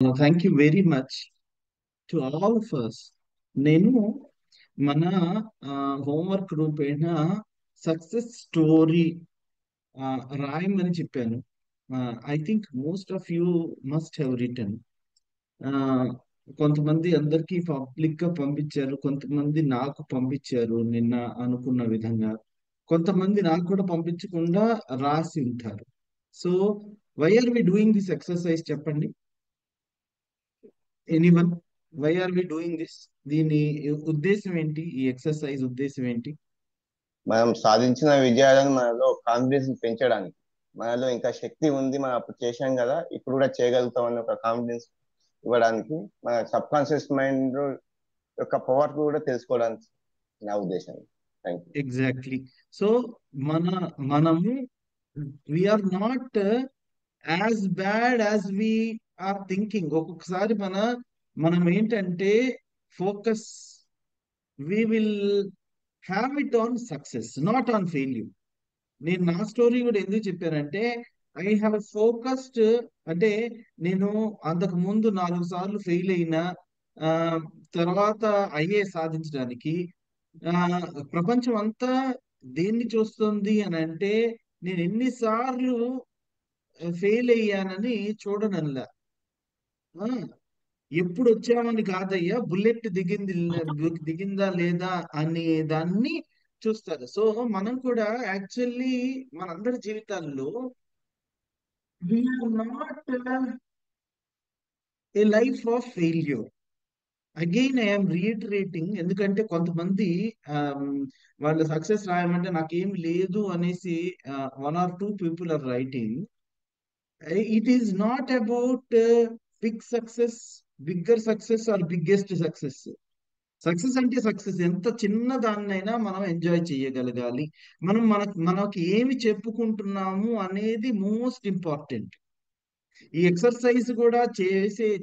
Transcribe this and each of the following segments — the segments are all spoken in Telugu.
Thank you very much to all of us. నేను మన హోంవర్క్ రూపేణ సక్సెస్ స్టోరీ రాయమని చెప్పాను. I think most of you must have written. కొంతమంది అందరికీ పబ్లిక్ గా పంపించారు, కొంతమంది నాకు పంపించారు నిన్న అనుకున్న విధంగా, కొంతమంది నాకు కూడా పంపించకుండా రాసి ఉంటారు. So why are we doing this exercise చెప్పండి. Anyone, why are we doing this? దీని ఉద్దేశం ఏంటి? ఈ ఎక్సర్సైజ్ ఉద్దేశం ఏంటి? మనం సాధించిన విజయాలను మనలో కాన్ఫిడెన్స్ పెంచడానికి, మనలో ఇంకా శక్తి ఉంది, మనం అప్పుడు చేశాం కదా, ఇప్పుడు కూడా చేయగలుగుతాం అనే ఒక కాన్ఫిడెన్స్ ఇవ్వడానికి, మన సబ్ కాన్షియస్ మైండ్ యొక్క పవర్ కూడా తెలుసుకోవడానికి నా ఉద్దేశం. Thank you. ఎగ్జాక్ట్లీ. సో మన మనము we are not as bad as we are thinking. ఒక్కొక్కసారి మనం ఏంటంటే focus, we will have it on success, not on failure. నేను నా స్టోరీ కూడా ఎందుకు చెప్పానంటే, ఐ హ్యావ్ ఫోకస్డ్. అంటే నేను అంతకు ముందు 4 సార్లు ఫెయిల్ అయినా, ఆ, తర్వాత ఐఏఎస్ సాధించడానికి, ఆ, ప్రపంచం అంతా దేన్ని చూస్తుంది అని అంటే నేను ఎన్నిసార్లు ఫెయిల్ అయ్యానని చూడనల్లా. ఆ, ఎప్పుడు వచ్చామని కాదయ్యా, బుల్లెట్ దిగిందా లేదా అనే దాన్ని చూస్తారు. సో మనం కూడా యాక్చువల్లీ మనందరి జీవితాల్లో we are not a life of failure. Again I'm reiterating, ఎందుకంటే కొంతమంది ఆమ్, వాళ్ళ సక్సెస్ రాయమంటే నాకేం లేదు అనేసి 1 or 2 people are writing. It is not about big success, bigger success or biggest success. Success అంటే సక్సెస్ ఎంత చిన్న దాన్నైనా మనం ఎంజాయ్ చేయగలగాలి. మనకి ఏమి చెప్పుకుంటున్నాము అనేది మోస్ట్ ఇంపార్టెంట్. ఈ ఎక్సర్సైజ్ కూడా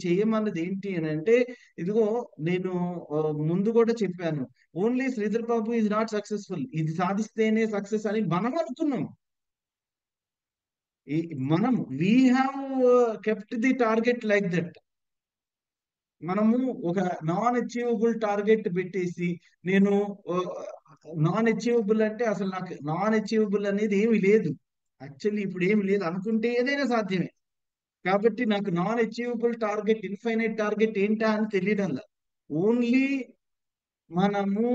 చేయమన్నది ఏంటి అని అంటే, ఇదిగో నేను ముందు కూడా చెప్పాను, only Sridhar Babu is not successful, ఇది సాధిస్తేనే సక్సెస్ అని మనం అనుకున్నాం. ఈ మనం we have kept the target like that. మనము ఒక నాన్ అచీవబుల్ టార్గెట్ పెట్టేసి, నేను నాన్ అచీవబుల్ అంటే అసలు నాకు నాన్ అచీవబుల్ అనేది ఏమి లేదు. యాక్చువల్లీ ఇప్పుడు ఏమి లేదు, అనుకుంటే ఏదైనా సాధ్యమే. కాబట్టి నాకు non achievable target, infinite target ఏంటా అని తెలియడంలా. ఓన్లీ మనము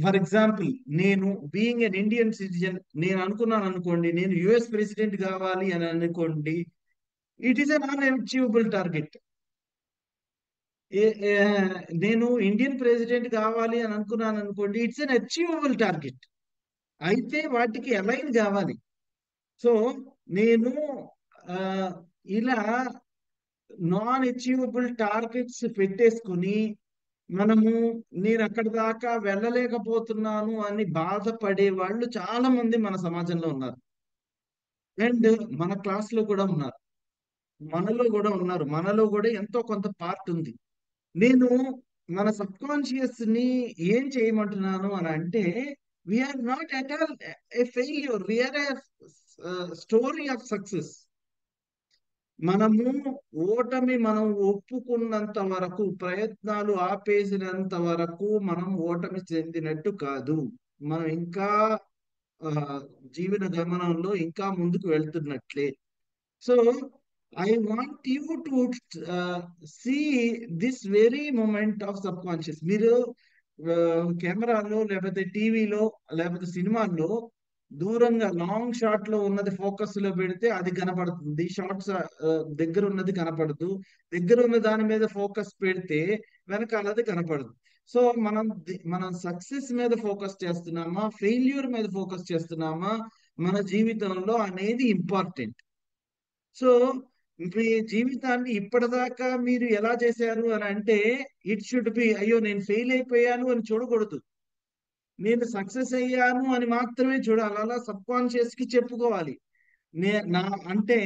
ఫర్ ఎగ్జాంపుల్, నేను బీయింగ్ ఎన్ ఇండియన్ సిటిజన్, నేను అనుకున్నాను అనుకోండి, నేను యుఎస్ ప్రెసిడెంట్ కావాలి అని అనుకోండి, it is a non achievable target. నేను ఇండియన్ ప్రెసిడెంట్ కావాలి అని అనుకున్నాను అనుకోండి, ఇట్స్ ఎన్ అచీవబుల్ టార్గెట్. అయితే వాటికి అలైన్ కావాలి. సో నేను ఆ, ఇలా నాన్ అచీవబుల్ టార్గెట్స్ పెట్టేసుకుని మనము, నేను అక్కడి దాకా వెళ్ళలేకపోతున్నాను అని బాధపడే వాళ్ళు చాలా మంది మన సమాజంలో ఉన్నారు. అండ్ మన క్లాస్ లో కూడా ఉన్నారు, మనలో కూడా ఉన్నారు, మనలో కూడా ఎంతో కొంత పార్ట్ ఉంది. నేను మన సబ్ కాన్షియస్ ని ఏం చేయమంటున్నాను అని అంటే, we are not at all a failure, we are a story of success. మనము ఓటమి మనం ఒప్పుకున్నంత వరకు, ప్రయత్నాలు ఆపేసినంత వరకు మనం ఓటమి చెందినట్టు కాదు. మనం ఇంకా ఆ, జీవన గమనంలో ఇంకా ముందుకు వెళ్తున్నట్లే. So I want you to see this very moment of subconscious. మీరు కెమెరాలో లేకపోతే టీవీలో లేకపోతే సినిమాల్లో దూరంగా లాంగ్ షాట్ లో ఉన్నది ఫోకస్ లో పెడితే అది కనపడుతుంది, షార్ట్స్ దగ్గర ఉన్నది కనపడదు. దగ్గర ఉన్న దాని మీద ఫోకస్ పెడితే వెనకాలది కనపడదు. సో మనం సక్సెస్ మీద ఫోకస్ చేస్తున్నామా, ఫెయిల్యూర్ మీద ఫోకస్ చేస్తున్నామా మన జీవితంలో అనేది ఇంపార్టెంట్. సో మీ జీవితాన్ని ఇప్పటిదాకా మీరు ఎలా చేశారు అని అంటే, ఇట్ షుడ్ బి, అయ్యో నేను ఫెయిల్ అయిపోయాను అని చూడకూడదు, నేను సక్సెస్ అయ్యాను అని మాత్రమే చూడాలి. అలా సబ్ కాన్షియస్ కి చెప్పుకోవాలి. నా అంటే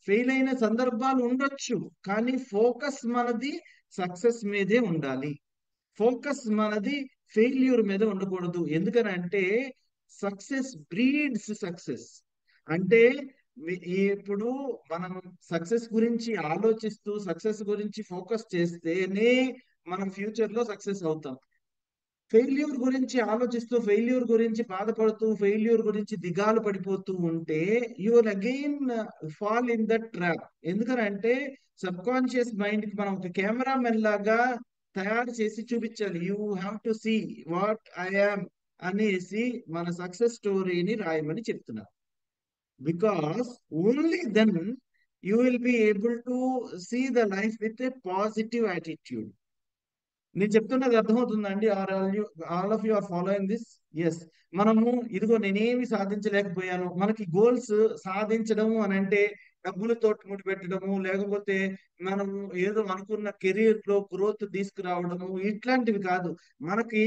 ఫెయిల్ అయిన సందర్భాలు ఉండొచ్చు, కానీ ఫోకస్ మనది సక్సెస్ మీదే ఉండాలి. ఫోకస్ మనది ఫెయిల్యూర్ మీద ఉండకూడదు. ఎందుకనంటే సక్సెస్ బ్రీడ్స్ సక్సెస్. అంటే ఇప్పుడు మనం సక్సెస్ గురించి ఆలోచిస్తూ సక్సెస్ గురించి ఫోకస్ చేస్తేనే మనం ఫ్యూచర్ లో సక్సెస్ అవుతాం. ఫెయిల్యూర్ గురించి ఆలోచిస్తూ ఫెయిల్యూర్ గురించి బాధపడుతూ ఫెయిల్యూర్ గురించి దిగాలు పడిపోతూ ఉంటే you will again fall in that trap. ఎందుకనంటే సబ్ కాన్షియస్ మైండ్ కి మనం ఒక కెమెరామెన్ లాగా తయారు చేసి చూపించాలి. You have to see what I am అనేసి మన సక్సెస్ స్టోరీని రాయమని చెప్తున్నారు. Because only then you will be able to see the life with a positive attitude. నేను చెప్తున్నది అర్థమవుతుందండి? All of you are following this? Yes. మనము ఇదిగో నేనేమి సాధించలేకపోయాను, మనకి గోల్స్ సాధించడము అని అంటే డబ్బులతో ముడిపెట్టడము, లేకపోతే మనము ఏదో అనుకున్న కెరీర్ లో గ్రోత్ తీసుకురావడము ఇట్లాంటివి కాదు. మనకి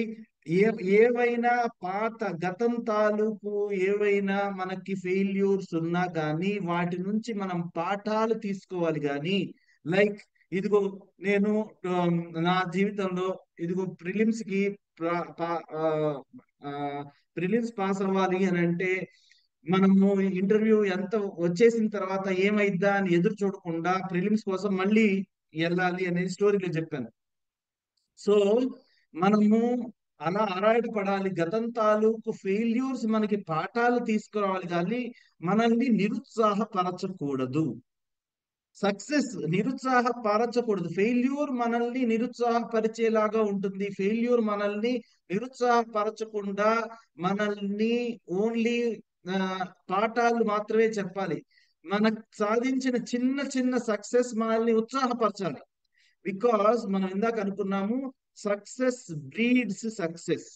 ఏ ఏవైనా పాత గతం తాలూకు ఏవైనా మనకి ఫెయిల్యూర్స్ ఉన్నా కానీ వాటి నుంచి మనం పాఠాలు తీసుకోవాలి. కానీ లైక్ ఇదిగో నేను నా జీవితంలో ఇదిగో ప్రిలిమ్స్ పాస్ అవ్వాలి అని అంటే మనము ఇంటర్వ్యూ ఎంత వచ్చేసిన తర్వాత ఏమైద్దా అని ఎదురు చూడకుండా ప్రిలిమ్స్ కోసం మళ్ళీ వెళ్ళాలి అనేది స్టోరీలో చెప్పాను. సో మనము అలా ఆరాట పడాలి. గతం తాలూకు ఫెయిల్యూర్స్ మనకి పాఠాలు తీసుకురావాలి కానీ మనల్ని నిరుత్సాహపరచకూడదు. సక్సెస్ నిరుత్సాహపరచకూడదు. ఫెయిల్యూర్ మనల్ని నిరుత్సాహపరిచేలాగా ఉంటుంది. ఫెయిల్యూర్ మనల్ని నిరుత్సాహపరచకుండా మనల్ని ఓన్లీ పాఠాలు మాత్రమే చెప్పాలి. మనకు సాధించిన చిన్న చిన్న సక్సెస్ మనల్ని ఉత్సాహపరచాలి. బికాస్ మనం ఇందాక అనుకున్నాము, సక్సెస్ బ్రీడ్స్ సక్సెస్.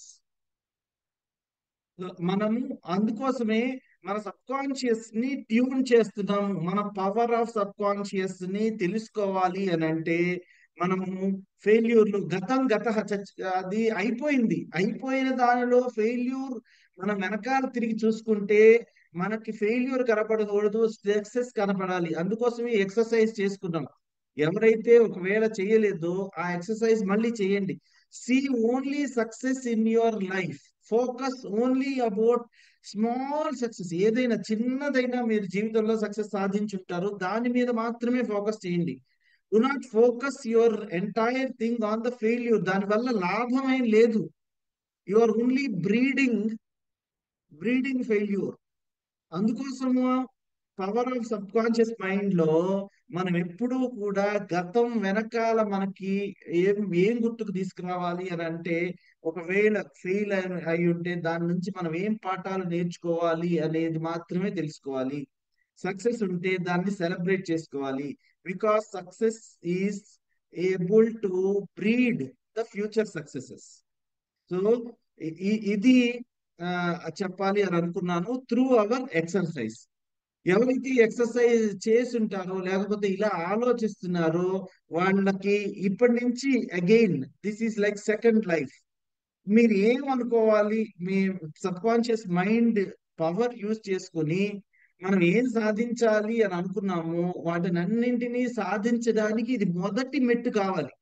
మనము అందుకోసమే మన సబ్ కాన్షియస్ ని ట్యూన్ చేస్తున్నాము. మన పవర్ ఆఫ్ సబ్ కాన్షియస్ ని తెలుసుకోవాలి అని అంటే మనము ఫెయిల్యూర్లు గత అది అయిపోయింది. అయిపోయిన దానిలో ఫెయిల్యూర్ మనం వెనకాల తిరిగి చూసుకుంటే మనకి ఫెయిల్యూర్ కనపడకూడదు, సక్సెస్ కనపడాలి. అందుకోసమే ఎక్సర్సైజ్ చేసుకున్నాం. ఎవరైతే ఒకవేళ చేయలేదో ఆ ఎక్సర్సైజ్ మళ్ళీ చేయండి. See only success in your life. Focus only about small success. ఏదైనా చిన్నదైనా మీరు జీవితంలో సక్సెస్ సాధించుంటారు, దాని మీద మాత్రమే ఫోకస్ చేయండి. Do not focus your entire thing on the failure. దానివల్ల లాభం ఏం లేదు. You are only breeding failure. అందుకోసము power of subconscious mind లో మనం ఎప్పుడూ కూడా గతం వెనకాల మనకి ఏం ఏం గుర్తుకు తీసుకురావాలి అని అంటే ఒకవేళ ఫెయిల్ అయి ఉంటే దాని నుంచి మనం ఏం పాఠాలు నేర్చుకోవాలి అనేది మాత్రమే తెలుసుకోవాలి. సక్సెస్ ఉంటే దాన్ని సెలబ్రేట్ చేసుకోవాలి. Because success is able to breed the future successes. So ఇది ఆ, చెప్పాలి అని అనుకున్నాను త్రూ అవర్ ఎక్సర్సైజ్. ఎవరైతే ఎక్సర్సైజ్ చేసి ఉంటారో లేకపోతే ఇలా ఆలోచిస్తున్నారో వాళ్ళకి ఇప్పటి నుంచి again this is like second life. మీరు ఏమనుకోవాలి, మీ subconscious mind power use చేసుకొని మనం ఏం సాధించాలి అని అనుకున్నామో వాటిని అన్నింటినీ సాధించడానికి ఇది మొదటి మెట్టు కావాలి.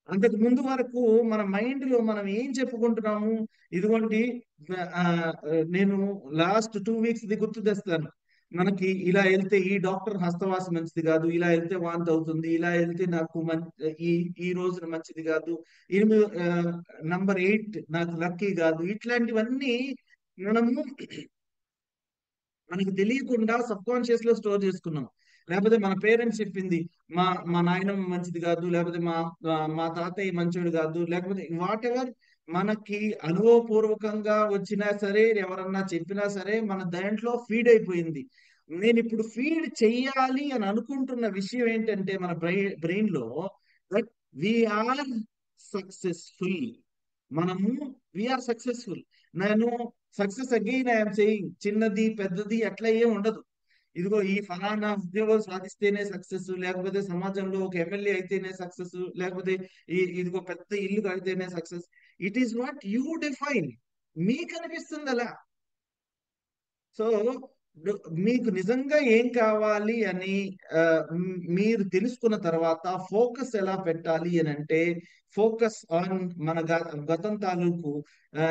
అంతకు ముందు వరకు మన మైండ్ లో మనం ఏం చెప్పుకుంటున్నాము? ఇదిగోండి, ఆ, నేను లాస్ట్ 2 వీక్స్ ది గుర్తు తెస్తాను. మనకి ఇలా వెళ్తే ఈ డాక్టర్ హస్తవాసి మంచిది కాదు, ఇలా వెళ్తే వాంతి అవుతుంది, ఇలా వెళ్తే నాకు ఈ ఈ రోజున మంచిది కాదు, 8 నంబర్ నాకు లక్కీ కాదు. ఇట్లాంటివన్నీ మనము మనకి తెలియకుండా సబ్ కాన్షియస్ లో స్టోర్ చేసుకున్నాం. లేకపోతే మన పేరెంట్స్ చెప్పింది, మా మా నాయనమ్మ మంచిది కాదు, లేకపోతే మా తాతయ్య మంచోడు కాదు, లేకపోతే వాట్ ఎవర్ మనకి అనుభవపూర్వకంగా వచ్చినా సరే ఎవరన్నా చెప్పినా సరే మన దాంట్లో ఫీడ్ అయిపోయింది. నేను ఇప్పుడు ఫీడ్ చెయ్యాలి అని అనుకుంటున్న విషయం ఏంటంటే మన బ్రెయిన్ లో దట్ వీఆర్ సక్సెస్ఫుల్. మనము వీఆర్ సక్సెస్ఫుల్. నేను సక్సెస్ అగైన్ ఐఎమ్ సేయింగ్ చిన్నది పెద్దది అట్లా ఏం ఉండదు. ఇదిగో ఈ ఫలానా ఉద్యోగం సాధిస్తేనే సక్సెస్, లేకపోతే సమాజంలో ఒక ఎమ్మెల్యే అయితేనే సక్సెస్, లేకపోతే ఇదిగో పెద్ద ఇల్లు కడితేనే success. It is what you define. మీకు అనిపిస్తుంది అలా. సో మీకు నిజంగా ఏం కావాలి అని ఆ, మీరు తెలుసుకున్న తర్వాత ఫోకస్ ఎలా పెట్టాలి అని అంటే, ఫోకస్ ఆన్ మన గతం తాలూకు ఆ,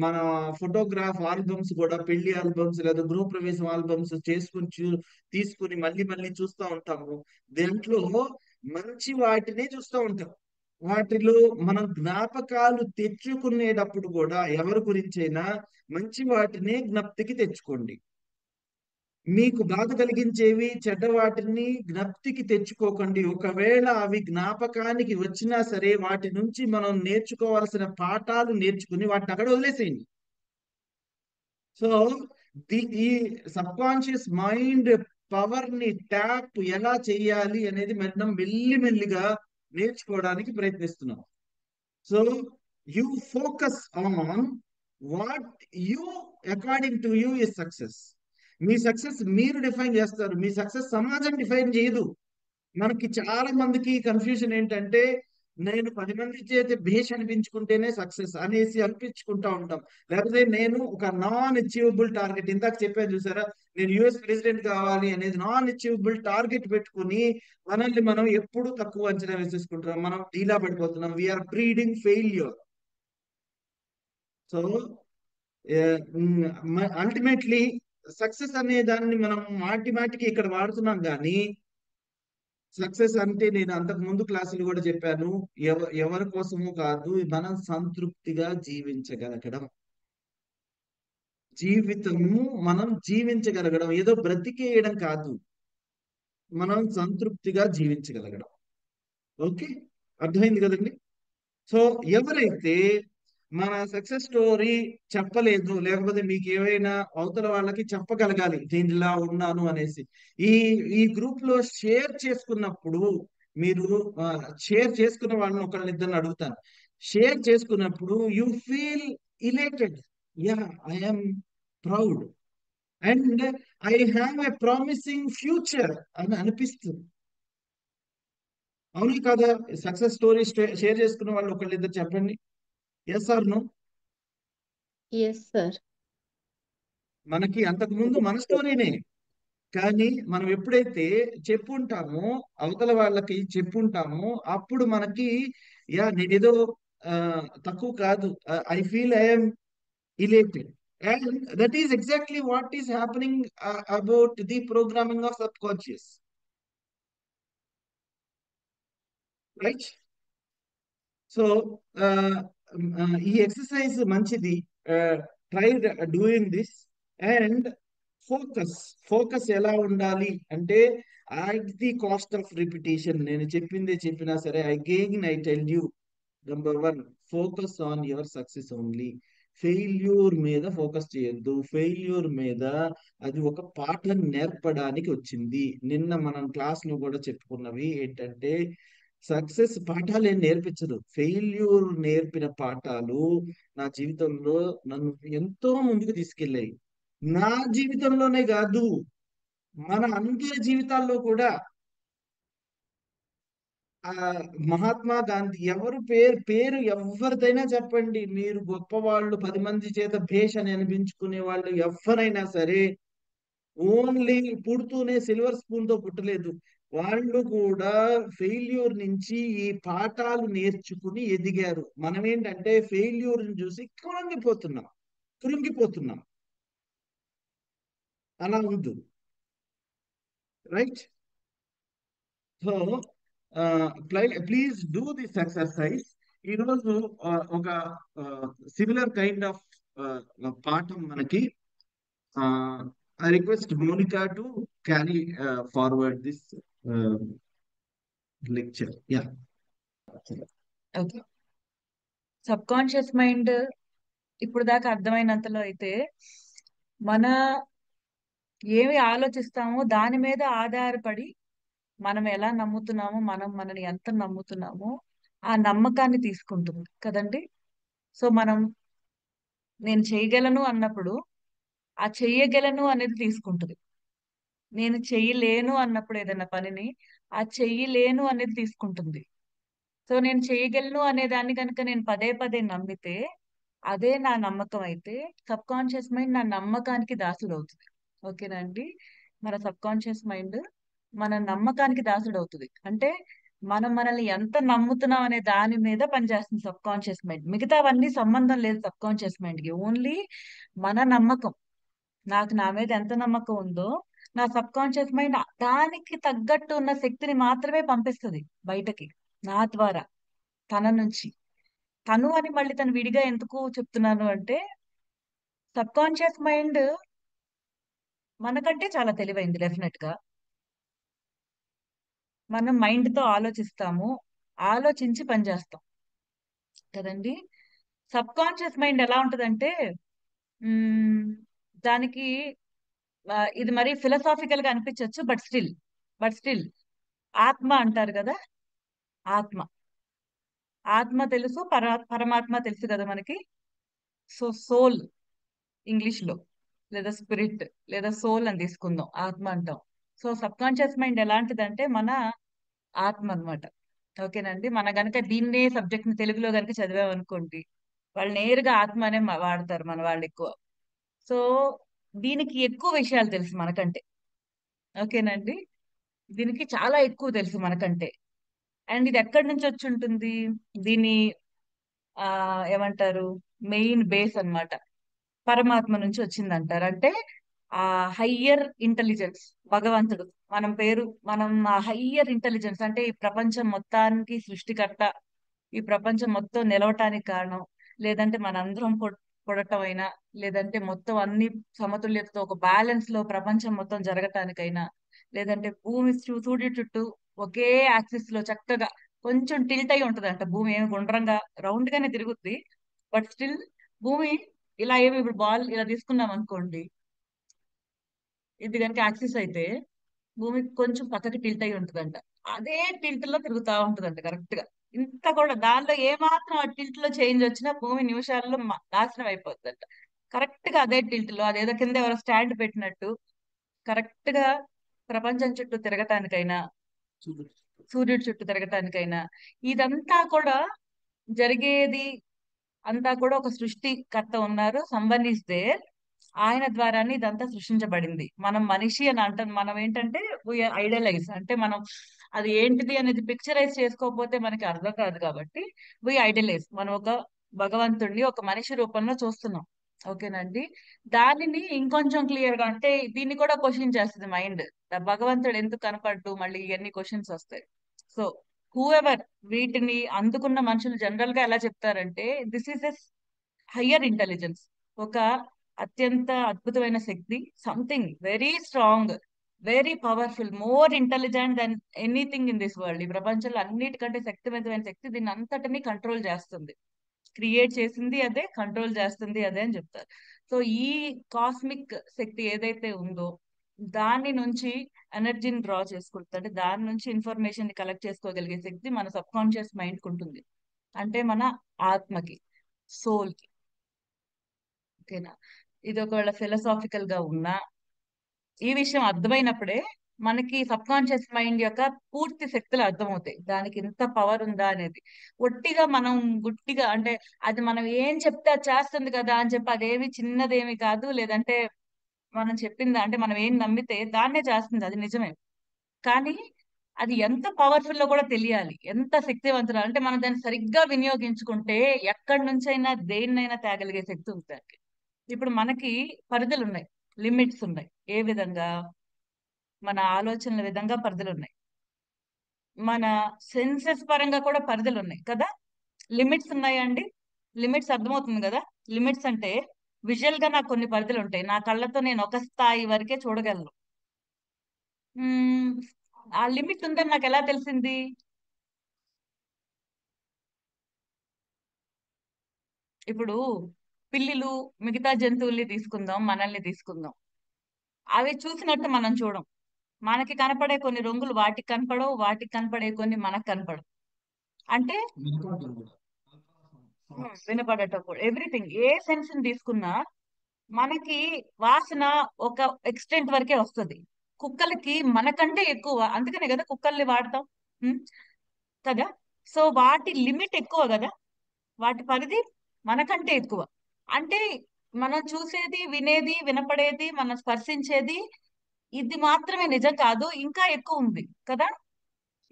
మన ఫోటోగ్రాఫ్ ఆల్బమ్స్ కూడా, పెళ్లి ఆల్బమ్స్ లేదా గృహప్రవేశం ఆల్బమ్స్ చేసుకుని తీసుకుని మళ్ళీ మళ్ళీ చూస్తూ ఉంటాము. దాంట్లో మంచి వాటినే చూస్తూ ఉంటాం. వాటిలో మనం జ్ఞాపకాలు తెచ్చుకునేటప్పుడు కూడా ఎవరి గురించైనా మంచి వాటినే జ్ఞప్తికి తెచ్చుకోండి. మీకు బాధ కలిగించేవి చెడ్డ వాటిని జ్ఞప్తికి తెచ్చుకోకండి. ఒకవేళ అవి జ్ఞాపకానికి వచ్చినా సరే, వాటి నుంచి మనం నేర్చుకోవాల్సిన పాఠాలు నేర్చుకుని వాటిని అక్కడ వదిలేసేయండి. సో ఈ సబ్ కాన్షియస్ మైండ్ పవర్ ని ట్యాప్ ఎలా చేయాలి అనేది మనం మెల్లిమెల్లిగా నేర్చుకోవడానికి ప్రయత్నిస్తున్నాం. So you focus on what you according to you is success. Me success మీరు డిఫైన్ చేస్తారు, మీ సక్సెస్ సమాజం డిఫైన్ చేయదు. మనకి చాలా మందికి కన్ఫ్యూజన్ ఏంటంటే, నేను 10 మంది చేత భేష్ అనిపించుకుంటేనే సక్సెస్ అనేసి అనిపించుకుంటా ఉంటాం. లేకపోతే నేను ఒక నాన్ అచీవబుల్ టార్గెట్, ఇందాక చెప్పాను చూసారా, నేను యుఎస్ ప్రెసిడెంట్ కావాలి అనేది నాన్ అచీవబుల్ టార్గెట్ పెట్టుకుని మనల్ని మనం ఎప్పుడు తక్కువ అంచనా వేసేసుకుంటున్నాం. మనం డీలా పడిపోతున్నాం. We are breeding failure. So ultimately success అనే దాన్ని మనం మాటి మాటికి ఇక్కడ వాడుతున్నాం కానీ, సక్సెస్ అంటే నేను అంతకు ముందు క్లాసులు కూడా చెప్పాను, ఎవరి కోసము కాదు, మనం సంతృప్తిగా జీవించగలగడం. జీవితము మనం జీవించగలగడం, ఏదో బ్రతికేయడం కాదు, మనం సంతృప్తిగా జీవించగలగడం. ఓకే, అర్థమైంది కదండి? సో ఎవరైతే మన సక్సెస్ స్టోరీ చెప్పలేదు, లేకపోతే మీకు ఏవైనా అవతల వాళ్ళకి చెప్పగలగాలి నేను ఇలా ఉన్నాను అనేసి, ఈ ఈ గ్రూప్ లో షేర్ చేసుకున్నప్పుడు, మీరు షేర్ చేసుకున్న వాళ్ళని ఒకళ్ళిద్దరిని అడుగుతాను. షేర్ చేసుకున్నప్పుడు you feel elated, yeah, I'm proud and I have a promising future అని అనిపిస్తుంది. అవును కదా? సక్సెస్ స్టోరీ షేర్ చేసుకున్న వాళ్ళు ఒకళ్ళిద్దరు చెప్పండి. Yes or no? Yes sir. మనకి అంతకు ముందు మన స్టోరీనే, కానీ మనం ఎప్పుడైతే చెప్పుంటామో, అవతల వాళ్ళకి చెప్పుంటామో, అప్పుడు మనకి యా నేనేదో ఆ, తక్కువ కాదు, I feel I'm elated. And that is exactly what is happening about the programming of sub conscious, right? So ఈ ఎక్సర్సైజ్ మంచిది. Try doing this. And focus, focus ఎలా ఉండాలి అంటే, at the cost of repetition, నేను చెప్పిందే చెప్పినా సరే, again I tell you, number one, focus on your success only. Failure మీద ఫోకస్ చేయొద్దు. ఫెయిల్యూర్ మీద, అది ఒక పాఠం నేర్పడానికి వచ్చింది. నిన్న మనం క్లాస్ లో కూడా చెప్పుకున్నవి ఏంటంటే, సక్సెస్ పాఠాలు ఏం నేర్పించదు, ఫెయిల్యూర్ నేర్పిన పాఠాలు నా జీవితంలో నన్ను ఎంతో ముందుకు తీసుకెళ్ళాయి. నా జీవితంలోనే కాదు, మన అందరి జీవితాల్లో కూడా. ఆ మహాత్మా గాంధీ, ఎవరు పేరు పేరు ఎవరిదైనా చెప్పండి, మీరు గొప్పవాళ్ళు, 10 మంది చేత భేష్ అని అనిపించుకునే వాళ్ళు ఎవరైనా సరే, ఓన్లీ పుడుతూనే సిల్వర్ స్పూన్ తో పుట్టలేదు. వాళ్ళు కూడా ఫెయిల్యూర్ నుంచి ఈ పాఠాలు నేర్చుకుని ఎదిగారు. మనం ఏంటంటే ఫెయిల్యూర్ చూసి కృంగిపోతున్నాం, కృంగిపోతున్నాం. అలా ఉంది, right? So please do this exercise. ఈరోజు ఒక సిమిలర్ కైండ్ ఆఫ్ పాఠం మనకి. I request Monika to carry forward this lecture. Yeah, okay. Subconscious mind ఇప్పుడు దాకా అర్థమైనంతలో అయితే, మన ఏమి ఆలోచిస్తామో దాని మీద ఆధారపడి మనం ఎలా నమ్ముతున్నామో, మనం మనని ఎంత నమ్ముతున్నామో ఆ నమ్మకాన్ని తీసుకుంటుంది కదండి. సో మనం నేను చేయగలను అన్నప్పుడు ఆ చెయ్యగలను అనేది తీసుకుంటుంది. నేను చెయ్యలేను అన్నప్పుడు ఏదైనా పనిని, ఆ చెయ్యలేను అనేది తీసుకుంటుంది. సో నేను చేయగలను అనే దాన్ని కనుక నేను పదే పదే నమ్మితే, అదే నా నమ్మకం అయితే, సబ్ కాన్షియస్ మైండ్ నా నమ్మకానికి దాసుడు అవుతుంది. ఓకేనా అండి. మన సబ్ కాన్షియస్ మైండ్ మన నమ్మకానికి దాసుడు అవుతుంది. అంటే మనం మనల్ని ఎంత నమ్ముతున్నాం అనే దాని మీద పనిచేస్తుంది సబ్ కాన్షియస్ మైండ్. మిగతావన్నీ సంబంధం లేదు సబ్ కాన్షియస్ మైండ్ కి. ఓన్లీ మన నమ్మకం, నాకు నా మీద ఎంత నమ్మకం ఉందో నా సబ్ కాన్షియస్ మైండ్ దానికి తగ్గట్టు ఉన్న శక్తిని మాత్రమే పంపిస్తుంది బయటకి, నా ద్వారా, తన నుంచి. తను అని మళ్ళీ తను విడిగా ఎందుకు చెప్తున్నాను అంటే, సబ్ కాన్షియస్ మైండ్ మనకంటే చాలా తెలివైంది డెఫినెట్ గా. మనం మైండ్ తో ఆలోచిస్తాము, ఆలోచించి పనిచేస్తాం కదండి. సబ్ కాన్షియస్ మైండ్ ఎలా ఉంటదంటే, మ్మ్, దానికి ఇది మరీ ఫిలసాఫికల్ గా అనిపించవచ్చు, బట్ స్టిల్ ఆత్మ అంటారు కదా. ఆత్మ ఆత్మ తెలుసు, పరమాత్మ తెలుసు కదా మనకి. సో సోల్ ఇంగ్లీష్ లో, లేదా స్పిరిట్, లేదా సోల్ అని తీసుకుందాం, ఆత్మ అంటాం. సో సబ్ కాన్షియస్ మైండ్ ఎలాంటిదంటే మన ఆత్మ అన్నమాట. ఓకేనండి. మన గనక దీన్నే సబ్జెక్ట్ ని తెలుగులో గనక చదివామనుకోండి, వాళ్ళు నేరుగా ఆత్మ అనే వాడతారు మన వాళ్ళు ఎక్కువ. సో దీనికి ఎక్కువ విషయాలు తెలుసు మనకంటే. ఓకేనండి. దీనికి చాలా ఎక్కువ తెలుసు మనకంటే. అండ్ ఇది ఎక్కడి నుంచి వచ్చి ఉంటుంది, దీని ఆ ఏమంటారు, మెయిన్ బేస్ అన్నమాట పరమాత్మ నుంచి వచ్చింది అంటారు. అంటే ఆ హయ్యర్ ఇంటెలిజెన్స్, భగవంతుడు మనం ఆ హయ్యర్ ఇంటెలిజెన్స్ అంటే ఈ ప్రపంచం మొత్తానికి సృష్టికర్త, ఈ ప్రపంచం మొత్తం నిలవటానికి కారణం, లేదంటే మనందరం పుడటం అయినా, లేదంటే మొత్తం అన్ని సమతుల్యతతో ఒక బ్యాలెన్స్ లో ప్రపంచం మొత్తం జరగటానికైనా, లేదంటే భూమి సూర్యుడి చుట్టూ ఒకే యాక్సిస్ లో చక్కగా, కొంచెం టిల్ట్ అయి ఉంటదంట భూమి, ఏమి గుండ్రంగా రౌండ్ గానే తిరుగుద్ది, బట్ స్టిల్ భూమి ఇలా ఏమి, ఇప్పుడు బాల్ ఇలా తీసుకున్నాం అనుకోండి, ఇది కనుక యాక్సిస్ అయితే భూమి కొంచెం పక్కకి టిల్ట్ అయి ఉంటుందంట. అదే టిల్ట్ లో తిరుగుతా ఉంటుందంట కరెక్ట్ గా. ఇంత కూడా దానిలో ఏమాత్రం ఆ టిల్ట్ లో చేంజ్ వచ్చినా భూమి నిమిషాల్లో నాశనం అయిపోతుందంట. కరెక్ట్ గా అదే టిల్ట్ లో, అదేదో కింద ఎవరో స్టాండ్ పెట్టినట్టు కరెక్ట్ గా ప్రపంచం చుట్టూ తిరగటానికైనా, సూర్యుడి చుట్టూ తిరగటానికైనా, ఇదంతా కూడా జరిగేది అంతా కూడా ఒక సృష్టికర్త ఉన్నారు, సంబన్ ఈస్ దేర్. ఆయన ద్వారానే ఇదంతా సృష్టించబడింది. మనం మనిషి అని అంటాం, మనం ఏంటంటే ఐడియలైజ్ అంటే మనం అది ఏంటిది అనేది పిక్చరైజ్ చేసుకోకపోతే మనకి అర్థం కాదు కాబట్టి ఐడియలైజ్, మనం ఒక భగవంతుడిని ఒక మనిషి రూపంలో చూస్తున్నాం. ఓకేనండి. దానిని ఇంకొంచెం క్లియర్ గా అంటే దీన్ని కూడా క్వశ్చన్ చేస్తుంది మైండ్, భగవంతుడు ఎందుకు కనపడ్డు, మళ్ళీ ఇవన్నీ క్వశ్చన్స్ వస్తాయి. సో హూఎవర్, వీటిని అందుకున్న మనుషులు జనరల్ గా ఎలా చెప్తారంటే, this is a higher intelligence, ఒక అత్యంత అద్భుతమైన శక్తి, something very strong, very powerful, more intelligent than anything in this world. ఈ ప్రపంచంలో అన్నిటికంటే శక్తివంతమైన శక్తి దీన్ని అంతటినీ కంట్రోల్ చేస్తుంది. క్రియేట్ చేసింది అదే, కంట్రోల్ చేస్తుంది అదే అని చెప్తారు. సో ఈ కాస్మిక్ శక్తి ఏదైతే ఉందో దాని నుంచి ఎనర్జీని డ్రా చేసుకుంటుంది, అంటే దాని నుంచి ఇన్ఫర్మేషన్ ని కలెక్ట్ చేసుకోగలిగే శక్తి మన సబ్ కాన్షియస్ మైండ్ కి ఉంటుంది, అంటే మన ఆత్మకి, సోల్ కి. ఓకేనా. ఇది ఒకవేళ ఫిలసాఫికల్ గా ఉన్నా, ఈ విషయం అర్థమైనప్పుడే మనకి సబ్ కాన్షియస్ మైండ్ యొక్క పూర్తి శక్తులు అర్థమవుతాయి, దానికి ఇంత పవర్ ఉందా అనేది. ఒట్టిగా మనం గుట్టిగా అంటే అది మనం ఏం చెప్తే అది చేస్తుంది కదా అని చెప్పి అదేమి చిన్నదేమి కాదు, లేదంటే మనం చెప్పింది అంటే మనం ఏం నమ్మితే దాన్నే చేస్తుంది, అది నిజమే. కానీ అది ఎంత పవర్ఫుల్ లో కూడా తెలియాలి, ఎంత శక్తివంతులు అంటే మనం దాన్ని సరిగ్గా వినియోగించుకుంటే ఎక్కడి నుంచైనా దేన్నైనా తేగలిగే శక్తి ఉంది దానికి. ఇప్పుడు మనకి పరిధులు ఉన్నాయి, లిమిట్స్ ఉన్నాయి. ఏ విధంగా? మన ఆలోచనల విధంగా పరిధులు ఉన్నాయి, మన సెన్సెస్ పరంగా కూడా పరిధులు ఉన్నాయి కదా. లిమిట్స్ ఉన్నాయండి. లిమిట్స్ అర్థమవుతుంది కదా. లిమిట్స్ అంటే విజువల్ గా నాకు కొన్ని పరిధులు ఉంటాయి, నా కళ్ళతో నేను ఒక స్థాయి వరకే చూడగలను. మ్మ్, ఆ లిమిట్ ఉందని నాకు ఎలా తెలిసింది? ఇప్పుడు పిల్లిలు, మిగతా జంతువుల్ని తీసుకుందాం, మనల్ని తీసుకుందాం, అవి చూసినట్టు మనం చూడం. మనకి కనపడే కొన్ని రంగులు వాటికి కనపడవు, వాటికి కనపడే కొన్ని మనకు కనపడవు. అంటే వినపడేటప్పుడు ఎవ్రీథింగ్, ఏ సెన్స్ ని తీసుకున్నా మనకి వాసన ఒక ఎక్స్టెంట్ వరకే వస్తుంది. కుక్కలకి మనకంటే ఎక్కువ, అందుకనే కదా కుక్కల్ని వాడతాం. ఉం? కదా. సో వాటి లిమిట్ ఎక్కువ కదా, వాటి పరిధి మనకంటే ఎక్కువ. అంటే మనం చూసేది, వినేది, వినపడేది, మనం స్పర్శించేది ఇది మాత్రమే నిజం కాదు, ఇంకా ఎక్కువ ఉంది కదా.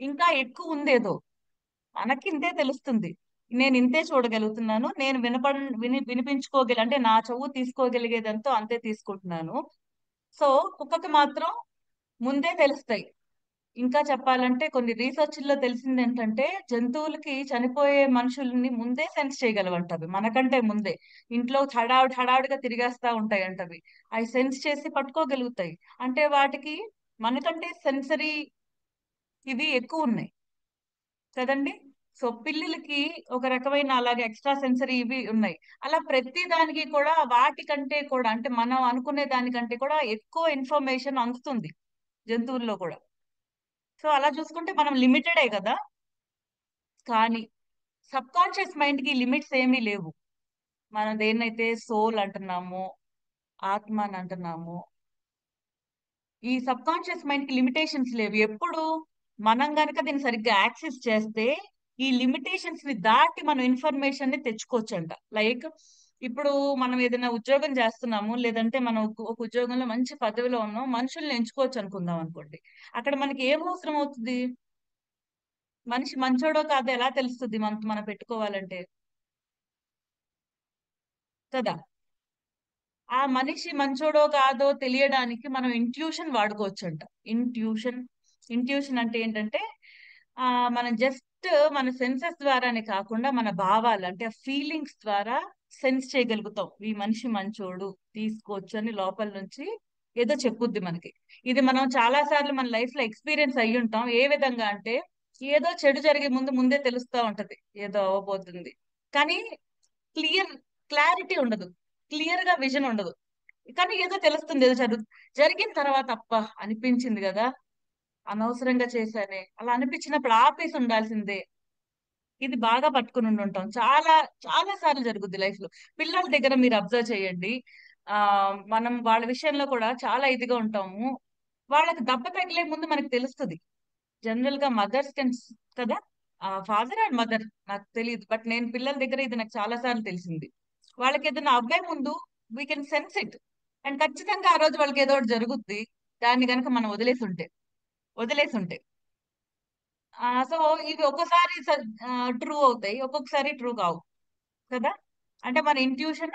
ఇంకా ఎక్కువ ఉందేదో మనకి ఇంతే తెలుస్తుంది. నేను ఇంతే చూడగలుగుతున్నాను, నేను వినిపించుకోగలి, అంటే నా చెవు తీసుకోగలిగేదంతో అంతే తీసుకుంటున్నాను. సో కుక్కకి మాత్రం ముందే తెలుస్తాయి. ఇంకా చెప్పాలంటే కొన్ని రీసెర్చ్ల్లో తెలిసింది ఏంటంటే, జంతువులకి చనిపోయే మనుషుల్ని ముందే సెన్స్ చేయగలవంటవి మనకంటే ముందే. ఇంట్లో హడావుడిగా తిరిగేస్తా ఉంటాయంటవి. అవి సెన్స్ చేసి పట్టుకోగలుగుతాయి. అంటే వాటికి మనకంటే సెన్సరీ ఇవి ఎక్కువ ఉన్నాయి కదండి. సో పిల్లులకి ఒక రకమైన అలాగే ఎక్స్ట్రా సెన్సరీ ఇవి ఉన్నాయి. అలా ప్రతి దానికి కూడా వాటికంటే కూడా, అంటే మనం అనుకునే దానికంటే కూడా ఎక్కువ ఇన్ఫర్మేషన్ అందుతుంది జంతువుల్లో కూడా. సో అలా చూసుకుంటే మనం లిమిటెడే కదా. కానీ సబ్ కాన్షియస్ మైండ్ కి లిమిట్స్ ఏమీ లేవు. మనం దేన్నైతే సోల్ అంటున్నామో, ఆత్మ అని అంటున్నామో, ఈ సబ్ కాన్షియస్ మైండ్ కి లిమిటేషన్స్ లేవు. ఎప్పుడు మనం గనక దీన్ని సరిగ్గా యాక్సెస్ చేస్తే ఈ లిమిటేషన్స్ ని దాటి మనం ఇన్ఫర్మేషన్ ని తెచ్చుకోవచ్చంట. లైక్ ఇప్పుడు మనం ఏదైనా ఉద్యోగం చేస్తున్నాము, లేదంటే మనం ఒక ఉద్యోగంలో మంచి పదవిలో ఉన్నాం, మనుషుల్ని ఎంచుకోవచ్చు అనుకుందాం అనుకోండి. అక్కడ మనకి ఏం అవసరం అవుతుంది? మనిషి మంచోడో కాదో ఎలా తెలుస్తుంది మనం పెట్టుకోవాలంటే కదా. ఆ మనిషి మంచోడో కాదో తెలియడానికి మనం ఇంట్యూషన్ వాడుకోవచ్చంట. ఇంట్యూషన్. ఇంట్యూషన్ అంటే ఏంటంటే ఆ మనం జస్ట్ మన సెన్సెస్ ద్వారానే కాకుండా మన భావాలు, అంటే ఫీలింగ్స్ ద్వారా సెన్స్ చేయగలుగుతాం. ఈ మనిషి మంచోడు, తీసుకోవచ్చు అని లోపల నుంచి ఏదో చెప్పుద్ది మనకి. ఇది మనం చాలా సార్లు మన లైఫ్ లో ఎక్స్పీరియన్స్ అయ్యి ఉంటాం. ఏ విధంగా అంటే, ఏదో చెడు జరిగే ముందు ముందే తెలుస్తా ఉంటది ఏదో అవ్వబోతుంది, కానీ క్లియర్ క్లారిటీ ఉండదు, క్లియర్ గా విజన్ ఉండదు. కానీ ఏదో తెలుస్తుంది, ఏదో జరిగిన తర్వాత అప్ప అనిపించింది కదా, అనవసరంగా చేశానే అలా అనిపించినప్పుడు ఆపేసి ఉండాల్సిందే. ఇది బాగా పట్టుకుని ఉంటాం. చాలా చాలా సార్లు జరుగుద్ది లైఫ్ లో. పిల్లల దగ్గర మీరు అబ్జర్వ్ చేయండి. ఆ మనం వాళ్ళ విషయంలో కూడా చాలా ఇదిగా ఉంటాము. వాళ్ళకి దెబ్బ తగిలే ముందు మనకు తెలుస్తుంది. జనరల్ గా మదర్స్ కెన్ కదా, ఫాదర్ అండ్ మదర్ నాకు తెలియదు, బట్ నేను పిల్లల దగ్గర ఇది నాకు చాలా సార్లు తెలిసింది. వాళ్ళకి ఏదైనా అవ్వే ముందు we can sense it. And ఖచ్చితంగా ఆ రోజు వాళ్ళకి ఏదో ఒకటి జరుగుద్ది. దాన్ని కనుక మనం వదిలేసి ఉంటే సో ఇవి ఒక్కోసారి ట్రూ అవుతాయి, ఒక్కొక్కసారి ట్రూ కావు కదా. అంటే మన ఇంట్యూషన్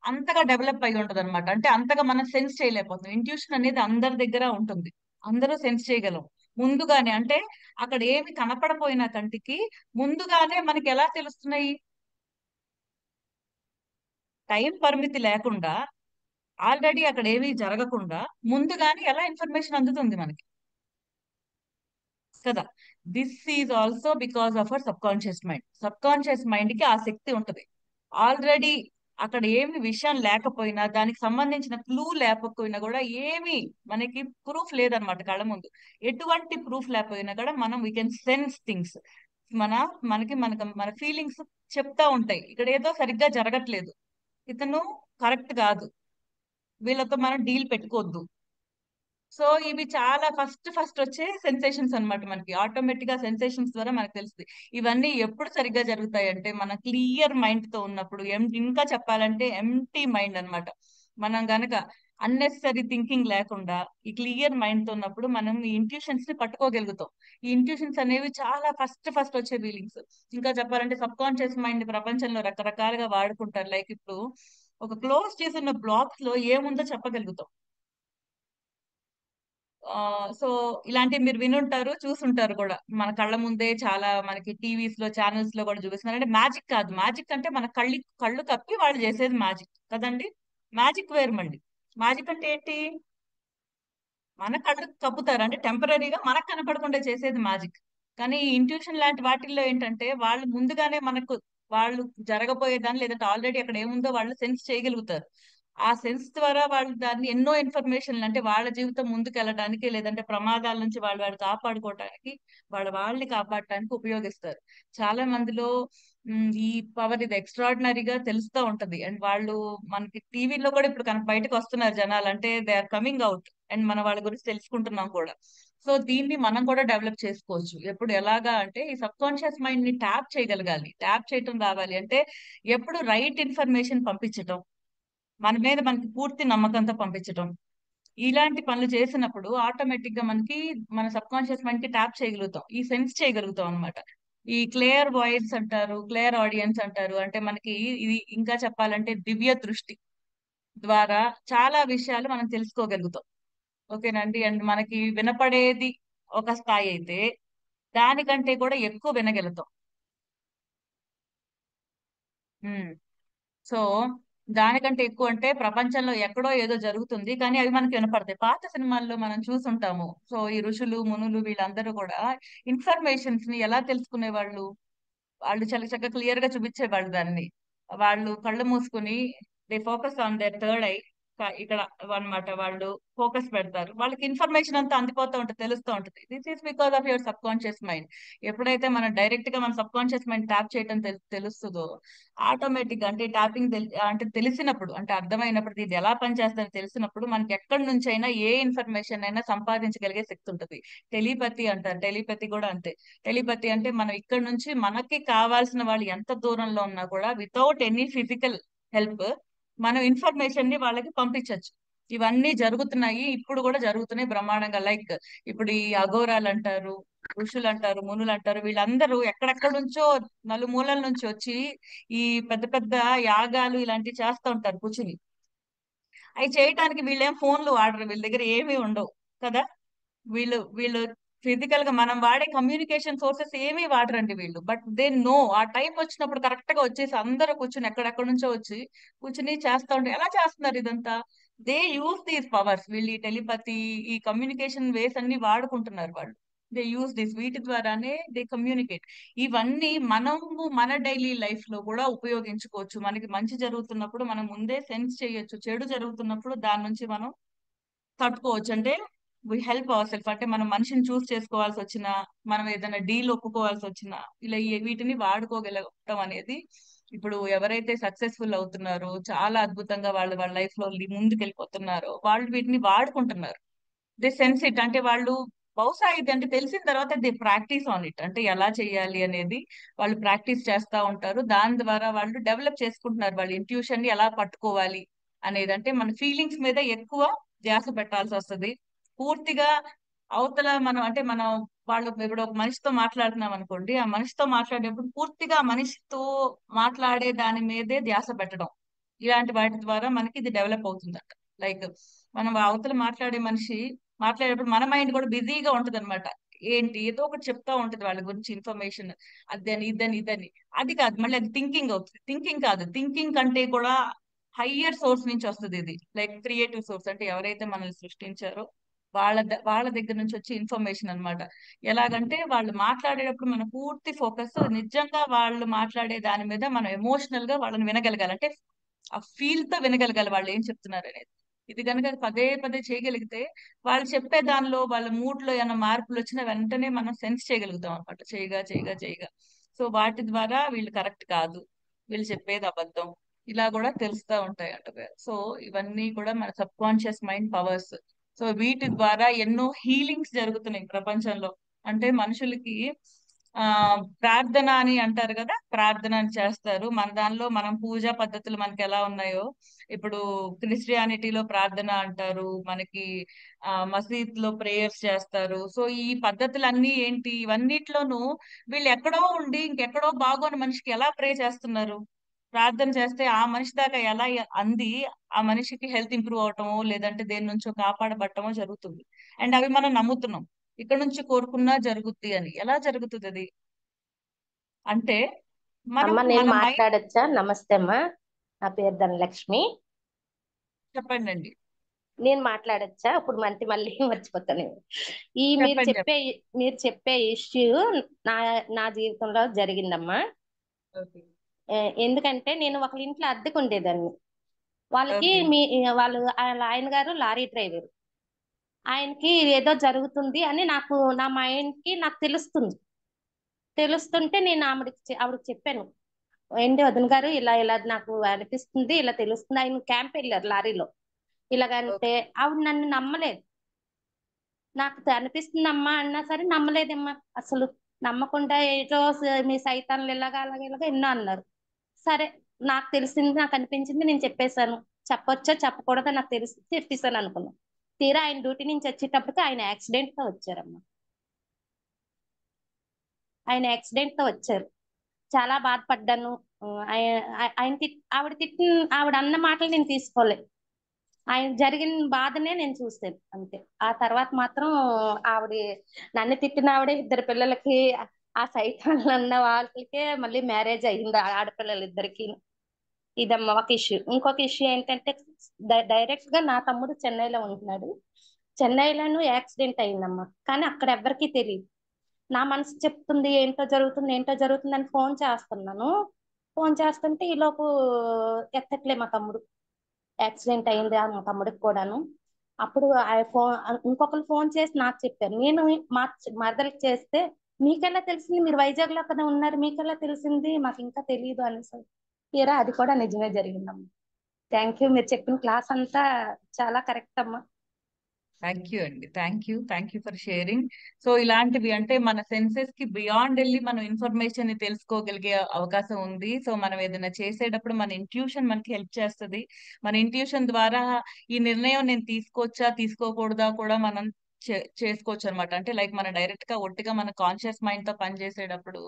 అంతగా డెవలప్ అయి ఉంటది అనమాట. అంటే అంతగా మనం సెన్స్ చేయలేకపోతున్నాం. ఇంట్యూషన్ అనేది అందరి దగ్గర ఉంటుంది, అందరూ సెన్స్ చేయగలం ముందుగానే. అంటే అక్కడ ఏమి కనపడపోయినా కంటికి ముందుగానే మనకి ఎలా తెలుస్తున్నాయి? టైం పరిమితి లేకుండా, ఆల్రెడీ అక్కడ ఏమీ జరగకుండా ముందుగానే ఎలా ఇన్ఫర్మేషన్ అందుతుంది మనకి కదా. This is also because of our sub conscious mind. Sub conscious mind కి ఆ శక్తి ఉంటది. ఆల్రెడీ అక్కడ ఏమి విషయం లేకపోయినా, దానికి సంబంధించిన క్లూ లేకపోయినా కూడా, ఏమి మనకి ప్రూఫ్ లేదనమాట కళ్ళ ముందు, ఎటువంటి ప్రూఫ్ లేకపోయినా కూడా మనం వీ కెన్ సెన్స్ థింగ్స్. మన మన ఫీలింగ్స్ చెప్తా ఉంటాయి, ఇక్కడ ఏదో సరిగ్గా జరగట్లేదు, ఇతను కరెక్ట్ కాదు, వీళ్ళతో మనం డీల్ పెట్టుకోవద్దు. సో ఇవి చాలా ఫస్ట్ ఫస్ట్ వచ్చే సెన్సేషన్స్ అన్నమాట. మనకి ఆటోమేటిక్ గా సెన్సేషన్స్ ద్వారా మనకు తెలుస్తుంది. ఇవన్నీ ఎప్పుడు సరిగ్గా జరుగుతాయి అంటే, మన క్లియర్ మైండ్ తో ఉన్నప్పుడు. ఇంకా చెప్పాలంటే ఎంటీ మైండ్ అన్నమాట. మనం గనక అన్నెసరీ థింకింగ్ లేకుండా ఈ క్లియర్ మైండ్ తో ఉన్నప్పుడు మనం ఈ ఇంట్యూషన్స్ ని పట్టుకోగలుగుతాం. ఈ ఇంట్యూషన్స్ అనేవి చాలా ఫస్ట్ ఫస్ట్ వచ్చే ఫీలింగ్స్. ఇంకా చెప్పాలంటే సబ్ కాన్షియస్ మైండ్ ప్రపంచంలో రకరకాలుగా వాడుకుంటారు. లైక్ ఇప్పుడు ఒక క్లోజ్ చేసిన బ్లాక్స్ లో ఏముందో చెప్పగలుగుతాం. సో ఇలాంటివి మీరు వినుంటారు, చూసుంటారు కూడా. మన కళ్ళ ముందే చాలా మనకి టీవీస్ లో, ఛానల్స్ లో కూడా చూపిస్తున్నారు. అంటే మ్యాజిక్ కాదు, మ్యాజిక్ అంటే మన కళ్ళు కప్పి వాళ్ళు చేసేది మ్యాజిక్ కదండి. మ్యాజిక్ వేరు మళ్ళీ. మ్యాజిక్ అంటే ఏంటి? మన కళ్ళు కప్పుతారు, అంటే టెంపరీగా మనకు కనపడకుండా చేసేది మ్యాజిక్. కానీ ఇంట్యూషన్ లాంటి వాటిల్లో ఏంటంటే, వాళ్ళు ముందుగానే మనకు వాళ్ళు జరగబోయేదాన్ని, లేదంటే ఆల్రెడీ అక్కడ ఏముందో వాళ్ళు సెన్స్ చేయగలుగుతారు. ఆ సెన్స్ ద్వారా వాళ్ళు దాన్ని ఎన్నో ఇన్ఫర్మేషన్, అంటే వాళ్ళ జీవితం ముందుకు వెళ్ళడానికి, లేదంటే ప్రమాదాల నుంచి వాళ్ళు కాపాడుకోవడానికి, వాళ్ళని కాపాడటానికి ఉపయోగిస్తారు. చాలా మందిలో ఈ పవర్ ఇది ఎక్స్ట్రాడినరీగా తెలుస్తూ ఉంటది. అండ్ వాళ్ళు మనకి టీవీలో కూడా ఇప్పుడు బయటకు వస్తున్నారు జనాలు, అంటే they are coming out. And మన వాళ్ళ గురించి తెలుసుకుంటున్నాం కూడా. సో దీన్ని మనం కూడా డెవలప్ చేసుకోవచ్చు. ఎప్పుడు ఎలాగా అంటే, ఈ సబ్ కాన్షియస్ మైండ్ ని ట్యాప్ చేయగలగాలి. ట్యాప్ చేయటం రావాలి అంటే, ఎప్పుడు రైట్ ఇన్ఫర్మేషన్ పంపించటం, మన మీద మనకి పూర్తి నమ్మకంతో పంపించడం. ఇలాంటి పనులు చేసినప్పుడు ఆటోమేటిక్ గా మనకి మన సబ్ కాన్షియస్ మైండ్ కి ట్యాప్ చేయగలుగుతాం, ఈ సెన్స్ చేయగలుగుతాం అన్నమాట. ఈ క్లియర్ వాయిస్ అంటారు, క్లియర్ ఆడియన్స్ అంటారు, అంటే మనకి ఇది ఇంకా చెప్పాలంటే దివ్య దృష్టి ద్వారా చాలా విషయాలు మనం తెలుసుకోగలుగుతాం. ఓకేనండి. అండ్ మనకి వినపడేది ఒక స్థాయి అయితే దానికంటే కూడా ఎక్కువ వినగలుగుతాం. సో దానికంటే ఎక్కువ అంటే ప్రపంచంలో ఎక్కడో ఏదో జరుగుతుంది కానీ అవి మనకి వినపడతాయి. పాత సినిమాల్లో మనం చూసుంటాము. సో ఈ ఋషులు మునులు వీళ్ళందరూ కూడా ఇన్ఫర్మేషన్స్ ని ఎలా తెలుసుకునేవాళ్ళు, వాళ్ళు చాలా చక్కగా క్లియర్ గా చూపించేవాళ్ళు దాన్ని. వాళ్ళు కళ్ళు మూసుకుని they focus on there third I, ఇక్కడ అన్నమాట. వాళ్ళు ఫోకస్ పెడతారు, వాళ్ళకి ఇన్ఫర్మేషన్ అంతా అందిపోతూ ఉంటుంది, తెలుస్తూ ఉంటుంది. This is because of your subconscious mind. ఎప్పుడైతే మనం డైరెక్ట్ గా మన సబ్ కాన్షియస్ మైండ్ ట్యాప్ చేయడం తెలుస్తుందో ఆటోమేటిక్ అంటే ట్యాపింగ్ అంటే తెలిసినప్పుడు, అంటే అర్థమైనప్పుడు, ఇది ఎలా పనిచేస్తుందో తెలిసినప్పుడు మనకి ఎక్కడి నుంచి అయినా ఏ ఇన్ఫర్మేషన్ అయినా సంపాదించగలిగే శక్తి ఉంటుంది. టెలిపతి అంటారు, టెలిపతి కూడా అంతే. టెలిపతి అంటే మనం ఇక్కడ నుంచి మనకి కావాల్సిన వాళ్ళు ఎంత దూరంలో ఉన్నా కూడా వితౌట్ ఎనీ ఫిజికల్ హెల్ప్ మనం ఇన్ఫర్మేషన్ ని వాళ్ళకి పంపించవచ్చు. ఇవన్నీ జరుగుతున్నాయి, ఇప్పుడు కూడా జరుగుతున్నాయి బ్రహ్మాండంగా. లైక్ ఇప్పుడు ఈ అఘోరాలు అంటారు, ఋషులు అంటారు, మునులు అంటారు, వీళ్ళందరూ ఎక్కడెక్కడ నుంచో నలుమూలల నుంచి వచ్చి ఈ పెద్ద పెద్ద యాగాలు ఇలాంటివి చేస్తూ ఉంటారు కూర్చుని. అవి చేయటానికి వీళ్ళేం ఫోన్లు వాడరు, వీళ్ళ దగ్గర ఏమీ ఉండవు కదా. వీళ్ళు వీళ్ళు ఫిజికల్ గా మనం వాడే కమ్యూనికేషన్ సోర్సెస్ ఏమీ వాడరండి వీళ్ళు. బట్ దే నో ఆ టైం వచ్చినప్పుడు కరెక్ట్ గా వచ్చేసి అందరూ కూర్చుని ఎక్కడెక్కడ నుంచో వచ్చి కూర్చుని చేస్తూ ఉంటారు. ఎలా చేస్తున్నారు ఇదంతా? They use these powers. వీళ్ళు ఈ టెలిపతి, ఈ కమ్యూనికేషన్ వేస్ అన్ని వాడుకుంటున్నారు వాళ్ళు. దే యూస్ దిస్, వీటి ద్వారానే దే కమ్యూనికేట్. ఇవన్నీ మనము మన డైలీ లైఫ్ లో కూడా ఉపయోగించుకోవచ్చు. మనకి మంచి జరుగుతున్నప్పుడు మనం ముందే సెన్స్ చేయొచ్చు, చెడు జరుగుతున్నప్పుడు దాని నుంచి మనం తట్టుకోవచ్చు. అంటే వి హెల్ప్ అవర్ సెల్ఫ్. అంటే మనం మనిషిని చూస్ చేసుకోవాల్సి వచ్చినా, మనం ఏదైనా డీల్ ఒప్పుకోవాల్సి వచ్చినా, ఇలా వీటిని వాడుకోగలగటం అనేది ఇప్పుడు ఎవరైతే సక్సెస్ఫుల్ అవుతున్నారో, చాలా అద్భుతంగా వాళ్ళు వాళ్ళ లైఫ్ లో ముందుకు వెళ్ళిపోతున్నారో వాళ్ళు వీటిని వాడుకుంటున్నారు. They sense it. అంటే వాళ్ళు బహుశా ఇది అంటే తెలిసిన తర్వాత దే ప్రాక్టీస్ ఆన్ ఇట్. అంటే ఎలా చేయాలి అనేది వాళ్ళు ప్రాక్టీస్ చేస్తూ ఉంటారు. దాని ద్వారా వాళ్ళు డెవలప్ చేసుకుంటున్నారు వాళ్ళ ఇంట్యూషన్ ని ఎలా పట్టుకోవాలి అనేది. అంటే మన ఫీలింగ్స్ మీద ఎక్కువ ధ్యాస పెట్టాల్సి వస్తుంది. పూర్తిగా అవతల మనం అంటే మనం వాళ్ళు ఇప్పుడు ఒక మనిషితో మాట్లాడుతున్నాం అనుకోండి, ఆ మనిషితో మాట్లాడేటప్పుడు పూర్తిగా ఆ మనిషితో మాట్లాడే దాని మీదే ధ్యాస పెట్టడం. ఇలాంటి వాటి ద్వారా మనకి ఇది డెవలప్ అవుతుందట. లైక్ మనం అవతల మాట్లాడే మనిషి మాట్లాడేటప్పుడు మన మైండ్ కూడా బిజీగా ఉంటది అనమాట. ఏంటి ఏదో ఒకటి చెప్తా ఉంటది వాళ్ళ గురించి ఇన్ఫర్మేషన్, అదని ఇదని ఇదని. అది కాదు, మళ్ళీ అది థింకింగ్ అవుతుంది. థింకింగ్ కాదు, థింకింగ్ కంటే కూడా హయ్యర్ సోర్స్ నుంచి వస్తుంది ఇది. లైక్ క్రియేటివ్ సోర్స్, అంటే ఎవరైతే మనల్ని సృష్టించారో వాళ్ళ దగ్గర నుంచి వచ్చే ఇన్ఫర్మేషన్ అన్నమాట. ఎలాగంటే వాళ్ళు మాట్లాడేటప్పుడు మన పూర్తి ఫోకస్ నిజంగా వాళ్ళు మాట్లాడే దాని మీద మనం ఎమోషనల్ గా వాళ్ళని వినగలగాలి. అంటే ఆ ఫీల్ తో వినగలగాలి వాళ్ళు ఏం చెప్తున్నారు అనేది. ఇది కనుక పదే పదే చేయగలిగితే వాళ్ళు చెప్పే దానిలో వాళ్ళ మూడ్ లో ఏమైనా మార్పులు వచ్చినా వెంటనే మనం సెన్స్ చేయగలుగుతాం అనమాట, చేయగా చేయగా చేయగా. సో వాటి ద్వారా వీళ్ళు కరెక్ట్ కాదు, వీళ్ళు చెప్పేది అబద్ధం, ఇలా కూడా తెలుస్తా ఉంటాయి అంట. సో ఇవన్నీ కూడా మన sub conscious mind powers. So వీటి ద్వారా ఎన్నో హీలింగ్స్ జరుగుతున్నాయి ప్రపంచంలో. అంటే మనుషులకి ఆ ప్రార్థన అని అంటారు కదా, ప్రార్థన అని చేస్తారు. మన దానిలో మనం పూజా పద్ధతులు మనకి ఎలా ఉన్నాయో ఇప్పుడు క్రిస్టియానిటీలో ప్రార్థన అంటారు, మనకి మసీద్ లో ప్రేయర్స్ చేస్తారు. సో ఈ పద్ధతులన్నీ ఏంటి, ఇవన్నిట్లోనూ వీళ్ళు ఎక్కడో ఉండి ఇంకెక్కడో బాగోని మనిషికి ఎలా ప్రే చేస్తున్నారు? ప్రార్థన చేస్తే ఆ మనిషి దాకా ఎలా అంది ఆ మనిషికి హెల్త్ ఇంప్రూవ్ అవటమో లేదంటే దేని నుంచో కాపాడబట్టమో జరుగుతుంది. అండ్ అవి మనం నమ్ముతున్నాం, ఇక్కడ నుంచి కోరుకున్నా జరుగుద్ది అని. ఎలా జరుగుతుంది అది? అంటే మనం అమ్మ నేను మన మైండ్. మాట్లాడొచ్చా? నమస్తే అమ్మా, నా పేరు ధనలక్ష్మి. చెప్పండి అండి. నేను మాట్లాడొచ్చా? ఇప్పుడు మళ్ళీ మర్చిపోతాను. ఈ చెప్పండి చెప్పండి. మీరు చెప్పే ఇష్యూ నా నా జీవితంలో జరిగిందమ్మా. ఓకే. ఎందుకంటే నేను ఒకళ్ళ ఇంట్లో అద్దెకు ఉండేదాన్ని. వాళ్ళకి ఓకే. వాళ్ళు ఆయన గారు లారీ డ్రైవర్. ఆయనకి ఏదో జరుగుతుంది అని నా మైండ్ కి నాకు తెలుస్తుంటే నేను ఆవిడకి చెప్పాను, ఏంటి వదిన గారు, ఇలా ఇలా నాకు అనిపిస్తుంది, ఇలా తెలుస్తుంది. ఆయన క్యాంప్ వెళ్ళారు లారీలో. ఇలాగంటే ఓకే. ఆవిడ నన్ను నమ్మలేదు. నాకు అనిపిస్తుందమ్మా అన్నా సరే నమ్మలేదమ్మా అసలు. నమ్మకుండా ఏదో మీ సైతాన్లు ఇలాగా అలాగే ఇలాగా ఎన్నో అన్నారు. సరే, నాకు తెలిసింది, నాకు అనిపించింది, నేను చెప్పేశాను. చెప్పొచ్చో చెప్పకూడదో నాకు తెలిసి చెప్పేసాను అనుకున్నాను. తీరా ఆయన డ్యూటీ నుంచి వచ్చేటప్పటికి ఆయన యాక్సిడెంట్ తో వచ్చారమ్మా. ఆయన యాక్సిడెంట్ తో వచ్చారు. చాలా బాధపడ్డాను. ఆయన ఆవిడ అన్న మాటలు నేను తీసుకోలే. ఆయన జరిగిన బాధనే నేను చూసాను అంతే. ఆ తర్వాత మాత్రం ఆవిడ నన్ను తిట్టిన ఆవిడే ఇద్దరు పిల్లలకి, ఆ సైతాన్లు అన్న వాళ్ళకే మళ్ళీ మ్యారేజ్ అయ్యింది ఆడపిల్లలు ఇద్దరికి. ఇదమ్మా ఒక ఇష్యూ. ఇంకొక ఇష్యూ ఏంటంటే డైరెక్ట్ గా నా తమ్ముడు చెన్నైలో ఉంటున్నాడు. చెన్నైలోనూ యాక్సిడెంట్ అయిందమ్మా, కానీ అక్కడ ఎవ్వరికీ తెలియదు. నా మనసు చెప్తుంది ఏంటో జరుగుతుంది ఏంటో జరుగుతుంది అని ఫోన్ చేస్తున్నాను. ఫోన్ చేస్తుంటే ఈలోపు ఎత్తట్లే మా తమ్ముడు. యాక్సిడెంట్ అయింది మా తమ్ముడికి కూడాను. అప్పుడు ఆ ఫోన్ ఇంకొకరు ఫోన్ చేసి నాకు చెప్పారు. నేను మా మదర్కి చేస్తే మీకెలా తెలిసింది, మీరు వైజాగ్ లో కదా ఉన్నారు, మీకెలా తెలిసింది, మాకు ఇంకా తెలియదు అనేసి. తీరా అది కూడా నిజమే జరిగిందమ్మా. థ్యాంక్ యూ, మీరు చెప్పిన క్లాస్ అంతా చాలా కరెక్ట్ అమ్మా. థ్యాంక్ యూ అండి. Thank you for sharing. So ఇలాంటివి అంటే మన సెన్సెస్ కి బియాండ్ వెళ్ళి మనం ఇన్ఫర్మేషన్ ని తెలుసుకోగలిగే అవకాశం ఉంది. సో మనం ఏదైనా చేసేటప్పుడు మన ఇంట్యూషన్ మనకి హెల్ప్ చేస్తుంది. మన ఇంట్యూషన్ ద్వారా ఈ నిర్ణయం నేను తీసుకోవచ్చా తీసుకోకూడదా కూడా మనం చేసుకోవచ్చు అనమాట. అంటే లైక్ మన డైరెక్ట్ గా ఒట్టిగా మన కాన్షియస్ మైండ్ తో పని చేసేటప్పుడు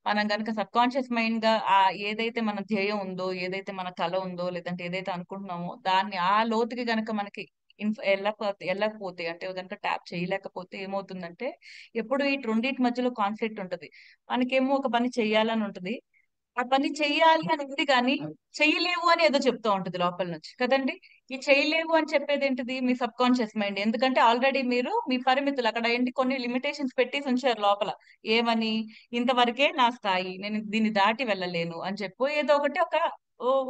మనం కనుక సబ్ కాన్షియస్ మైండ్ గా ఆ ఏదైతే మన ధ్యేయం ఉందో, ఏదైతే మన కళ ఉందో, లేదంటే ఏదైతే అనుకుంటున్నామో దాన్ని ఆ లోతుకి గనక మనకి వెళ్ళకపోతే అంటే కనుక ట్యాప్ చేయలేకపోతే ఏమవుతుందంటే ఎప్పుడు ఈ రెండింటి మధ్యలో కాన్ఫ్లిక్ట్ ఉంటది. మనకేమో ఒక పని చెయ్యాలని ఉంటది, ఆ పని చెయ్యాలి అని ఉంది కానీ చెయ్యలేవు అని ఏదో చెప్తూ ఉంటది లోపల నుంచి కదండి. ఈ చేయలేవు అని చెప్పేది ఏంటిది? మీ సబ్ కాన్షియస్ మైండ్. ఎందుకంటే ఆల్రెడీ మీరు మీ పరిమితులు అక్కడ ఏంటి కొన్ని లిమిటేషన్స్ పెట్టేసి ఉంచారు లోపల. ఏమని? ఇంతవరకే నా స్థాయి, నేను దీన్ని దాటి వెళ్ళలేను అని చెప్పు ఏదో ఒకటి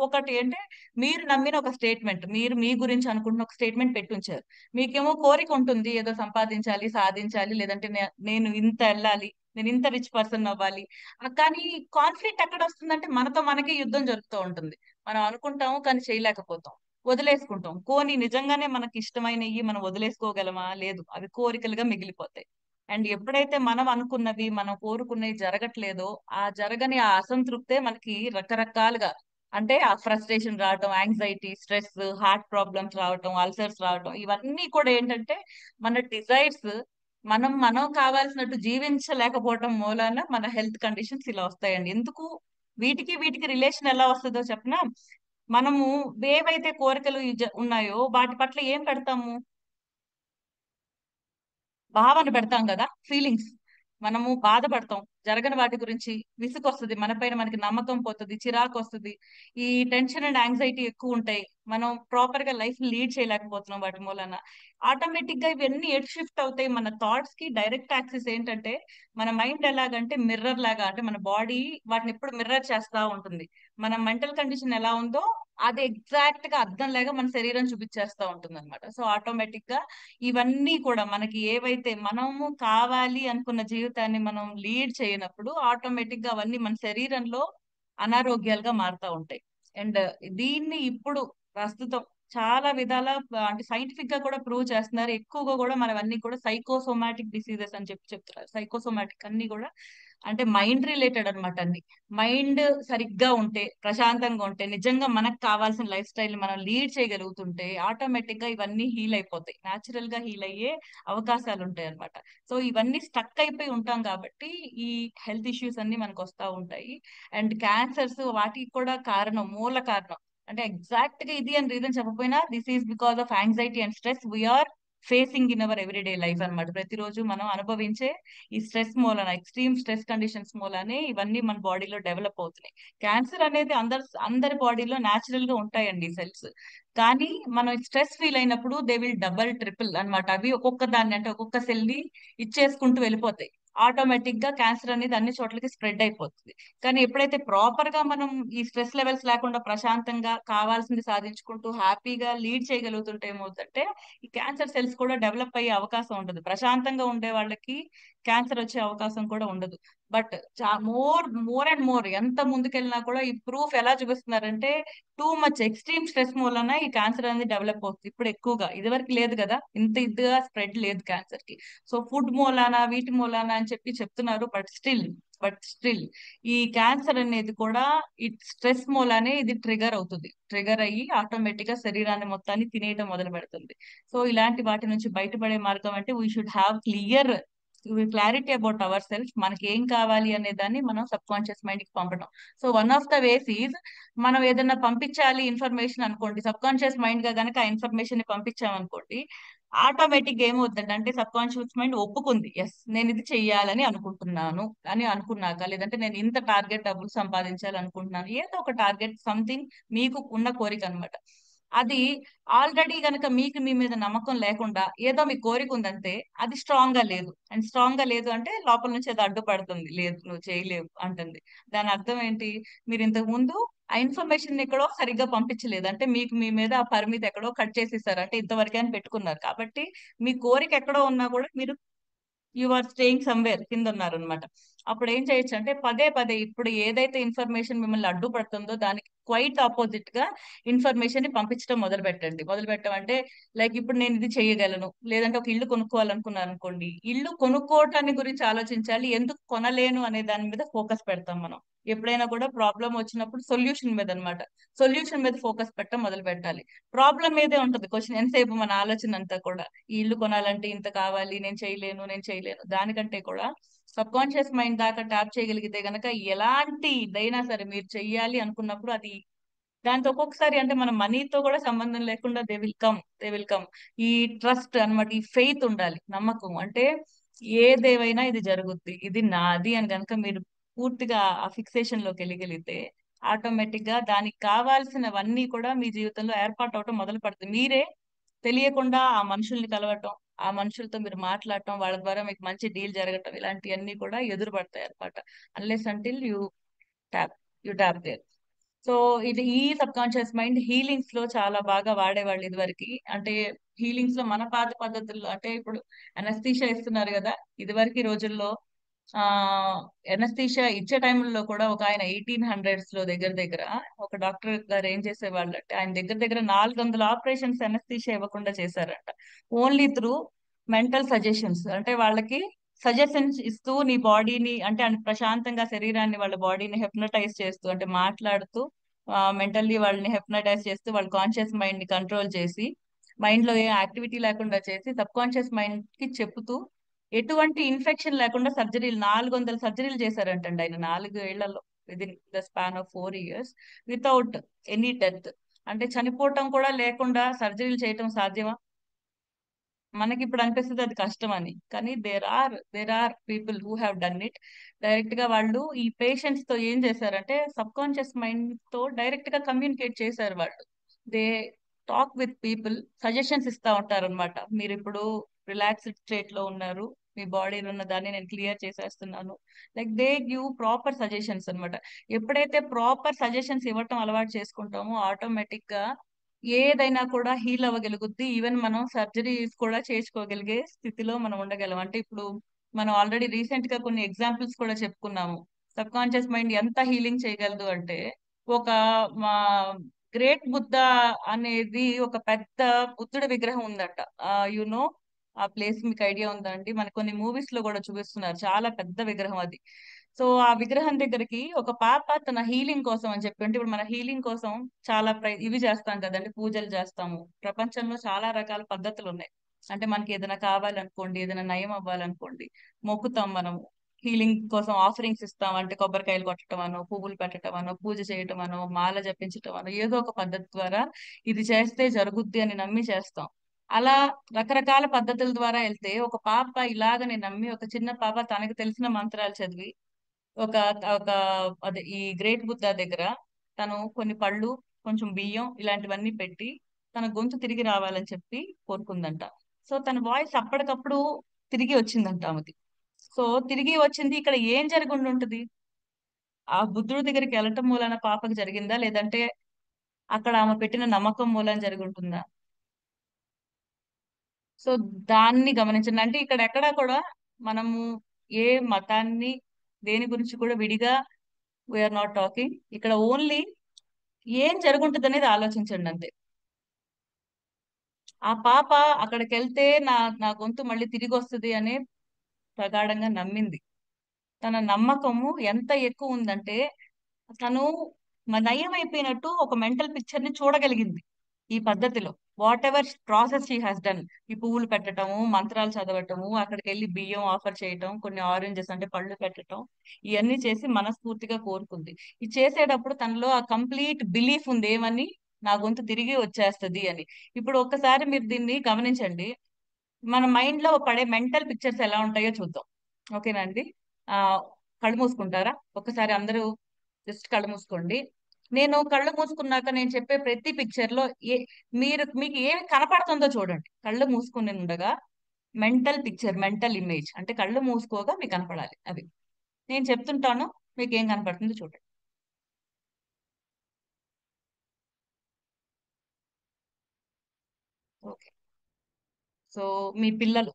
ఒకటి అంటే మీరు నమ్మిన ఒక స్టేట్మెంట్, మీరు మీ గురించి అనుకుంటున్న ఒక స్టేట్మెంట్ పెట్టి ఉంచారు. మీకేమో కోరిక ఉంటుంది ఏదో సంపాదించాలి, సాధించాలి, లేదంటే నేను ఇంత వెళ్ళాలి, నేను ఇంత రిచ్ పర్సన్ అవ్వాలి. కానీ కాన్ఫ్లిక్ట్ ఎక్కడ వస్తుందంటే మనతో మనకే యుద్ధం జరుగుతూ ఉంటుంది. మనం అనుకుంటాము కానీ చేయలేకపోతాం, వదిలేసుకుంటాం. నిజంగానే మనకి ఇష్టమైనవి మనం వదిలేసుకోగలమా? లేదు, అవి కోరికలుగా మిగిలిపోతాయి. అండ్ ఎప్పుడైతే మనం అనుకున్నవి మనం కోరుకున్నవి జరగట్లేదో ఆ అసంతృప్తే మనకి రకరకాలుగా అంటే ఆ ఫ్రస్ట్రేషన్ రావటం, యాంగ్జైటీ, స్ట్రెస్, హార్ట్ ప్రాబ్లమ్స్ రావటం, అల్సర్స్ రావటం, ఇవన్నీ కూడా ఏంటంటే మన డిజైర్స్ మనం కావాల్సినట్టు జీవించలేకపోవటం మూలాన మన హెల్త్ కండిషన్స్ ఇలా వస్తాయండి. ఎందుకు వీటికి రిలేషన్ ఎలా వస్తుందో చెప్పనా? మనము ఏవైతే కోరికలు ఉన్నాయో వాటి పట్ల ఏం పెడతాము? భావన పెడతాం కదా, ఫీలింగ్స్. మనము బాధపడతాం జరగని వాటి గురించి, విసుగు వస్తుంది, మన పైన మనకి నమ్మకం పోతుంది, చిరాకు వస్తుంది, ఈ టెన్షన్ అండ్ యాంగ్జైటీ ఎక్కువ ఉంటాయి. మనం ప్రాపర్ గా లైఫ్ లీడ్ చేయలేకపోతున్నాం వాటి మూలన. ఆటోమేటిక్ గా ఇవన్నీ ఎటు షిఫ్ట్ అవుతాయి? మన థాట్స్ కి డైరెక్ట్ యాక్సెస్ ఏంటంటే మన మైండ్ ఎలాగంటే మిర్రర్ లాగా, అంటే మన బాడీ వాటిని ఎప్పుడు మిర్రర్ చేస్తా ఉంటుంది. మన మెంటల్ కండిషన్ ఎలా ఉందో అది ఎగ్జాక్ట్ గా అద్దం లాగా మన శరీరం చూపించేస్తా ఉంటుంది అనమాట. సో ఆటోమేటిక్ గా ఇవన్నీ కూడా మనకి ఏవైతే మనము కావాలి అనుకున్న జీవితాన్ని మనం లీడ్ చేయనప్పుడు ఆటోమేటిక్ గా అవన్నీ మన శరీరంలో అనారోగ్యాలుగా మారుతా ఉంటాయి. అండ్ దీన్ని ఇప్పుడు ప్రస్తుతం చాలా విధాల అంటే సైంటిఫిక్ గా కూడా ప్రూవ్ చేస్తున్నారు. ఎక్కువగా కూడా మనవన్నీ కూడా సైకోసోమాటిక్ డిసీజెస్ అని చెప్తున్నారు. సైకోసోమాటిక్ అన్ని కూడా అంటే మైండ్ రిలేటెడ్ అనమాట. అన్ని మైండ్ సరిగ్గా ఉంటే, ప్రశాంతంగా ఉంటే, నిజంగా మనకు కావాల్సిన లైఫ్ స్టైల్ మనం లీడ్ చేయగలుగుతుంటే ఆటోమేటిక్ గా ఇవన్నీ హీల్ అయిపోతాయి, న్యాచురల్ గా హీల్ అయ్యే అవకాశాలు ఉంటాయి అనమాట. సో ఇవన్నీ స్టక్ అయిపోయి ఉంటాం కాబట్టి ఈ హెల్త్ ఇష్యూస్ అన్ని మనకు వస్తూ ఉంటాయి. అండ్ క్యాన్సర్స్ వాటికి కూడా కారణం, మూల కారణం అంటే ఎగ్జాక్ట్ గా ఇది అని రీజన్ చెప్పకపోయినా this is because of anxiety and stress we are facing in our everyday life అనమాట. ప్రతిరోజు మనం అనుభవించే ఈ స్ట్రెస్ మూలన, ఎక్స్ట్రీమ్ స్ట్రెస్ కండిషన్స్ మూలనే ఇవన్నీ మన బాడీలో డెవలప్ అవుతున్నాయి. క్యాన్సర్ అనేది అందరి బాడీలో న్యాచురల్ గా ఉంటాయండి సెల్స్. కానీ మనం స్ట్రెస్ ఫీల్ అయినప్పుడు దే విల్ డబల్ ట్రిపుల్ అన్నమాట. అవి ఒక్కొక్క దాన్ని అంటే ఒక్కొక్క సెల్ ని ఇచ్చేసుకుంటూ వెళ్ళిపోతాయి. ఆటోమేటిక్ గా క్యాన్సర్ అనేది అన్ని చోట్లకి స్ప్రెడ్ అయిపోతుంది. కానీ ఎప్పుడైతే ప్రాపర్ గా మనం ఈ స్ట్రెస్ లెవెల్స్ లేకుండా ప్రశాంతంగా కావాల్సింది సాధించుకుంటూ హ్యాపీగా లీడ్ చేయగలుగుతుంటే ఏమవుతుందంటే ఈ క్యాన్సర్ సెల్స్ కూడా డెవలప్ అయ్యే అవకాశం ఉండదు. ప్రశాంతంగా ఉండే వాళ్ళకి క్యాన్సర్ వచ్చే అవకాశం కూడా ఉండదు. బట్ మోర్ అండ్ మోర్ ఎంత ముందుకెళ్ళినా కూడా ఈ ప్రూఫ్ ఎలా చూపిస్తున్నారంటే టూ మచ్ ఎక్స్ట్రీమ్ స్ట్రెస్ మూలన ఈ క్యాన్సర్ అనేది డెవలప్ అవుతుంది ఇప్పుడు ఎక్కువగా. ఇదివరకు లేదు కదా, ఇంత ఇదిగా స్ప్రెడ్ లేదు క్యాన్సర్ కి. సో ఫుడ్ మూలాన వీటి మూలాన అని చెప్పి చెప్తున్నారు. బట్ స్టిల్ బట్ స్టిల్ ఈ క్యాన్సర్ అనేది కూడా స్ట్రెస్ మూలానే ఇది ట్రిగర్ అవుతుంది. ట్రిగర్ అయ్యి ఆటోమేటిక్ గా శరీరాన్ని మొత్తాన్ని తినేయటం మొదలు పెడుతుంది. సో ఇలాంటి వాటి నుంచి బయటపడే మార్గం అంటే we should have clarity about our self. మనకి ఏం కావాలి అనే దాన్ని మనం సబ్ కాన్షియస్ మైండ్ కి పంపడం. So one of the ways is మనం ఏదైనా పంపించాలి ఇన్ఫర్మేషన్ అనుకోండి, సబ్ కాన్షియస్ మైండ్ గా గనక ఆ ఇన్ఫర్మేషన్ ని పంపించామనుకోండి, ఆటోమేటిక్ గా ఏమవుతుందంటే అంటే సబ్ కాన్షియస్ మైండ్ ఒప్పుకుంది, ఎస్ నేను ఇది చెయ్యాలని అనుకుంటున్నాను అని అనుకున్నాక, లేదంటే నేను ఇంత టార్గెట్ డబ్బులు సంపాదించాలి అనుకుంటున్నాను, ఏదో ఒక టార్గెట్ సంథింగ్ మీకు ఉన్న కోరిక అనమాట. అది ఆల్రెడీ గనక మీకు మీ మీద నమ్మకం లేకుండా ఏదో మీ కోరిక ఉందంటే అది స్ట్రాంగ్ గా లేదు. అండ్ స్ట్రాంగ్ గా లేదు అంటే లోపల నుంచి అది అడ్డుపడుతుంది, లేదు నువ్వు చేయలేవు అంటుంది. దాని అర్థం ఏంటి? మీరు ఇంతకు ముందు ఆ ఇన్ఫర్మేషన్ ఎక్కడో సరిగ్గా పంపించలేదు, అంటే మీకు మీ మీద ఆ పరిమితి ఎక్కడో కట్ చేసేసారు, అంటే ఇంతవరకే అని పెట్టుకున్నారు. కాబట్టి మీ కోరిక ఎక్కడో ఉన్నా కూడా మీరు యు ఆర్ స్టేయింగ్ సమ్వేర్ కింద ఉన్నారనమాట. అప్పుడు ఏం చేయొచ్చు అంటే పదే పదే ఇప్పుడు ఏదైతే ఇన్ఫర్మేషన్ మిమ్మల్ని అడ్డుపడుతుందో దానికి క్వైట్ ఆపోజిట్ గా ఇన్ఫర్మేషన్ ని పంపించడం మొదలు పెట్టండి. మొదలు పెట్టమంటే లైక్ ఇప్పుడు నేను ఇది చేయగలను, లేదంటే ఒక ఇల్లు కొనుక్కోవాలనుకున్నాను అనుకోండి, ఇల్లు కొనుక్కోవటాన్ని గురించి ఆలోచించాలి, ఎందుకు కొనలేను అనే దాని మీద ఫోకస్ పెడతాం మనం. ఎప్పుడైనా కూడా ప్రాబ్లం వచ్చినప్పుడు సొల్యూషన్ మీద అన్నమాట, సొల్యూషన్ మీద ఫోకస్ పెట్టడం మొదలు పెట్టాలి. ప్రాబ్లం మీదే ఉంటుంది క్వశ్చన్ ఎంతసేపు, మన ఆలోచన అంతా కూడా ఈ ఇల్లు కొనాలంటే ఇంత కావాలి, నేను చేయలేను నేను చేయలేను. దానికంటే కూడా సబ్ కాన్షియస్ మైండ్ దాకా ట్యాప్ చేయగలిగితే గనక ఎలాంటి ఇదైనా సరే మీరు చెయ్యాలి అనుకున్నప్పుడు అది దాంతో ఒక్కొక్కసారి అంటే మన మనీతో కూడా సంబంధం లేకుండా దే విల్ కమ్. ఈ ట్రస్ట్ అన్నమాట, ఈ ఫెయిత్ ఉండాలి, నమ్మకం. అంటే ఏదేవైనా ఇది జరుగుద్ది, ఇది నాది అని కనుక మీరు పూర్తిగా ఆ ఫిక్సేషన్ లోకి వెళ్ళగలిగితే ఆటోమేటిక్ గా దానికి కావాల్సినవన్నీ కూడా మీ జీవితంలో ఏర్పాటు అవటం మొదలు పడుతుంది. మీరే తెలియకుండా ఆ మనుషుల్ని కలవటం, ఆ మనుషులతో మీరు మాట్లాడటం, వాళ్ళ ద్వారా మీకు మంచి డీల్ జరగటం, ఇలాంటివన్నీ కూడా ఎదురు పడతాయి అనమాట. Unless until tap you tap there. So ఇది ఈ సబ్ కాన్షియస్ మైండ్ హీలింగ్స్ లో చాలా బాగా వాడేవాళ్ళు ఇదివరకు. అంటే హీలింగ్స్ లో మన పాత పద్ధతుల్లో అంటే ఇప్పుడు అనస్థీషియా ఇస్తున్నారు కదా, ఇదివరకు రోజుల్లో ఆ ఎనస్థీషియా ఇచ్చే టైంలో కూడా ఒక ఆయన 1800s లో దగ్గర దగ్గర ఒక డాక్టర్ గారు ఏం చేసేవాళ్ళు అంటే ఆయన దగ్గర దగ్గర 400 ఆపరేషన్స్ ఎనస్థీషియా ఇవ్వకుండా చేశారంట. ఓన్లీ త్రూ మెంటల్ సజెషన్స్, అంటే వాళ్ళకి సజెషన్స్ ఇస్తూ నీ బాడీని అంటే ప్రశాంతంగా శరీరాన్ని వాళ్ళ బాడీని హెప్నటైజ్ చేస్తూ అంటే మాట్లాడుతూ మెంటల్లీ వాళ్ళని హెప్నటైజ్ చేస్తూ వాళ్ళ కాన్షియస్ మైండ్ ని కంట్రోల్ చేసి మైండ్ లో ఏ యాక్టివిటీ లేకుండా చేసి సబ్ కాన్షియస్ మైండ్ కి చెప్తూ ఎటువంటి ఇన్ఫెక్షన్ లేకుండా సర్జరీలు 400 సర్జరీలు చేశారంటండి ఆయన 4 ఏళ్లలో, within the span of 4 years, without any death. అంటే చనిపోవటం కూడా లేకుండా సర్జరీలు చేయటం సాధ్యమా? మనకి ఇప్పుడు అనిపిస్తుంది అది కష్టం అని, కానీ there are people who have done it. Direct గా వాళ్ళు ఈ పేషెంట్స్ తో ఏం చేశారంటే సబ్ కాన్షియస్ మైండ్ తో డైరెక్ట్ గా కమ్యూనికేట్ చేశారు వాళ్ళు. They talk with people, suggestions ఇస్తా ఉంటారు అనమాట. మీరు ఇప్పుడు రిలాక్స్డ్ స్టేట్ లో ఉన్నారు, మీ బాడీలో ఉన్న దాన్ని నేను క్లియర్ చేసేస్తున్నాను, like they give proper suggestions అన్నమాట. ఎప్పుడైతే ప్రాపర్ సజెషన్స్ ఇవ్వటం అలవాటు చేసుకుంటామో ఆటోమేటిక్ గా ఏదైనా కూడా హీల్ అవ్వగలుగుద్ది. ఈవెన్ మనం సర్జరీస్ కూడా చేసుకోగలిగే స్థితిలో మనం ఉండగలం. అంటే ఇప్పుడు మనం ఆల్రెడీ రీసెంట్ గా కొన్ని ఎగ్జాంపుల్స్ కూడా చెప్పుకున్నాము. సబ్ కాన్షియస్ మైండ్ ఎంత హీలింగ్ చేయగలదు అంటే ఒక మా గ్రేట్ బుద్ధ అనేది ఒక పెద్ద బుద్ధుడి విగ్రహం ఉందట. యునో ఆ ప్లేస్ మీకు ఐడియా ఉందండి? మనకి కొన్ని మూవీస్ లో కూడా చూపిస్తున్నారు, చాలా పెద్ద విగ్రహం అది. సో ఆ విగ్రహం దగ్గరికి ఒక పాప తన హీలింగ్ కోసం అని చెప్పి, అంటే ఇప్పుడు మన హీలింగ్ కోసం చాలా ఇవి చేస్తాం కదండి, పూజలు చేస్తాము. ప్రపంచంలో చాలా రకాల పద్ధతులు ఉన్నాయి. అంటే మనకి ఏదైనా కావాలనుకోండి, ఏదైనా నయం అవ్వాలనుకోండి, మొక్కుతాం మనము. హీలింగ్ కోసం ఆఫరింగ్స్ ఇస్తాం, అంటే కొబ్బరికాయలు కొట్టడం అనో, పువ్వులు పెట్టడం అనో, పూజ చేయటం అనో, మాల జపించటం అనో, ఏదో ఒక పద్ధతి ద్వారా ఇది చేస్తే జరుగుద్ది అని నమ్మి చేస్తాం. అలా రకరకాల పద్ధతుల ద్వారా వెళ్తే ఒక పాప ఇలాగని నమ్మి, ఒక చిన్న పాప తనకు తెలిసిన మంత్రాలు చదివి ఒక ఒక అదే ఈ గ్రేట్ బుద్ధ దగ్గర తను కొన్ని పళ్ళు, కొంచెం బియ్యం ఇలాంటివన్నీ పెట్టి తన గొంతు తిరిగి రావాలని చెప్పి కోరుకుందంట. సో తన వాయిస్ అప్పటికప్పుడు తిరిగి వచ్చిందంట ఆమెకి. సో తిరిగి వచ్చింది. ఇక్కడ ఏం జరిగి ఉండుంటది? ఆ బుద్ధుడి దగ్గరికి వెళ్ళటం మూలాన పాపకి జరిగిందా, లేదంటే అక్కడ ఆమె పెట్టిన నమ్మకం మూలాన జరిగి ఉంటుందా? సో దాన్ని గమనించండి. అంటే ఇక్కడ ఎక్కడా కూడా మనము ఏ మతాన్ని దేని గురించి కూడా విడిగా వీఆర్ నాట్ టాకింగ్. ఇక్కడ ఓన్లీ ఏం జరుగుంటుంది అనేది ఆలోచించండి అంతే. ఆ పాప అక్కడికి వెళ్తే నా నా గొంతు మళ్ళీ తిరిగి వస్తుంది అనే ప్రగాఢంగా నమ్మింది. తన నమ్మకము ఎంత ఎక్కువ ఉందంటే తను నయం అయిపోయినట్టు ఒక మెంటల్ పిక్చర్ ని చూడగలిగింది ఈ పద్ధతిలో. What ever process she has done, ఈ పువ్వులు పెట్టడము, మంత్రాలు చదవటము, అక్కడికి వెళ్ళి బియ్యం ఆఫర్ చేయటం, కొన్ని ఆరెంజెస్ అంటే పళ్ళు పెట్టడం, ఇవన్నీ చేసి మనస్ఫూర్తిగా కోరుకుంది. ఇది చేసేటప్పుడు తనలో ఆ కంప్లీట్ బిలీఫ్ ఉంది ఏమని, నా గొంతు తిరిగి వచ్చేస్తది అని. ఇప్పుడు ఒక్కసారి మీరు దీన్ని గమనించండి, మన మైండ్ లో పడే మెంటల్ పిక్చర్స్ ఎలా ఉంటాయో చూద్దాం. ఓకేనండి? ఆ కళ్ళు మూసుకుంటారా ఒకసారి అందరూ? జస్ట్ కళ్ళు మూసుకోండి. నేను కళ్ళు మూసుకున్నాక నేను చెప్పే ప్రతి పిక్చర్ లో మీకు ఏమి కనపడుతుందో చూడండి. కళ్ళు మూసుకుని ఉండగా మెంటల్ పిక్చర్, మెంటల్ ఇమేజ్ అంటే కళ్ళు మూసుకోగా మీకు కనపడాలి. అది నేను చెప్తుంటాను, మీకు ఏం కనపడుతుందో చూడండి. ఓకే. సో మీ పిల్లల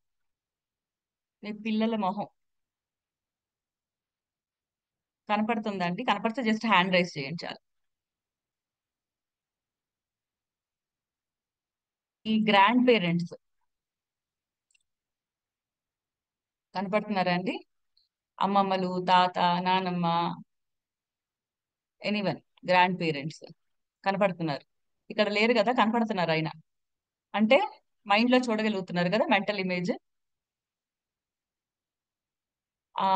మొహం కనపడుతుందండి? కనపడితే జస్ట్ హ్యాండ్ రైజ్ చేయండి చాలు. ఈ గ్రాండ్ పేరెంట్స్ కనపడుతున్నారా అండి? అమ్మమ్మలు, తాత, నానమ్మ, ఎనీవన్ గ్రాండ్ పేరెంట్స్ కనపడుతున్నారు? ఇక్కడ లేరు కదా, కనపడుతున్నారు ఆయన. అంటే మైండ్ లో చూడగలుగుతున్నారు కదా మెంటల్ ఇమేజ్. ఆ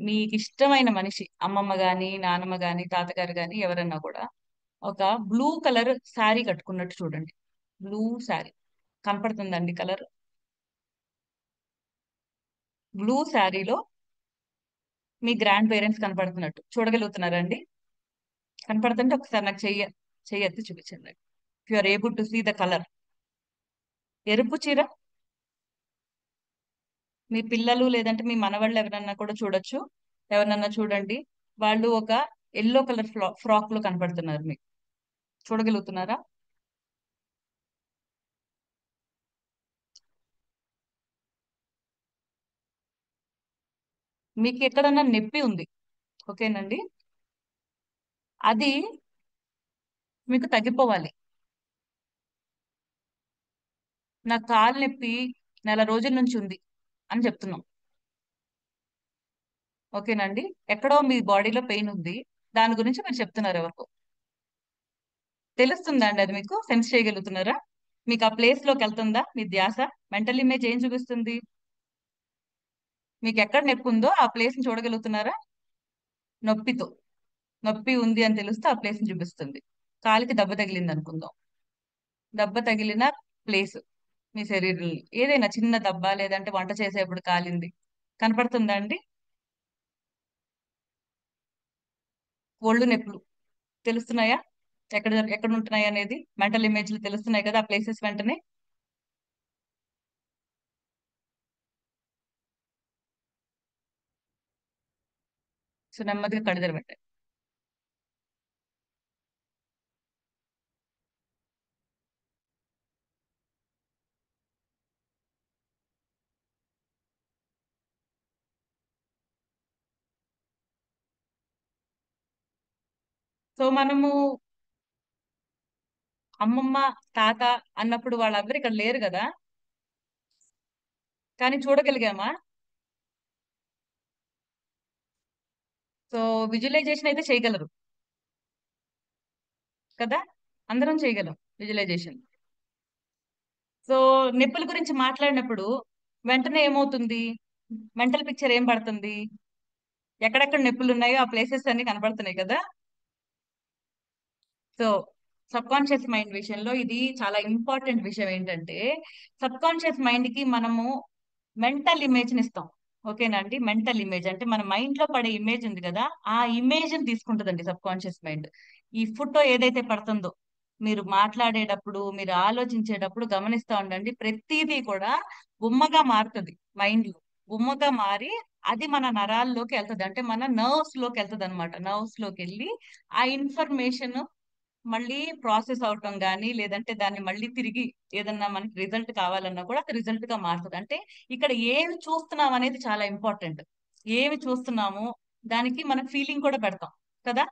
మీకు ఇష్టమైన మనిషి, అమ్మమ్మ గాని, నానమ్మ గాని, తాతగారు గాని ఎవరన్నా కూడా ఒక బ్లూ కలర్ శారీ కట్టుకున్నట్టు చూడండి. బ్లూ శారీ కనపడుతుందండి కలర్? బ్లూ శారీలో మీ గ్రాండ్ పేరెంట్స్ కనపడుతున్నట్టు చూడగలుగుతున్నారండి? కనపడుతుంటే ఒకసారి నాకు చెయ్యెత్తి చూపించండి. If you are able to see the colour. ఎరుపు చీర మీ పిల్లలు లేదంటే మీ మనవాళ్ళు ఎవరన్నా కూడా చూడొచ్చు. ఎవరన్నా చూడండి, వాళ్ళు ఒక ఎల్లో కలర్ ఫ్రాక్ లో కనపడుతున్నారు మీకు. చూడగలుగుతున్నారా? మీకు ఎక్కడన్నా నొప్పి ఉంది, ఓకేనండి? అది మీకు తగ్గిపోవాలి. నా కాలు నొప్పి నెల రోజుల నుంచి ఉంది అని చెప్తున్నాం, ఓకేనండి? ఎక్కడో మీ బాడీలో పెయిన్ ఉంది, దాని గురించి మీరు చెప్తున్నారు ఎవరికో. తెలుస్తుందండి అది? మీకు సెన్స్ చేయగలుగుతున్నారా? మీకు ఆ ప్లేస్ లోకి వెళ్తుందా మీ ధ్యాస? మెంటల్ ఇమేజ్ ఏం చూపిస్తుంది? మీకు ఎక్కడ నొప్పి ఉందో ఆ ప్లేస్ ని చూడగలుగుతున్నారా? నొప్పితో, నొప్పి ఉంది అని తెలిస్తే ఆ ప్లేస్ ని చూపిస్తుంది. కాలికి దెబ్బ తగిలింది అనుకుందాం, దెబ్బ తగిలిన ప్లేస్ మీ శరీరంలో ఏదైనా చిన్న దెబ్బ, లేదంటే వంట చేసేప్పుడు కాలింది, కనపడుతుందా అండి? ఒళ్ళు నొప్పులు తెలుస్తున్నాయా? ఎక్కడ ఎక్కడ ఉంటున్నాయి అనేది మెంటల్ ఇమేజ్లు తెలుస్తున్నాయి కదా ఆ ప్లేసెస్ వెంటనే. సో నెమ్మదిగా కళ్ళు తెరవండి. సో మనము అమ్మమ్మ, తాత అన్నప్పుడు వాళ్ళందరూ ఇక్కడ లేరు కదా, కానీ చూడగలిగామా? సో విజువలైజేషన్ అయితే చేయగలరు కదా, అందరం చేయగలం విజువలైజేషన్. సో నొప్పుల గురించి మాట్లాడినప్పుడు వెంటనే ఏమవుతుంది? మెంటల్ పిక్చర్ ఏం పడుతుంది? ఎక్కడెక్కడ నొప్పులు ఉన్నాయో ఆ ప్లేసెస్ అన్ని కనపడుతున్నాయి కదా. సో సబ్ కాన్షియస్ మైండ్ విషయంలో ఇది చాలా ఇంపార్టెంట్ విషయం ఏంటంటే, సబ్ కాన్షియస్ మైండ్ కి మనము మెంటల్ ఇమేజ్ ని ఇస్తాం. ఓకేనండి? మెంటల్ ఇమేజ్ అంటే మన మైండ్ లో పడే ఇమేజ్ ఉంది కదా, ఆ ఇమేజ్ ని తీసుకుంటుందండి సబ్ కాన్షియస్ మైండ్. ఈ ఫోటో ఏదైతే పడుతుందో, మీరు మాట్లాడేటప్పుడు, మీరు ఆలోచించేటప్పుడు గమనిస్తా ఉండండి, ప్రతిదీ కూడా బొమ్మగా మారుతుంది మైండ్ లో. బొమ్మగా మారి అది మన నరాల్లోకి వెళ్తుంది, అంటే మన నర్వ్స్ లోకి వెళ్తుంది అనమాట. నర్వ్స్ లోకి వెళ్ళి ఆ ఇన్ఫర్మేషన్ మళ్ళీ ప్రాసెస్ అవటం కానీ, లేదంటే దాన్ని మళ్ళీ తిరిగి ఏదన్నా మనకి రిజల్ట్ కావాలన్నా కూడా అది రిజల్ట్ గా మారుతుంది. అంటే ఇక్కడ ఏమి చూస్తున్నాం అనేది చాలా ఇంపార్టెంట్. ఏమి చూస్తున్నాము దానికి మనం ఫీలింగ్ కూడా పెడతాం కదా.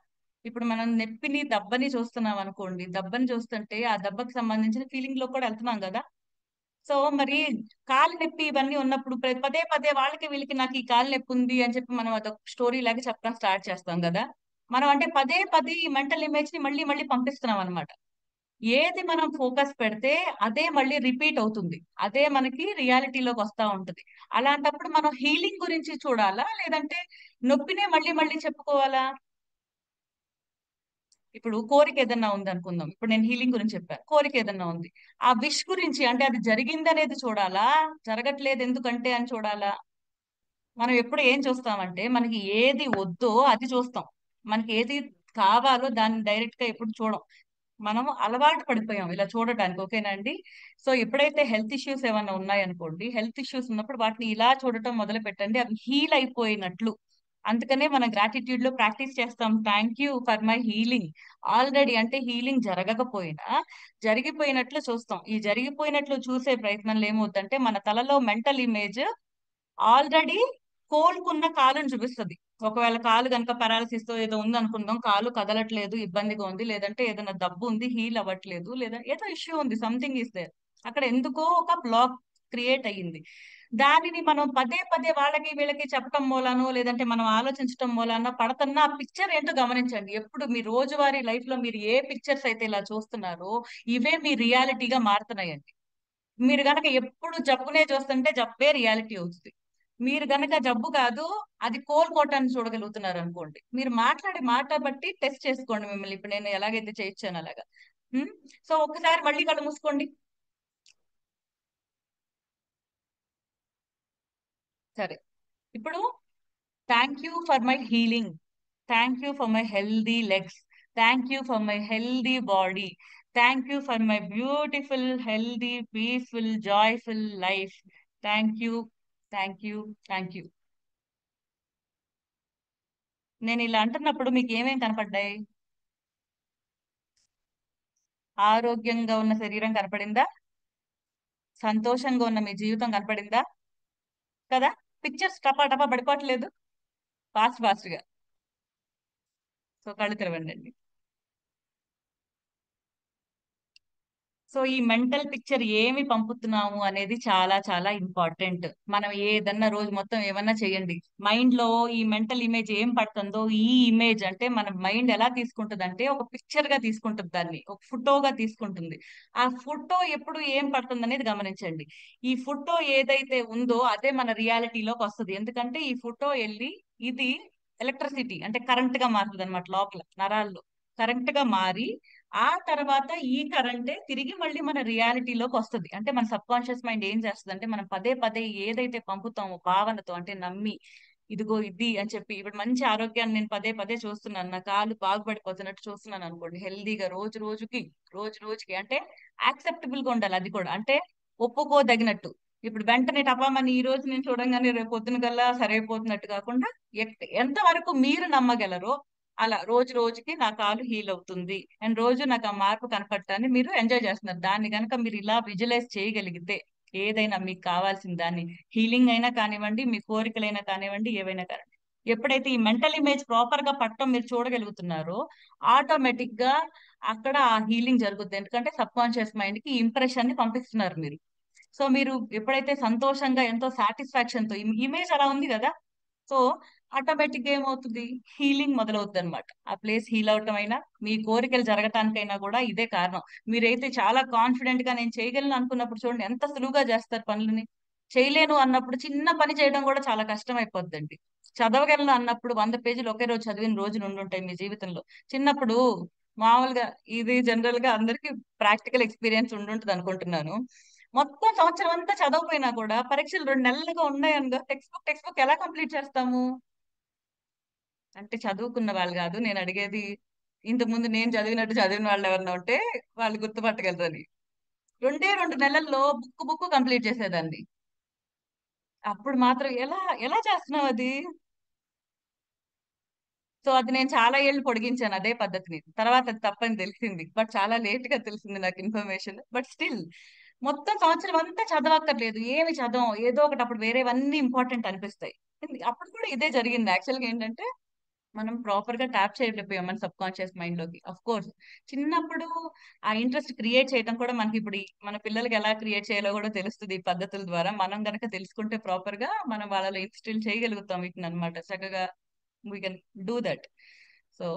ఇప్పుడు మనం నొప్పిని, దెబ్బని చూస్తున్నాం అనుకోండి, దెబ్బని చూస్తుంటే ఆ దెబ్బకి సంబంధించిన ఫీలింగ్ లో కూడా వెళ్తున్నాం కదా. సో మరి కాలు నొప్పి ఇవన్నీ ఉన్నప్పుడు పదే పదే వాళ్ళకి వీళ్ళకి నాకు ఈ కాలు నొప్పి ఉంది అని చెప్పి మనం అదొక స్టోరీ లాగా చెప్పడం స్టార్ట్ చేస్తాం కదా. మనం అంటే పదే పదే ఈ మెంటల్ ఇమేజ్ ని మళ్ళీ మళ్ళీ పంపిస్తున్నాం అనమాట. ఏది మనం ఫోకస్ పెడితే అదే మళ్ళీ రిపీట్ అవుతుంది, అదే మనకి రియాలిటీలోకి వస్తా ఉంటుంది. అలాంటప్పుడు మనం హీలింగ్ గురించి చూడాలా, లేదంటే నొప్పినే మళ్ళీ మళ్ళీ చెప్పుకోవాలా? ఇప్పుడు కోరిక ఏదన్నా ఉంది అనుకుందాం, ఇప్పుడు నేను హీలింగ్ గురించి చెప్పాను, కోరిక ఏదన్నా ఉంది, ఆ విష్ గురించి అంటే అది జరిగింది అనేది చూడాలా, జరగట్లేదు ఎందుకంటే అని చూడాలా? మనం ఎప్పుడు ఏం చూస్తామంటే మనకి ఏది వద్దో అది చూస్తాం, మనకి ఏది కావాలో దాన్ని డైరెక్ట్ గా ఎప్పుడు చూడం. మనం అలవాటు పడిపోయాం ఇలా చూడటానికి, ఓకేనా అండి? సో ఎప్పుడైతే హెల్త్ ఇష్యూస్ ఏమైనా ఉన్నాయనుకోండి, హెల్త్ ఇష్యూస్ ఉన్నప్పుడు వాటిని ఇలా చూడటం మొదలు పెట్టండి, అవి హీల్ అయిపోయినట్లు. అందుకనే మనం గ్రాటిట్యూడ్ లో ప్రాక్టీస్ చేస్తాం, thank you for my healing. Already అంటే హీలింగ్ జరగకపోయినా జరిగిపోయినట్లు చూస్తాం. ఈ జరిగిపోయినట్లు చూసే ప్రయత్నంలో ఏమవుతుందంటే మన తలలో మెంటల్ ఇమేజ్ ఆల్రెడీ కోలుకున్న కాలుని చూపిస్తుంది. ఒకవేళ కాలు కనుక పారాలసిస్ తో ఏదో ఉంది అనుకుందాం, కాలు కదలట్లేదు, ఇబ్బందిగా ఉంది, లేదంటే ఏదైనా దబ్బు ఉంది, హీల్ అవ్వట్లేదు, లేదా ఏదో ఇష్యూ ఉంది, సంథింగ్ ఇస్ దేర్, అక్కడ ఎందుకో ఒక బ్లాక్ క్రియేట్ అయ్యింది. దానిని మనం పదే పదే వాళ్ళకి వీళ్ళకి చెప్పటం మూలానో, లేదంటే మనం ఆలోచించటం మూలానో పడుతున్న ఆ పిక్చర్ ఏంటో గమనించండి. ఎప్పుడు మీ రోజువారీ లైఫ్ లో మీరు ఏ పిక్చర్స్ అయితే ఇలా చూస్తున్నారో ఇవే మీ రియాలిటీగా మారుతున్నాయండి. మీరు గనక ఎప్పుడు జబ్బునే చూస్తుంటే జబ్బే రియాలిటీ అవుతుంది. మీరు గనక జబ్బు కాదు అది కోలుకోవటాన్ని చూడగలుగుతున్నారు అనుకోండి, మీరు మాట్లాడే మాట బట్టి టెస్ట్ చేసుకోండి మిమ్మల్ని, ఇప్పుడు నేను ఎలాగైతే చేయించాను అలాగా. ఉమ్, సో ఒక్కసారి మళ్ళీ కళ్ళు మూసుకోండి. సరే, ఇప్పుడు thank you for my healing, thank you for my healthy legs, thank you for my healthy body, thank you for my beautiful healthy peaceful joyful life, thank you, thank you, thank you. నేను ఇలా అంటున్నప్పుడు మీకు ఏమేం కనపడ్డాయి? ఆరోగ్యంగా ఉన్న శరీరం కనపడిందా? సంతోషంగా ఉన్న మీ జీవితం కనపడిందా? కదా? పిక్చర్స్ టపా టపా పడిపోవట్లేదు ఫాస్ట్ ఫాస్ట్ గా. సో కళ్ళు తెరవండి. సో ఈ మెంటల్ పిక్చర్ ఏమి పంపుతున్నాము అనేది చాలా చాలా ఇంపార్టెంట్. మనం ఏదన్నా రోజు మొత్తం ఏమన్నా చేయండి, మైండ్ లో ఈ మెంటల్ ఇమేజ్ ఏం పడుతుందో, ఈ ఇమేజ్ అంటే మన మైండ్ ఎలా తీసుకుంటుంది అంటే ఒక పిక్చర్ గా తీసుకుంటుంది, దాన్ని ఒక ఫోటోగా తీసుకుంటుంది. ఆ ఫోటో ఎప్పుడు ఏం పడుతుంది అనేది గమనించండి. ఈ ఫోటో ఏదైతే ఉందో అదే మన రియాలిటీలోకి వస్తుంది. ఎందుకంటే ఈ ఫోటో వెళ్ళి ఇది ఎలక్ట్రిసిటీ అంటే కరెంట్ గా మారుతుంది అనమాట, లోపల నరాల్లో కరెంట్ గా మారి ఆ తర్వాత ఈ కరెంటే తిరిగి మళ్ళీ మన రియాలిటీలోకి వస్తుంది. అంటే మన సబ్ కాన్షియస్ మైండ్ ఏం చేస్తుంది అంటే మనం పదే పదే ఏదైతే పంపుతామో భావనతో, అంటే నమ్మి ఇదిగో ఇది అని చెప్పి, ఇప్పుడు మంచి ఆరోగ్యాన్ని నేను పదే పదే చూస్తున్నాను, నా కాలు బాగుపడిపోతున్నట్టు చూస్తున్నాను అనుకోండి, హెల్దీగా రోజు రోజుకి రోజు రోజుకి అంటే యాక్సెప్టబుల్ గా ఉండాలి. అది కూడా అంటే ఒప్పుకోదగినట్టు. ఇప్పుడు వెంటనే టపామని ఈ రోజు నేను చూడంగానే రేపు పొద్దున కల్లా సరైపోతున్నట్టు కాకుండా ఎంత వరకు మీరు నమ్మగలరో అలా రోజు రోజుకి నా కాలు హీల్ అవుతుంది అండ్ రోజు నాకు ఆ మార్పు కనపడటాన్ని మీరు ఎంజాయ్ చేస్తున్నారు. దాన్ని కనుక మీరు ఇలా విజువలైజ్ చేయగలిగితే ఏదైనా మీకు కావాల్సిన దాన్ని, హీలింగ్ అయినా కానివ్వండి, మీ కోరికలైనా కానివ్వండి, ఏవైనా కానివ్వండి, ఎప్పుడైతే ఈ మెంటల్ ఇమేజ్ ప్రాపర్ గా పట్టడం మీరు చూడగలుగుతున్నారో ఆటోమేటిక్ గా అక్కడ ఆ హీలింగ్ జరుగుతుంది. ఎందుకంటే సబ్ కాన్షియస్ మైండ్ కి ఇంప్రెషన్ ని పంపిస్తున్నారు మీరు. సో మీరు ఎప్పుడైతే సంతోషంగా ఎంతో సాటిస్ఫాక్షన్ తో ఇమేజ్ అలా ఉంది కదా, సో ఆటోమేటిక్ గా ఏమవుతుంది, హీలింగ్ మొదలవుతుంది అనమాట. ఆ ప్లేస్ హీల్ అవటం అయినా మీ కోరికలు జరగటానికైనా కూడా ఇదే కారణం. మీరైతే చాలా కాన్ఫిడెంట్ గా నేను చేయగలను అనుకున్నప్పుడు చూడండి ఎంత సులువుగా చేస్తారు పనులని. చేయలేను అన్నప్పుడు చిన్న పని చేయడం కూడా చాలా కష్టం అయిపోద్దండి. చదవగలను అన్నప్పుడు 100 పేజీలు ఒకే రోజు చదివిన రోజులు ఉండుంటాయి మీ జీవితంలో. చిన్నప్పుడు మామూలుగా ఇది జనరల్ గా అందరికి ప్రాక్టికల్ ఎక్స్పీరియన్స్ ఉండుంటది అనుకుంటున్నాను. మొత్తం సంవత్సరం అంతా చదవకపోయినా కూడా పరీక్షలు 2 నెలలుగా ఉన్నాయనుకో టెక్స్ట్ బుక్ ఎలా కంప్లీట్ చేస్తాము? అంటే చదువుకున్న వాళ్ళు కాదు నేను అడిగేది, ఇంతకు ముందు నేను చదివినట్టు చదివిన వాళ్ళు ఎవరన్నా ఉంటే వాళ్ళు గుర్తుపట్టగలరని. 2 నెలల్లో బుక్ కంప్లీట్ చేసేదాన్ని. అప్పుడు మాత్రం ఎలా ఎలా చేస్తున్నావు అది? సో అది నేను చాలా ఏళ్ళు పొడిగించాను అదే పద్ధతిని. తర్వాత అది తప్పని తెలిసింది, బట్ చాలా లేట్ గా తెలిసింది నాకు ఇన్ఫర్మేషన్. బట్ స్టిల్ మొత్తం సంవత్సరం అంతా చదవక్కర్లేదు, ఏమి చదవం, ఏదో ఒకటి అప్పుడు వేరేవన్నీ ఇంపార్టెంట్ అనిపిస్తాయి. అప్పుడు కూడా ఇదే జరిగింది యాక్చువల్గా. ఏంటంటే మనం ప్రాపర్ గా ట్యాప్ చేయలేకపోయాం మన సబ్ కాన్షియస్ మైండ్ లోకి. అఫ్ కోర్స్ చిన్నప్పుడు ఆ ఇంట్రెస్ట్ క్రియేట్ చేయడం కూడా మనకి ఇప్పుడు మన పిల్లలకి ఎలా క్రియేట్ చేయాలో కూడా తెలుస్తుంది ఈ పద్ధతుల ద్వారా. మనం గనక తెలుసుకుంటే ప్రాపర్ గా మనం వాళ్ళలో ఇన్స్టిల్ చేయగలుగుతాం వీటిని అనమాట చక్కగా. We can do that. So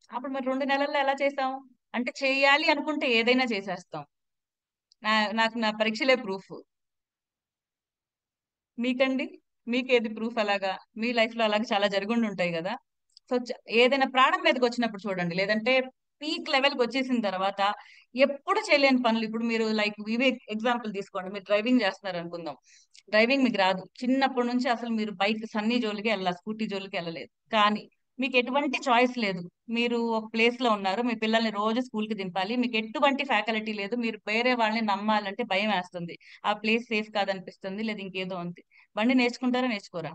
అప్పుడు మరి 2 నెలల్లో ఎలా చేసాం అంటే, చేయాలి అనుకుంటే ఏదైనా చేసేస్తాం. నాకు నా పరీక్షలే ప్రూఫ్. మీకండి, మీకేది ప్రూఫ్ అలాగా? మీ లైఫ్ లో అలాగే చాలా జరుగుండి ఉంటాయి కదా. సో ఏదైనా ప్రాణం మీదకి వచ్చినప్పుడు చూడండి, లేదంటే పీక్ లెవెల్కి వచ్చేసిన తర్వాత ఎప్పుడు చేయలేని పనులు. ఇప్పుడు మీరు లైక్ ఇవే ఎగ్జాంపుల్ తీసుకోండి, మీరు డ్రైవింగ్ చేస్తున్నారు అనుకుందాం. డ్రైవింగ్ మీకు రాదు, చిన్నప్పటి నుంచి అసలు మీరు బైక్ సన్నీ జోలికి వెళ్ళాలి, స్కూటీ జోలికి వెళ్ళలేదు. కానీ మీకు ఎటువంటి చాయిస్ లేదు. మీరు ఒక ప్లేస్ లో ఉన్నారు, మీ పిల్లల్ని రోజు స్కూల్ కి దింపాలి, మీకు ఎటువంటి ఫ్యాకల్టీ లేదు, మీరు వేరే వాళ్ళని నమ్మాలంటే భయం వేస్తుంది. ఆ ప్లేస్ సేఫ్ కాదనిపిస్తుంది, లేదా ఇంకేదో ఉంది. బండి నేర్చుకుంటారా, నేర్చుకోరా?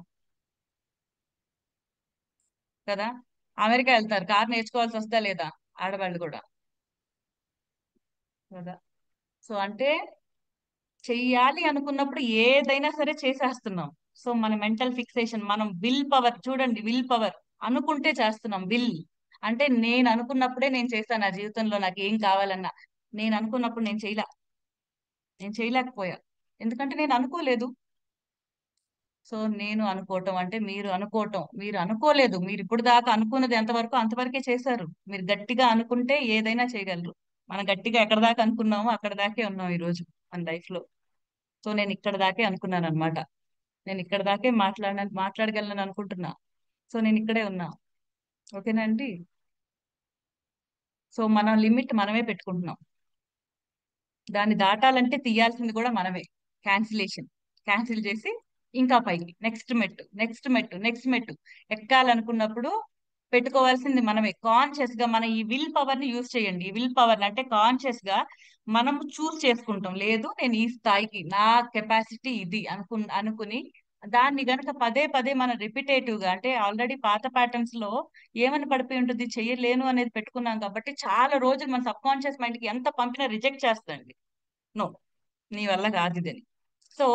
కదా. అమెరికా వెళ్తారు, కార్ నేర్చుకోవాల్సి వస్తా లేదా? ఆడవాళ్ళు కూడా కదా. సో అంటే చెయ్యాలి అనుకున్నప్పుడు ఏదైనా సరే చేసేస్తున్నాం. సో మన మెంటల్ ఫిక్సేషన్, మనం విల్ పవర్ చూడండి, విల్ పవర్ అనుకుంటే చేస్తున్నాం. విల్ అంటే నేను అనుకున్నప్పుడే నేను చేస్తాను. నా జీవితంలో నాకు ఏం కావాలన్నా నేను అనుకున్నప్పుడు నేను చేయలేకపోయా, ఎందుకంటే నేను అనుకోలేదు. సో నేను అనుకోవటం అంటే మీరు అనుకోవటం. మీరు అనుకోలేదు, మీరు ఇప్పుడు దాకా అనుకున్నది ఎంతవరకు అంతవరకే చేశారు. మీరు గట్టిగా అనుకుంటే ఏదైనా చేయగలరు. మనం గట్టిగా ఎక్కడ దాకా అనుకున్నామో అక్కడ దాకే ఉన్నాం ఈ రోజు మన లైఫ్ లో. సో నేను ఇక్కడ దాకే అనుకున్నాను అనమాట. నేను ఇక్కడ దాకే మాట్లాడగలను అనుకుంటున్నా. సో నేను ఇక్కడే ఉన్నా. ఓకేనా అండి? సో మన లిమిట్ మనమే పెట్టుకుంటున్నాం. దాన్ని దాటాలంటే తీయాల్సింది కూడా మనమే. క్యాన్సిలేషన్, క్యాన్సిల్ చేసి ఇంకా పైకి నెక్స్ట్ మెట్టు, నెక్స్ట్ మెట్టు, నెక్స్ట్ మెట్టు ఎక్కాలనుకున్నప్పుడు పెట్టుకోవాల్సింది మనమే. కాన్షియస్ గా మన ఈ విల్ పవర్ ని యూజ్ చేయండి. ఈ విల్ పవర్ అంటే కాన్షియస్ గా మనం చూస్ చేసుకుంటాం. లేదు నేను ఈ స్థాయికి, నా కెపాసిటీ ఇది అనుకుని దాన్ని గనక పదే పదే మనం రిపిటేటివ్ గా, అంటే ఆల్రెడీ పాత ప్యాటర్న్స్ లో ఏమని పడిపోయి ఉంటుంది, చెయ్యలేను అనేది పెట్టుకున్నాం కాబట్టి చాలా రోజులు మన సబ్ కాన్షియస్ మైండ్ కి ఎంత పంపినా రిజెక్ట్ చేస్తుంది. నో, నీ వల్ల కాదు ఇదని. సో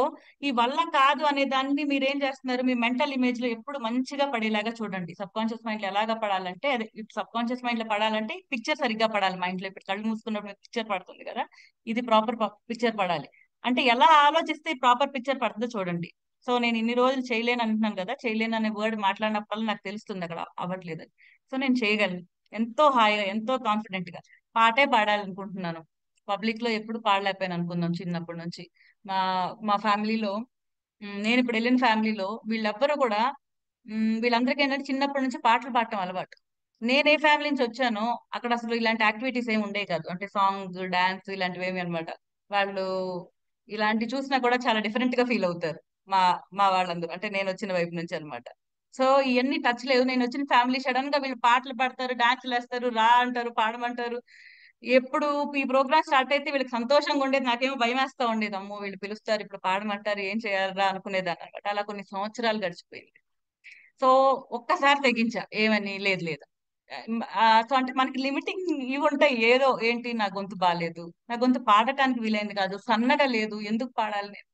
ఈ వల్ల కాదు అనే దాన్ని మీరేం చేస్తున్నారు, మీ మెంటల్ ఇమేజ్ లో ఎప్పుడు మంచిగా పడేలాగా చూడండి. సబ్ కాన్షియస్ మైండ్ లో ఎలాగా పడాలంటే, అదే సబ్ కాన్షియస్ మైండ్ లో పడాలంటే పిక్చర్ సరిగ్గా పడాలి మైండ్ లో. ఇప్పుడు కళ్ళు మూసుకున్నప్పుడు పిక్చర్ పడుతుంది కదా, ఇది ప్రాపర్ పిక్చర్ పడాలి. అంటే ఎలా ఆలోచిస్తే ప్రాపర్ పిక్చర్ పడుతుందో చూడండి. సో నేను ఇన్ని రోజులు చేయలేను అంటున్నాను కదా, చేయలేను అనే వర్డ్ మాట్లాడినప్పుడు నాకు తెలుస్తుంది అక్కడ అవ్వట్లేదు అని. సో నేను చేయగలను, ఎంతో హాయిగా, ఎంతో కాన్ఫిడెంట్ గా పాటే పాడాలనుకుంటున్నాను. పబ్లిక్ లో ఎప్పుడు పాడలేకపోయాను అనుకుందాం చిన్నప్పటి నుంచి. మా మా ఫ్యామిలీలో, నేను ఇప్పుడు వెళ్ళిన ఫ్యామిలీలో వీళ్ళెవ్వరూ కూడా, వీళ్ళందరికీ ఏంటంటే చిన్నప్పటి నుంచి పాటలు పాడటం అలవాటు. నేను ఏ ఫ్యామిలీ నుంచి వచ్చానో అక్కడ అసలు ఇలాంటి యాక్టివిటీస్ ఏమి ఉండేవి కాదు. అంటే సాంగ్, డాన్స్ ఇలాంటివి ఏమి అనమాట. వాళ్ళు ఇలాంటి చూసినా కూడా చాలా డిఫరెంట్ గా ఫీల్ అవుతారు. మా మా వాళ్ళందరూ, అంటే నేను వచ్చిన వైపు నుంచి అనమాట. సో ఇవన్నీ టచ్ లేదు. నేను వచ్చిన ఫ్యామిలీ సడన్ గా వీళ్ళు పాటలు పాడతారు, డాన్సులు వేస్తారు, రా అంటారు, పాడమంటారు. ఎప్పుడు ఈ ప్రోగ్రామ్ స్టార్ట్ అయితే వీళ్ళకి సంతోషంగా ఉండేది, నాకేమో భయం వేస్తా ఉండేది. అమ్మో వీళ్ళు పిలుస్తారు, ఇప్పుడు పాడమంటారు, ఏం చేయాలరా అనుకునేదాన్ని అనమాట. అలా కొన్ని సంవత్సరాలు గడిచిపోయింది. సో ఒక్కసారి తెగించా, ఏమని, లేదు లేదు. సో అంటే మనకి లిమిటింగ్ ఇవి ఉంటాయి. ఏదో ఏంటి, నా గొంతు బాగాలేదు, నా గొంతు పాడటానికి వీలైంది కాదు, సన్నగా లేదు, ఎందుకు పాడాలి నేను?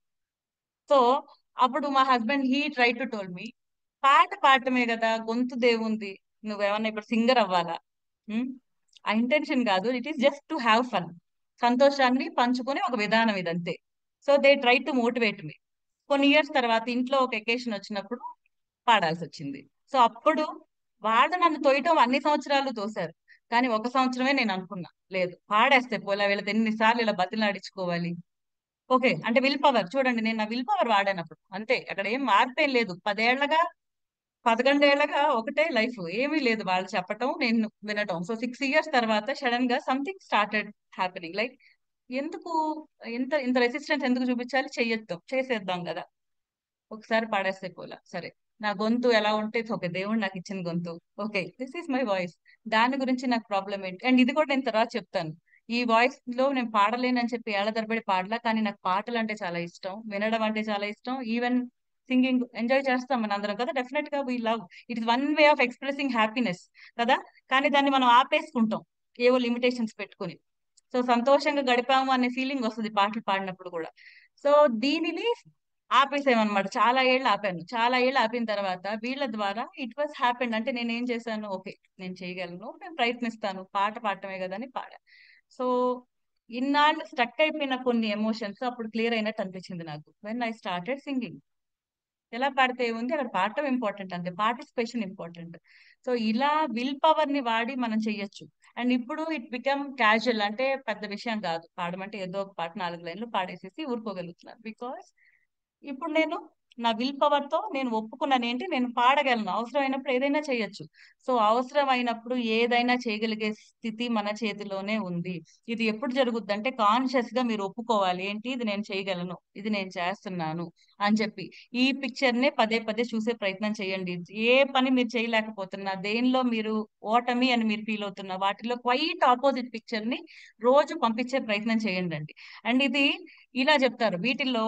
సో అప్పుడు మా husband he try to told me, పాట పాడటమే కదా, గొంతు దేవుంది, నువ్వేమన్నా ఇప్పుడు సింగర్ అవ్వాలా? ఉమ్, ఆ ఇంటెన్షన్ కాదు, it is just to have fun. సంతోషాన్ని పంచుకునే ఒక విధానం ఇదంతే. So they try to motivate me. కొన్ని ఇయర్స్ తర్వాత ఇంట్లో ఒక ఎకేషన్ వచ్చినప్పుడు పాడాల్సి వచ్చింది. సో అప్పుడు వాళ్ళు నన్ను తోయటం అన్ని సంవత్సరాలు తోశారు. కానీ ఒక సంవత్సరమే నేను అనుకున్నా, లేదు పాడేస్తే పోలా, వీళ్ళతో ఎన్నిసార్లు ఇలా బతిలాడించుకోవాలి. ఓకే అంటే విల్ పవర్ చూడండి, నేను నా విల్ పవర్ వాడానప్పుడు అంతే. అక్కడ ఏం మార్పేం లేదు. 10 ఏళ్లగా 11 ఏళ్లగా ఒకటే లైఫ్, ఏమీ లేదు. వాళ్ళు చెప్పటం, నేను వినటం. సో 6 ఇయర్స్ తర్వాత సడన్ గా సంథింగ్ స్టార్టెడ్ హ్యాపెనింగ్. లైక్ ఎందుకు ఇంత ఇంత రెసిస్టెన్స్ ఎందుకు చూపించాలి, చేసేద్దాం కదా. ఒకసారి పాడేస్తే పోలా, సరే నా గొంతు ఎలా ఉంటే ఓకే, దేవుడు నాకు ఇచ్చిన గొంతు, okay this is my voice. దాని గురించి నాకు ప్రాబ్లం ఏంటి, అండ్ ఇది కూడా నేను తర్వాత చెప్తాను. ఈ వాయిస్ లో నేను పాడలేనని చెప్పి ఏళ్ల తరబడి పాడలా, కానీ నాకు పాటలు అంటే చాలా ఇష్టం, వినడం అంటే చాలా ఇష్టం. ఈవెన్ సింగింగ్ ఎంజాయ్ చేస్తాం మన అందరం కదా, డెఫినెట్ గా we love. It is one way of expressing happiness కదా. కానీ దాన్ని మనం ఆపేసుకుంటాం ఏవో లిమిటేషన్స్ పెట్టుకుని. సో సంతోషంగా గడిపాము అనే ఫీలింగ్ వస్తుంది పాటలు పాడినప్పుడు కూడా. సో దీనిని ఆపేసామన్నమాట. చాలా ఏళ్ళు ఆపాను. చాలా ఏళ్ళు ఆపిన తర్వాత వీళ్ళ ద్వారా ఇట్ వాస్ హ్యాపెండ్. అంటే నేను ఏం చేశాను, ఓకే నేను చేయగలను, నేను ప్రయత్నిస్తాను, పాట పాడటమే కదా అని పాడా. సో ఇన్నాళ్ళు స్టక్ అయిపోయిన కొన్ని ఎమోషన్స్ అప్పుడు క్లియర్ అయినట్టు అనిపించింది నాకు, వెన్ ఐ స్టార్టెడ్ సింగింగ్. ఎలా పాడితే ఉంది, అక్కడ పాడటం ఇంపార్టెంట్, అంతే, పార్టిసిపేషన్ ఇంపార్టెంట్. సో ఇలా విల్ పవర్ ని వాడి మనం చెయ్యొచ్చు. అండ్ ఇప్పుడు ఇట్ బికమ్ క్యాజువల్, అంటే పెద్ద విషయం కాదు పాడమంటే, ఏదో ఒక పాట 4 లైన్లు పాడేసేసి ఊరుకోగలుగుతున్నాను. బికాస్ ఇప్పుడు నేను నా విల్ పవర్ తో నేను ఒప్పుకున్నాను ఏంటి, నేను పాడగలను, అవసరమైనప్పుడు ఏదైనా చేయొచ్చు. సో అవసరమైనప్పుడు ఏదైనా చేయగలిగే స్థితి మన చేతిలోనే ఉంది. ఇది ఎప్పుడు జరుగుద్ది అంటే, కాన్షియస్ గా మీరు ఒప్పుకోవాలి, ఏంటి ఇది నేను చేయగలను, ఇది నేను చేస్తున్నాను అని చెప్పి. ఈ పిక్చర్ నే పదే పదే చూసే ప్రయత్నం చేయండి. ఏ పని మీరు చేయలేకపోతున్నా, దేనిలో మీరు ఓటమి అని మీరు ఫీల్ అవుతున్నా, వాటిలో క్వైట్ ఆపోజిట్ పిక్చర్ ని రోజు పంపించే ప్రయత్నం చేయండి అండి. అండ్ ఇది ఇలా చెప్తారు వీటిల్లో,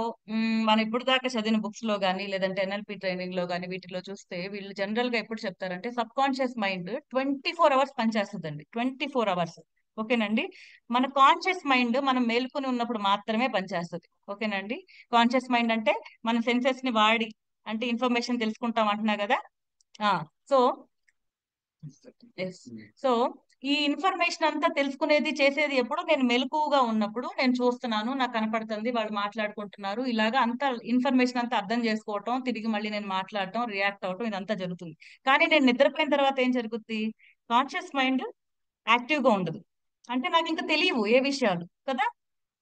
మనం ఇప్పుడు దాకా చదివిన బుక్స్ లో గానీ, లేదంటే ఎన్ఎల్పి ట్రైనింగ్ లో గానీ, వీటిలో చూస్తే వీళ్ళు జనరల్ గా ఎప్పుడు చెప్తారంటే, సబ్ కాన్షియస్ మైండ్ 24 hours పనిచేస్తుందండి. 24 hours. ఓకేనండి. మన కాన్షియస్ మైండ్ మనం మేల్కొని ఉన్నప్పుడు మాత్రమే పనిచేస్తుంది. ఓకేనండి. కాన్షియస్ మైండ్ అంటే మన సెన్సెస్ ని వాడి, అంటే ఇన్ఫర్మేషన్ తెలుసుకుంటాం అంటున్నా కదా. So yes. సో ఈ ఇన్ఫర్మేషన్ అంతా తెలుసుకునేది చేసేది ఎప్పుడు, నేను మెలకువగా ఉన్నప్పుడు, నేను చూస్తున్నాను, నాకు కనపడుతుంది, వాళ్ళు మాట్లాడుకుంటున్నారు, ఇలాగా అంతా ఇన్ఫర్మేషన్ అంతా అర్థం చేసుకోవటం, తిరిగి మళ్ళీ నేను మాట్లాడటం, రియాక్ట్ అవటం, ఇదంతా జరుగుతుంది. కానీ నేను నిద్రపోయిన తర్వాత ఏం జరుగుద్ది, కాన్షియస్ మైండ్ యాక్టివ్ గా ఉండదు. అంటే నాకు ఇంకా తెలియవు ఏ విషయాలు కదా.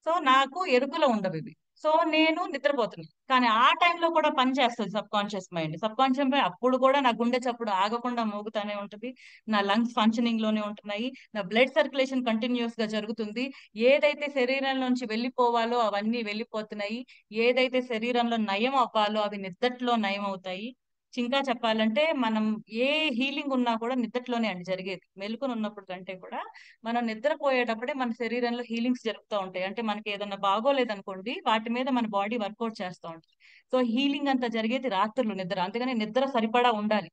సో నాకు ఎరుకలో ఉండవు ఇవి. సో నేను నిద్రపోతున్నాను, కానీ ఆ టైంలో కూడా పని చేస్తుంది sub conscious mind. Sub conscious mind అప్పుడు కూడా నా గుండె చప్పుడు ఆగకుండా మోగుతానే ఉంటుంది, నా లంగ్స్ ఫంక్షనింగ్ లోనే ఉంటున్నాయి, నా బ్లడ్ సర్క్యులేషన్ కంటిన్యూస్ గా జరుగుతుంది, ఏదైతే శరీరం నుంచి వెళ్ళిపోవాలో అవన్నీ వెళ్ళిపోతున్నాయి, ఏదైతే శరీరంలో నయం అవ్వాలో అవి నిద్దట్లో నయం అవుతాయి. ఇంకా చెప్పాలంటే మనం ఏ హీలింగ్ ఉన్నా కూడా నిద్దట్లోనే అండి జరిగేది, మెలుకుని ఉన్నప్పుడు కంటే కూడా. మనం నిద్రపోయేటప్పుడే మన శరీరంలో హీలింగ్స్ జరుగుతూ ఉంటాయి. అంటే మనకి ఏదన్నా బాగోలేదనుకోండి, వాటి మీద మన బాడీ వర్కౌట్ చేస్తూ ఉంటుంది. సో హీలింగ్ అంతా జరిగేది రాత్రులు నిద్ర, అందుకని నిద్ర సరిపడా ఉండాలి.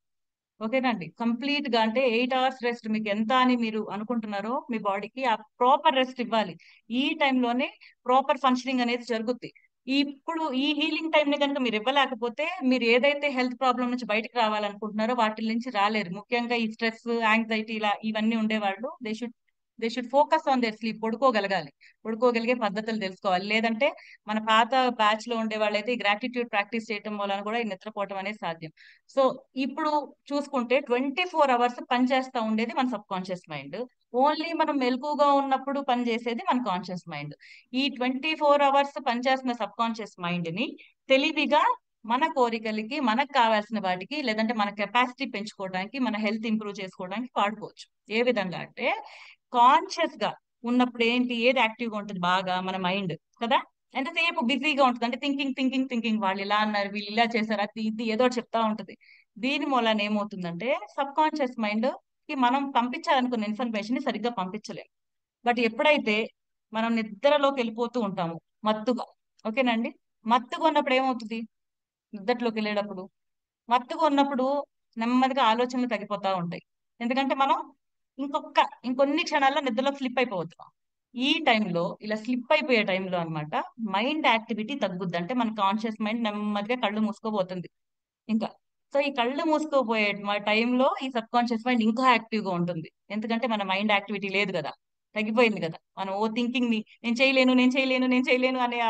ఓకేనండి. కంప్లీట్ గా అంటే 8 hours రెస్ట్ మీకు ఎంత అని మీరు అనుకుంటున్నారో, మీ బాడీకి ఆ ప్రాపర్ రెస్ట్ ఇవ్వాలి. ఈ టైంలోనే ప్రాపర్ ఫంక్షనింగ్ అనేది జరుగుద్ది. ఇప్పుడు ఈ హీలింగ్ టైం ని కనుక మీరు ఇవ్వలేకపోతే, మీరు ఏదైతే హెల్త్ ప్రాబ్లం నుంచి బయటకు రావాలనుకుంటున్నారో వాటి నుంచి రాలేరు. ముఖ్యంగా ఈ స్ట్రెస్, యాంగ్జైటీ ఇలా ఇవన్నీ ఉండేవాళ్ళు, they should focus on their sleep. పడుకోగలగాలి, పడుకోగలిగే పద్ధతులు తెలుసుకోవాలి. లేదంటే మన పాత బ్యాచ్ లో ఉండే వాళ్ళైతే ఈ గ్రాటిట్యూడ్ ప్రాక్టీస్ చేయటం వలన కూడా ఈ నిద్రపోవటం అనేది సాధ్యం. సో ఇప్పుడు చూసుకుంటే 24 hours పనిచేస్తా ఉండేది మన సబ్ కాన్షియస్ మైండ్. ఓన్లీ మనం మెలకుగా ఉన్నప్పుడు పనిచేసేది మన కాన్షియస్ మైండ్. ఈ 24 hours పనిచేస్తున్న సబ్ కాన్షియస్ మైండ్ ని తెలివిగా మన కోరికలకి, మనకు కావాల్సిన వాటికి, లేదంటే మన కెపాసిటీ పెంచుకోవడానికి, మన హెల్త్ ఇంప్రూవ్ చేసుకోవడానికి వాడుకోవచ్చు. ఏ విధంగా అంటే, కాన్షియస్ గా ఉన్నప్పుడు ఏంటి, ఏది యాక్టివ్ గా ఉంటుంది బాగా, మన మైండ్ కదా. ఎంతసేపు బిజీగా ఉంటుంది, అంటే థింకింగ్ థింకింగ్ థింకింగ్, వాళ్ళు ఇలా అన్నారు, వీళ్ళు ఇలా చేశారు, అది ఇది ఏదో ఒకటి చెప్తా ఉంటది. దీని మూలన ఏమవుతుందంటే, సబ్ కాన్షియస్ మైండ్ కి మనం పంపించాలనుకున్న ఇన్ఫర్మేషన్ ని సరిగ్గా పంపించలేము. బట్ ఎప్పుడైతే మనం నిద్రలోకి వెళ్ళిపోతూ ఉంటాము మత్తుగా, ఓకేనండి, మత్తుగా ఉన్నప్పుడు ఏమవుతుంది, నిద్రలోకి వెళ్ళేటప్పుడు మత్తుగా ఉన్నప్పుడు నెమ్మదిగా ఆలోచనలు తగ్గిపోతా ఉంటాయి. ఎందుకంటే మనం ఇంకొన్ని క్షణాల్లో నిద్రలోకి స్లిప్ అయిపోతున్నాం. ఈ టైంలో, ఇలా స్లిప్ అయిపోయే టైంలో అన్నమాట, మైండ్ యాక్టివిటీ తగ్గుద్ది. అంటే మన కాన్షియస్ మైండ్ నెమ్మదిగా కళ్ళు మూసుకోబోతుంది ఇంకా. సో ఈ కళ్ళు మూసుకోపోయే మా టైంలో ఈ సబ్ కాన్షియస్ మైండ్ ఇంకా యాక్టివ్ గా ఉంటుంది. ఎందుకంటే మన మైండ్ యాక్టివిటీ లేదు కదా, తగ్గిపోయింది కదా. మనం ఓ థింకింగ్ ని, నేను చేయలేను, నేను చేయలేను, నేను చేయలేను అనే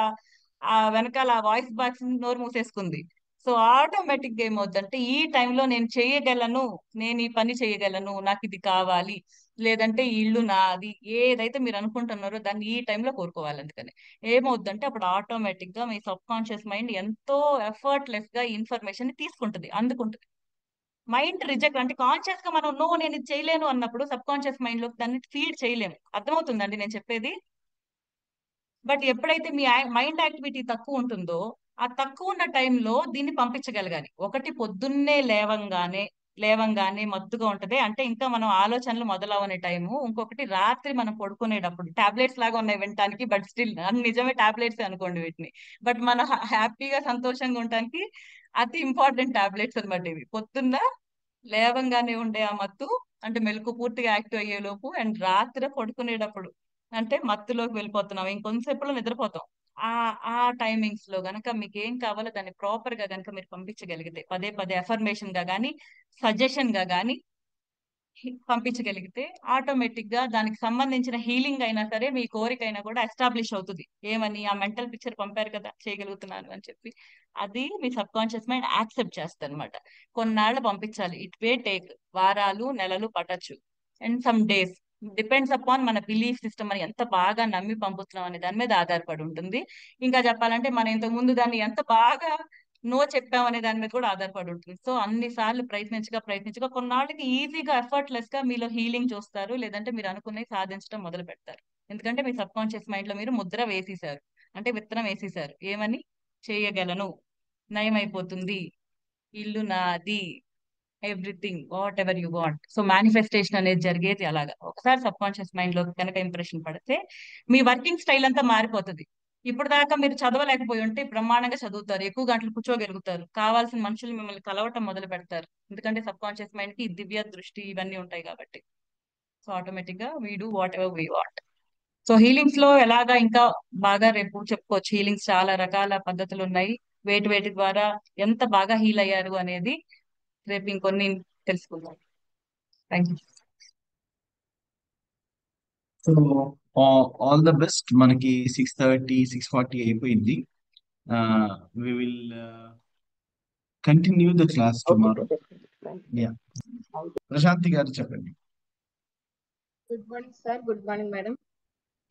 ఆ వెనకాల ఆ వాయిస్ బాక్స్ నోరు మూసేసుకుంది. సో ఆటోమేటిక్ గా ఏమవుతుందంటే, ఈ టైంలో నేను చేయగలను, నేను ఈ పని చేయగలను, నాకు ఇది కావాలి, లేదంటే ఈ ఇల్లు నాది, ఏదైతే మీరు అనుకుంటున్నారో దాన్ని ఈ టైంలో కోరుకోవాలి. అందుకని ఏమవుద్దంటే, అప్పుడు ఆటోమేటిక్ గా మీ సబ్ కాన్షియస్ మైండ్ ఎంతో ఎఫర్ట్లెస్ గా ఇన్ఫర్మేషన్ ని తీసుకుంటుంది, అందుకుంటుంది. మైండ్ రిజెక్ట్ అంటే, కాన్షియస్ గా మనం నో నేను ఇది చేయలేను అన్నప్పుడు సబ్ కాన్షియస్ మైండ్ లో దాన్ని ఫీడ్ చేయలేము. అర్థమవుతుందండి నేను చెప్పేది. బట్ ఎప్పుడైతే మీ మైండ్ యాక్టివిటీ తక్కువ ఉంటుందో, ఆ తక్కువ ఉన్న టైంలో దీన్ని పంపించగలగాలి. ఒకటి పొద్దున్నే లేవంగానే మత్తుగా ఉంటది, అంటే ఇంకా మనం ఆలోచనలు మొదలవనే టైము. ఇంకొకటి రాత్రి మనం పడుకునేటప్పుడు, టాబ్లెట్స్ లాగా ఉన్నాయి వినటానికి, బట్ స్టిల్ అన్ని నిజమే టాబ్లెట్స్ అనుకోండి వీటిని. బట్ మన హ్యాపీగా సంతోషంగా ఉండటానికి అతి ఇంపార్టెంట్ టాబ్లెట్స్ అనమాట ఇవి. పొద్దున్న లేవంగానే ఉండే ఆ మత్తు, అంటే మెలకు పూర్తిగా యాక్టివ్ అయ్యే లోపు, అండ్ రాత్రి పడుకునేటప్పుడు, అంటే మత్తులోకి వెళ్ళిపోతున్నాం, ఇంకొంతసేపులో నిద్రపోతాం. ఆ ఆ టైమింగ్స్ లో గనక మీకు ఏం కావాలో దాన్ని ప్రాపర్ గా గనక మీరు పంపించగలిగితే, పదే పదే అఫర్మేషన్ గా కానీ సజెషన్ గా కానీ పంపించగలిగితే, ఆటోమేటిక్ గా దానికి సంబంధించిన హీలింగ్ అయినా సరే మీ కోరికైనా కూడా ఎస్టాబ్లిష్ అవుతుంది. ఏమని, ఆ మెంటల్ పిక్చర్ పంపారు కదా చేయగలుగుతున్నాను అని చెప్పి, అది మీ సబ్ కాన్షియస్ మైండ్ యాక్సెప్ట్ చేస్తుంది అనమాట. కొన్నాళ్ళు పంపించాలి, ఇట్ వే టేక్, వారాలు నెలలు పట్టచ్చు, and some days, depends upon మన బిలీఫ్ సిస్టమ్ అని ఎంత బాగా నమ్మి పంపుతున్నాం అనే దాని మీద ఆధారపడి ఉంటుంది. ఇంకా చెప్పాలంటే మనం ఇంతకు ముందు దాన్ని ఎంత బాగా నో చెప్పాం అనే దాని మీద కూడా ఆధారపడి ఉంటుంది. సో అన్ని సార్లు ప్రయత్నించగా కొన్నాళ్ళకి ఈజీగా ఎఫర్ట్లెస్ గా మీలో హీలింగ్ చూస్తారు, లేదంటే మీరు అనుకున్నది సాధించడం మొదలు పెడతారు. ఎందుకంటే మీ సబ్ కాన్షియస్ మైండ్ లో మీరు ముద్ర వేసేసారు, అంటే విత్తనం వేసేసారు. ఏమని? చేయగలను, నయమైపోతుంది, ఇల్లు నాది, everything what ever you want. So manifestation అనేది జరిగేది అలాగా. ఒకసారి సబ్ కాన్షియస్ మైండ్ లో కనుక ఇంప్రెషన్ పడితే మీ వర్కింగ్ స్టైల్ అంతా మారిపోతుంది. ఇప్పుడు దాకా మీరు చదవలేకపోయి ఉంటే బ్రహ్మాండంగా చదువుతారు, ఎక్కువ గంటలు కూర్చోగలుగుతారు, కావాల్సిన మనుషులు మిమ్మల్ని కలవటం మొదలు పెడతారు. ఎందుకంటే సబ్ కాన్షియస్ మైండ్ కి దివ్య దృష్టి ఇవన్నీ ఉంటాయి కాబట్టి. సో ఆటోమేటిక్ గా we do what ever we want. So healings లో ఎలాగా ఇంకా బాగా రేపు చెప్పుకోవచ్చు. హీలింగ్స్ చాలా రకాల పద్ధతులు ఉన్నాయి. వేటి ద్వారా ఎంత బాగా హీల్ అయ్యారు అనేది రేపు ఇంకొన్ని తెలుసుకుందాం. Thank you. So all the best. మనకి 6:30 6:40 అయిపోయింది. We will continue the class tomorrow. Yeah, Prashanti గారు చెప్పండి. Good morning sir. Good morning madam.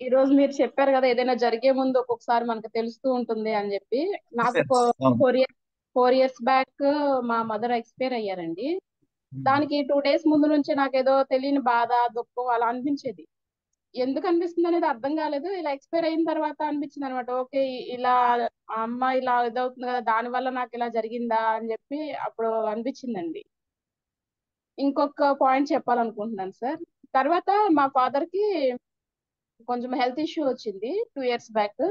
ఈ రోజు మీరు చెప్పారు కదా, ఏదైనా జరిగే ముందు ఒక్కొక్కసారి మనకు తెలుస్తూ ఉంటుంది అని చెప్పి. నాకు అవును. 4 years బ్యాక్ మా మదర్ ఎక్స్పైర్ అయ్యారండి. దానికి 2 days ముందు నుంచి నాకేదో తెలియని బాధ, దుఃఖం అలా అనిపించేది. ఎందుకు అనిపిస్తుంది అనేది అర్థం కాలేదు. ఇలా ఎక్స్పైర్ అయిన తర్వాత అనిపించింది అనమాట. ఓకే, ఇలా ఆ అమ్మ ఇలా ఇదవుతుంది కదా, దాని వల్ల నాకు ఇలా జరిగిందా అని చెప్పి అప్పుడు అనిపించిందండి. ఇంకొక పాయింట్ చెప్పాలనుకుంటున్నాను సార్. తర్వాత మా ఫాదర్ కి కొంచెం హెల్త్ ఇష్యూ వచ్చింది 2 years బ్యాక్.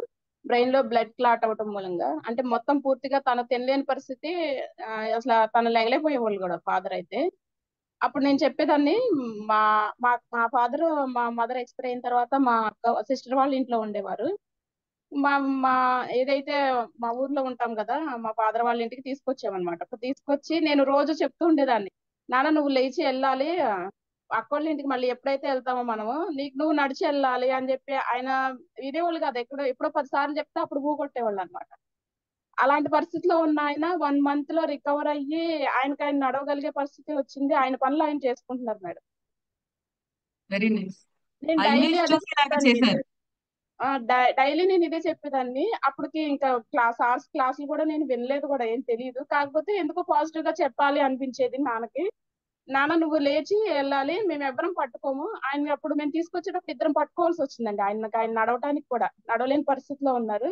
బ్రెయిన్ లో బ్లడ్ క్లాట్ అవటం మూలంగా, అంటే మొత్తం పూర్తిగా తను తినలేని పరిస్థితి. అసలు తను లేగలేకపోయేవాళ్ళు కూడా ఫాదర్ అయితే. అప్పుడు నేను చెప్పేదాన్ని, మా మా మా ఫాదర్ మా మదర్ ఎక్స్పైర్ అయిన తర్వాత మా సిస్టర్ వాళ్ళ ఇంట్లో ఉండేవారు. మా మా ఏదైతే మా ఊర్లో ఉంటాం కదా, మా ఫాదర్ వాళ్ళ ఇంటికి తీసుకొచ్చామన్నమాట. అప్పుడు తీసుకొచ్చి నేను రోజు చెప్తూ ఉండేదాన్ని, నాన్న నువ్వు లేచి వెళ్ళాలి, అక్కోళ్ళ ఇంటికి మళ్ళీ ఎప్పుడైతే వెళ్తామో మనము, నీకు నువ్వు నడిచి వెళ్ళాలి అని చెప్పి ఆయన వినేవాళ్ళు కాదు. ఎప్పుడో 10 సార్లు చెప్తే అప్పుడు ఊగొట్టేవాళ్ళు అనమాట. అలాంటి పరిస్థితిలో ఉన్న ఆయన 1 month లో రికవర్ అయ్యి ఆయన నడవగలిగే పరిస్థితి వచ్చింది. ఆయన పనులు ఆయన చేసుకుంటున్నారు మేడం. Very nice. నేను ఆ డైలీ ఇమేజ్ అదే చూసి నాకు చెప్పేదాన్ని. చేశారు. డైలీ నేను ఇదే చెప్పేదాన్ని. అప్పటికి ఇంకా క్లాసులు కూడా నేను వినలేదు కూడా, ఏం తెలియదు. కాకపోతే ఎందుకో పాజిటివ్ గా చెప్పాలి అనిపించేది నాన్నకి. నాన్న నువ్వు లేచి వెళ్ళాలి, మేము ఎవ్వరం పట్టుకోము. ఆయన అప్పుడు మేము తీసుకొచ్చేటప్పుడు ఇద్దరం పట్టుకోవాల్సి వచ్చిందండి. ఆయన నడవటానికి కూడా నడవలేని పరిస్థితిలో ఉన్నారు.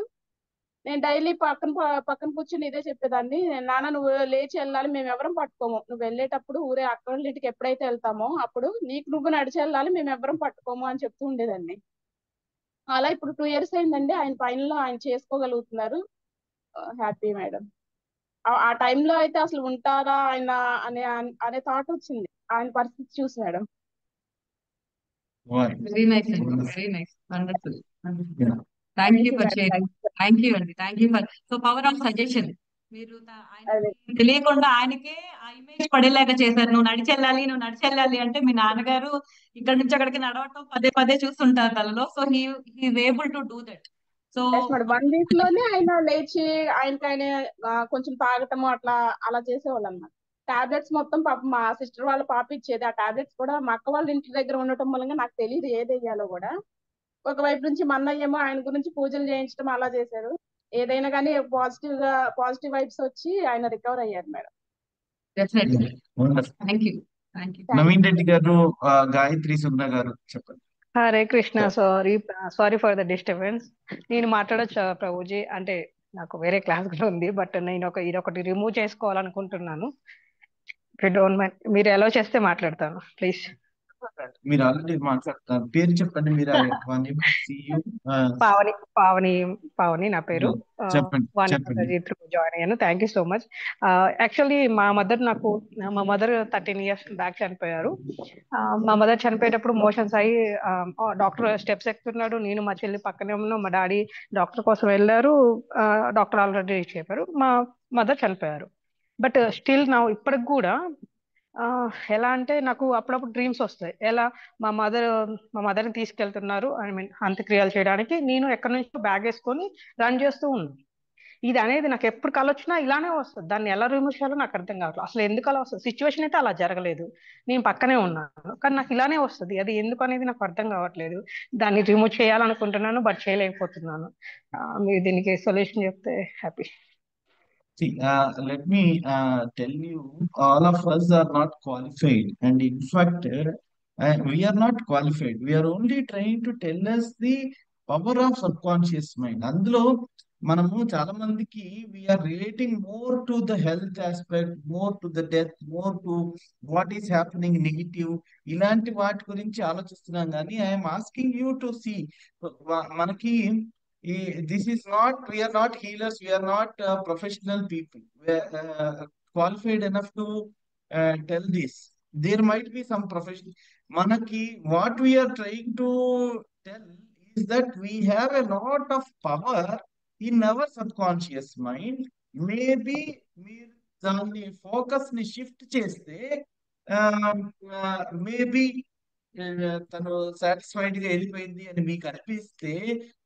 నేను డైలీ పక్కన కూర్చుని ఇదే చెప్పేదాన్ని, నాన్న నువ్వు లేచి వెళ్ళాలి, మేము ఎవరం పట్టుకోము. నువ్వు వెళ్ళేటప్పుడు ఊరే అక్క ఇంటికి ఎప్పుడైతే వెళ్తామో అప్పుడు నీకు నువ్వు నడిచి వెళ్ళాలి, మేము ఎవరం పట్టుకోము అని చెప్తూ ఉండేదాన్ని. అలా ఇప్పుడు 2 years అయిందండి. ఆయన పైనలో ఆయన చేసుకోగలుగుతున్నారు. Happy madam. ఆ టైంలో అయితే అసలు ఉంటారా ఆయన అనే అనే థాట్ వచ్చింది ఆయన పరిస్థితి చూసి మేడం. వెరీ నైస్ అండి, very nice, wonderful. Yeah. Thank you Thank you, for madam. Sharing. Thank you అండి, thank you for so power of suggestion. మీరు అదే ఆయనకి తెలియకుండా ఆయనకే ఆ ఇమేజ్ పడేలాగా చేశారు. నువ్వు నడిచెళ్ళాలి అంటే మీ నాన్నగారు ఇక్కడ నుంచి అక్కడికి నడవటం పదే పదే చూస్తుంటారు తలలో. So he is able to do that. So yes madam. 1 week లోనే ఆయన లేచి ఆయన కొంచెం తాగటము అలా చేసేవాళ్ళు అన్నమాట. టాబ్లెట్స్ మొత్తం పాప మా సిస్టర్ వాళ్ళ పాప ఇచ్చేది. ఆ టాబ్లెట్స్ కూడా మా అక్క వాళ్ళ ఇంటి దగ్గర ఉండటం మూలంగా నాకు తెలియదు ఏది వేయాలో కూడా. ఒకవైపు నుంచి మా అన్నయ్య ఏమో ఆయన గురించి పూజలు చేయించడం అలా చేశారు. ఏదైనా కానీ పాజిటివ్ వైబ్స్ వచ్చి ఆయన రికవర్ అయ్యారు madam. Definitely. Wonderful. Thank you, thank you. Naveen Reddy garu, Gayatri సుందర గారు చెప్పండి. Hare Krishna. Sorry for the disturbance. నేను మాట్లాడొచ్చా ప్రభుజీ? అంటే నాకు వేరే క్లాస్ కూడా ఉంది, బట్ నేను ఇదొకటి రిమూవ్ చేసుకోవాలనుకుంటున్నాను. డోంట్ మైండ్, మీరు ఎలా చేస్తే మాట్లాడతాను ప్లీజ్. మీరు ఆల్రెడీ మాట్లాడుతున్నారు. పేరు చెప్పండి. మీరు పావని పావని పావని నా పేరు. చెప్పండి వాణి త్రూ జాయిన్ అయ్యాను. Thank you so much. Actually మా మదర్ 13 years బ్యాక్ చనిపోయారు. మా మదర్ చనిపోయేటప్పుడు మోషన్స్ అయ్యి డాక్టర్ స్టెప్స్ ఎక్కుతున్నాడు, నేను మా చెల్లి పక్కనే ఉన్నాం. మా డాడీ డాక్టర్ కోసం వెళ్ళారు, డాక్టర్ ఆల్రెడీ రీచ్ అయిపోయారు, మా మదర్ చనిపోయారు. బట్ స్టిల్ నా ఇప్పటికి కూడా ఎలా అంటే నాకు అప్పుడప్పుడు డ్రీమ్స్ వస్తాయి. ఎలా మా మదర్ని తీసుకెళ్తున్నారు, ఐ మీన్ అంత్యక్రియలు చేయడానికి, నేను ఎక్కడి నుంచో బ్యాగ్ వేసుకొని రన్ చేస్తూ ఉన్నాను. ఇది అనేది నాకు ఎప్పుడు కల వచ్చినా ఇలానే వస్తుంది. దాన్ని ఎలా రిమూవ్ చేయాలో నాకు అర్థం కావట్లేదు. అసలు ఎందుకు అలా వస్తుంది? సిచ్యువేషన్ అయితే అలా జరగలేదు, నేను పక్కనే ఉన్నాను, కానీ నాకు ఇలానే వస్తుంది. అది ఎందుకు అనేది నాకు అర్థం కావట్లేదు. దాన్ని రిమూవ్ చేయాలనుకుంటున్నాను, బట్ చేయలేకపోతున్నాను. మీరు దీనికి సొల్యూషన్ చెప్తే happy. See, let me tell you, all of us are not qualified, and in fact, we are not qualified. We are only trying to tell us the power of subconscious mind. అందులో మనము చాలా మందికి we are relating more to the health aspect, more to the death, more to what is happening negative, ఇలాంటి వాటి గురించి ఆలోచిస్తున్నాం. కానీ I'm asking you to see, మనకి this is not, we are not healers, we are not professional people, we are qualified enough to tell this. There might be some profession. Manaki, what we are trying to tell is that we have a lot of power in our subconscious mind. Maybe మీరు దాన్ని ఫోకస్ ని షిఫ్ట్ చేస్తే మేబీ తను సాటిస్ఫైడ్ గా వెళ్ళిపోయింది అని మీకు అనిపిస్తే,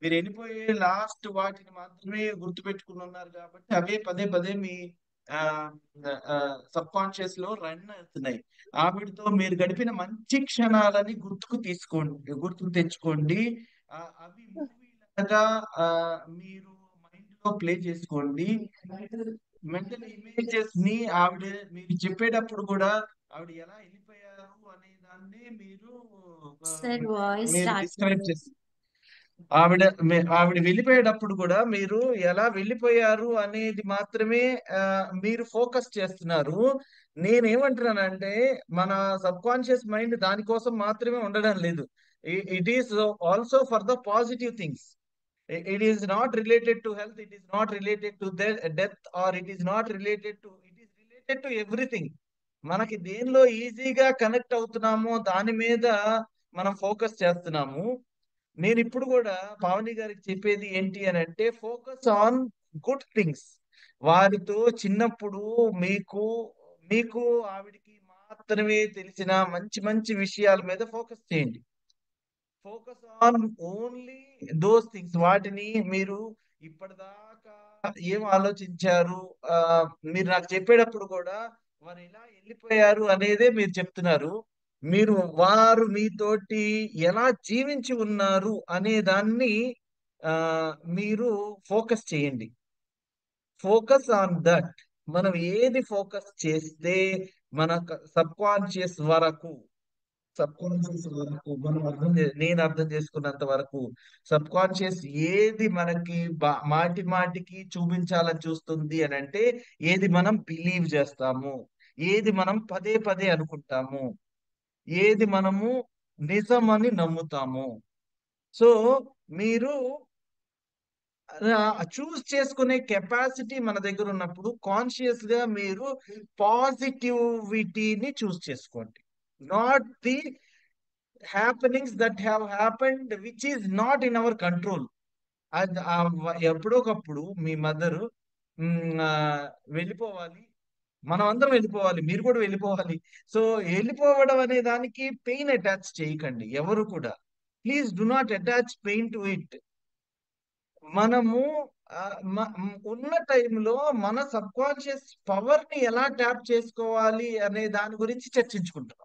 మీరు వెళ్ళిపోయే లాస్ట్ వాటిని మాత్రమే గుర్తుపెట్టుకుని ఉన్నారు కాబట్టి అవే పదే పదే మీ సబ్ కాన్షియస్ లో రన్ అవుతున్నాయి. ఆవిడతో మీరు గడిపిన మంచి క్షణాలని గుర్తుకు తెచ్చుకోండి. అవి మూవీ లాగా మీరు మైండ్ లో ప్లే చేసుకోండి. మెంటల్ ఇమేజెస్ ని మీరు చెప్పేటప్పుడు కూడా ఆవిడ ఎలా వెళ్ళిపోయారు అనే దాన్ని మీరు డిస్క్రైబ్ చేసి, ఆవిడ వెళ్ళిపోయేటప్పుడు కూడా మీరు ఎలా వెళ్ళిపోయారు అనేది మాత్రమే మీరు ఫోకస్ చేస్తున్నారు. నేనేమంటున్నానంటే మన సబ్ కాన్షియస్ మైండ్ దానికోసం మాత్రమే ఉండడం లేదు. It is also for the positive things. It is not related to health, it is not related to death, or it is not related to, it is related to everything. మనకి దేనిలో ఈజీగా కనెక్ట్ అవుతున్నామో దాని మీద మనం ఫోకస్ చేస్తున్నాము. నేను ఇప్పుడు కూడా పావని గారికి చెప్పేది ఏంటి అని అంటే, ఫోకస్ ఆన్ గుడ్ థింగ్స్. వారితో చిన్నప్పుడు మీకు ఆవిడికి మాత్రమే తెలిసిన మంచి మంచి విషయాల మీద ఫోకస్ చేయండి. Focus on only those things. వాటిని మీరు ఇప్పటిదాకా ఏం ఆలోచించారు, మీరు నాకు చెప్పేటప్పుడు కూడా వారు ఎలా వెళ్ళిపోయారు అనేదే మీరు చెప్తున్నారు. వారు మీతోటి ఎలా జీవించి ఉన్నారు అనే దాన్ని మీరు ఫోకస్ చేయండి. Focus on that. మనం ఏది ఫోకస్ చేస్తే మన సబ్ కాన్షియస్ వరకు నేను అర్థం చేసుకున్నంత వరకు సబ్ కాన్షియస్ ఏది మనకి మాటికి చూపించాలని చూస్తుంది అని అంటే, ఏది మనం బిలీవ్ చేస్తాము, ఏది మనం పదే పదే అనుకుంటాము, ఏది మనము నిజమని నమ్ముతాము. సో మీరు చూస్ చేసుకునే కెపాసిటీ మన దగ్గర ఉన్నప్పుడు కాన్షియస్ గా మీరు పాజిటివిటీని చూస్ చేసుకోండి. Not the happenings that have happened which is not in our control. ఎప్పుడోకప్పుడు మీ మదర్ వెళ్ళిపోవాలి, మనం అందరం వెళ్ళిపోవాలి, మీరు కూడా వెళ్ళిపోవాలి. సో వెళ్ళిపోవడం అనే దానికి పెయిన్ అటాచ్ చేయకండి ఎవరు కూడా. Please do not attach pain to it. మనము ఉన్న టైంలో మన సబ్ కాన్షియస్ పవర్ ని ఎలా ట్యాప్ చేసుకోవాలి అనే దాని గురించి చర్చించుకుంటున్నాం.